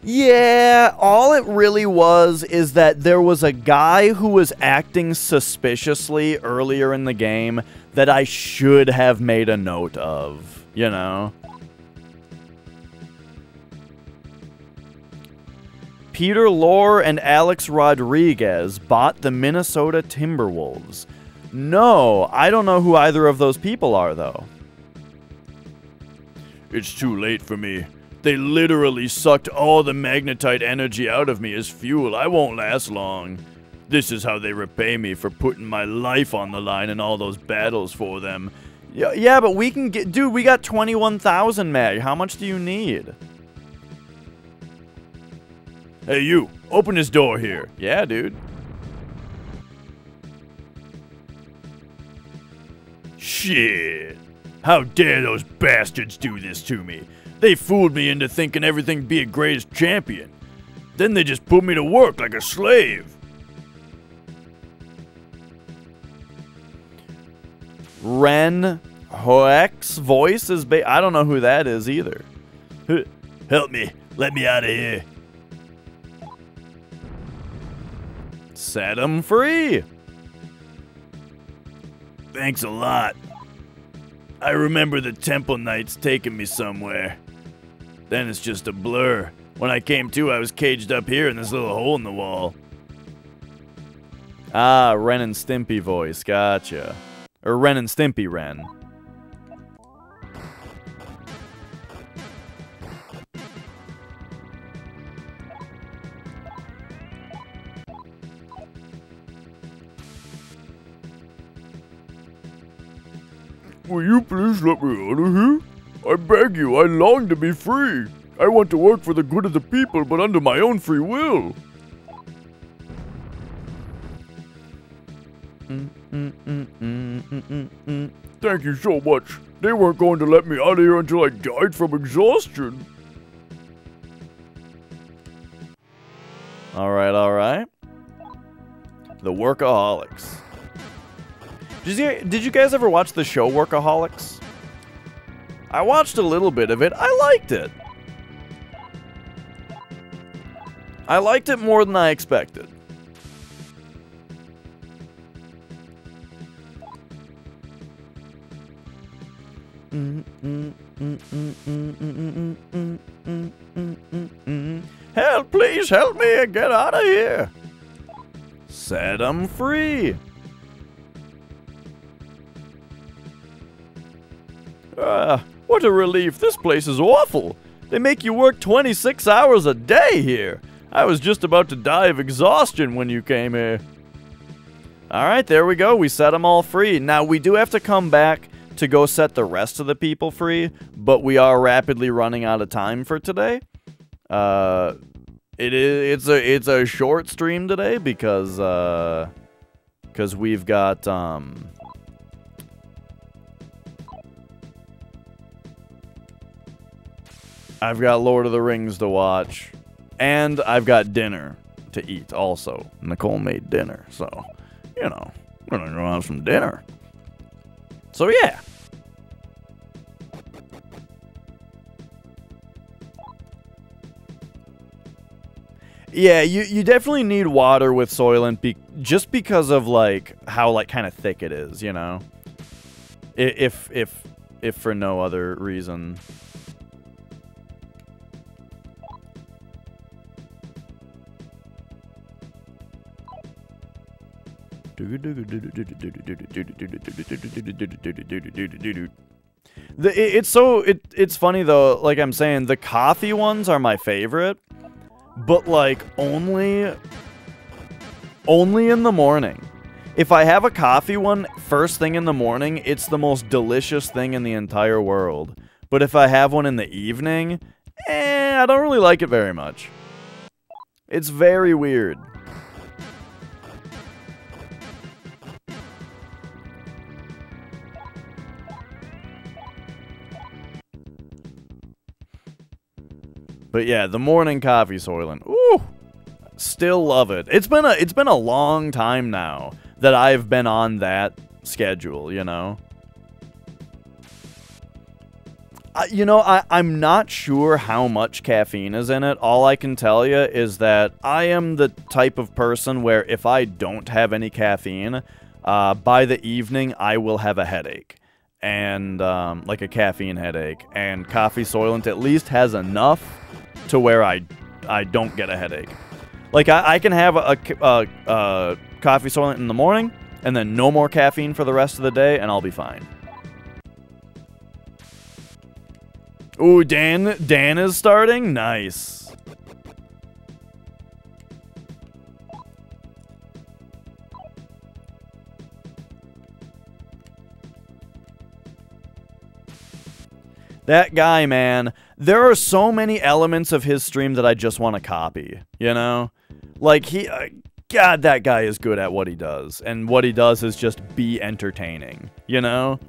Yeah, all it really was is that there was a guy who was acting suspiciously earlier in the game that I should have made a note of, you know? Peter Lorre and Alex Rodriguez bought the Minnesota Timberwolves. No, I don't know who either of those people are, though. It's too late for me. They literally sucked all the magnetite energy out of me as fuel. I won't last long. This is how they repay me for putting my life on the line in all those battles for them. Yeah, but we can get... Dude, we got 21,000 mag. How much do you need? Hey, you. Open this door here. Yeah, dude. Shit. How dare those bastards do this to me? They fooled me into thinking everything'd be a greatest champion. Then they just put me to work like a slave. Ren Hoek's voice is I don't know who that is either. Help me. Let me out of here. Set him free. Thanks a lot. I remember the Temple Knights taking me somewhere. Then it's just a blur. When I came to, I was caged up here in this little hole in the wall. Ah, Ren and Stimpy voice. Gotcha. Or Ren and Stimpy Ren. Will you please let me out of here? I beg you, I long to be free. I want to work for the good of the people, but under my own free will. Thank you so much. They weren't going to let me out of here until I died from exhaustion. Alright, alright. The Workaholics. Did you guys ever watch the show Workaholics? I watched a little bit of it. I liked it. I liked it more than I expected. Help, please help me and get out of here. Set them free. What a relief. This place is awful. They make you work 26 hours a day here. I was just about to die of exhaustion when you came here. Alright, there we go. We set them all free. Now, we do have to come back to go set the rest of the people free, but we are rapidly running out of time for today. It's a short stream today because we've got I've got Lord of the Rings to watch, and I've got dinner to eat also. Nicole made dinner, so, you know, we're gonna go have some dinner. So, yeah. Yeah, you definitely need water with Soylent just because of, like, how, like, kind of thick it is, you know? If for no other reason. It's funny though, like I'm saying, the coffee ones are my favorite, but like only in the morning. If I have a coffee one first thing in the morning, it's the most delicious thing in the entire world. But if I have one in the evening, I don't really like it very much. It's very weird. But yeah, the morning coffee Soylent. Ooh, still love it. It's been a long time now that I've been on that schedule, you know. I'm not sure how much caffeine is in it. All I can tell you is that I am the type of person where if I don't have any caffeine, by the evening I will have a headache. And, like a caffeine headache. And Coffee Soylent at least has enough to where I don't get a headache. Like, I can have a Coffee Soylent in the morning, and then no more caffeine for the rest of the day, and I'll be fine. Ooh, Dan is starting? Nice. That guy, man, there are so many elements of his stream that I just want to copy, you know? Like, God, that guy is good at what he does, and what he does is just be entertaining, you know?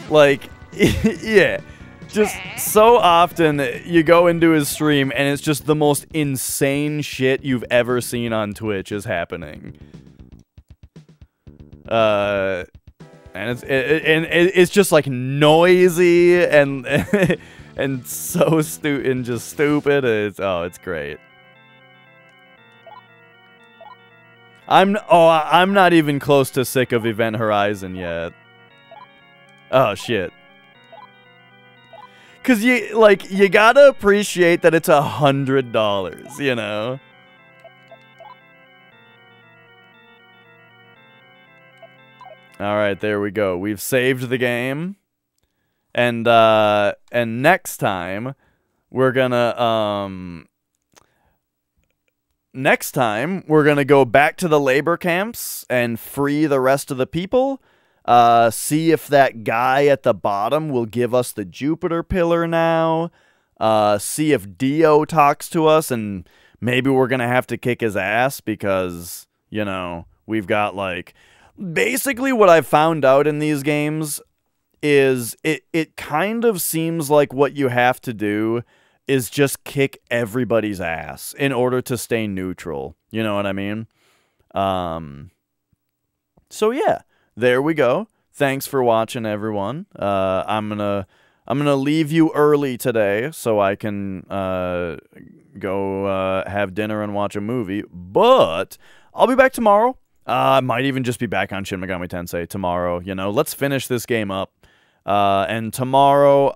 Like, yeah, just so often you go into his stream and it's just the most insane shit you've ever seen on Twitch is happening. And it's just like noisy and and so just stupid. It's great. I'm not even close to sick of Event Horizon yet. Oh shit. Cause you gotta appreciate that it's $100, you know? Alright, there we go. We've saved the game. And next time we're gonna go back to the labor camps and free the rest of the people. See if that guy at the bottom will give us the Jupiter pillar now. See if Dio talks to us, and maybe we're gonna have to kick his ass because, you know, we've got like... Basically what I've found out in these games is it kind of seems like what you have to do is just kick everybody's ass in order to stay neutral. You know what I mean? So yeah. There we go. Thanks for watching, everyone. I'm gonna leave you early today so I can go have dinner and watch a movie. But I'll be back tomorrow. I might even just be back on Shin Megami Tensei tomorrow. You know, let's finish this game up. And tomorrow,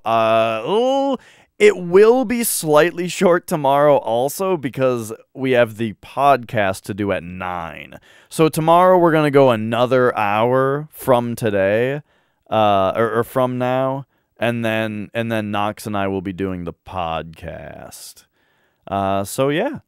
it will be slightly short tomorrow also because we have the podcast to do at 9. So tomorrow we're going to go another hour from today, or from now, and then Nox and I will be doing the podcast. So yeah,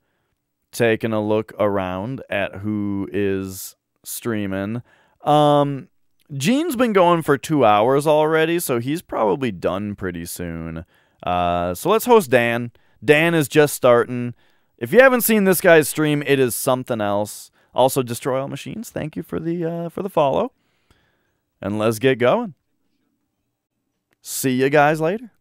taking a look around at who is streaming. Gene's been going for 2 hours already, so he's probably done pretty soon. So let's host Dan. Dan is just starting. If you haven't seen this guy's stream, it is something else. Also, Destroy All Machines, thank you for the follow. And let's get going. See you guys later.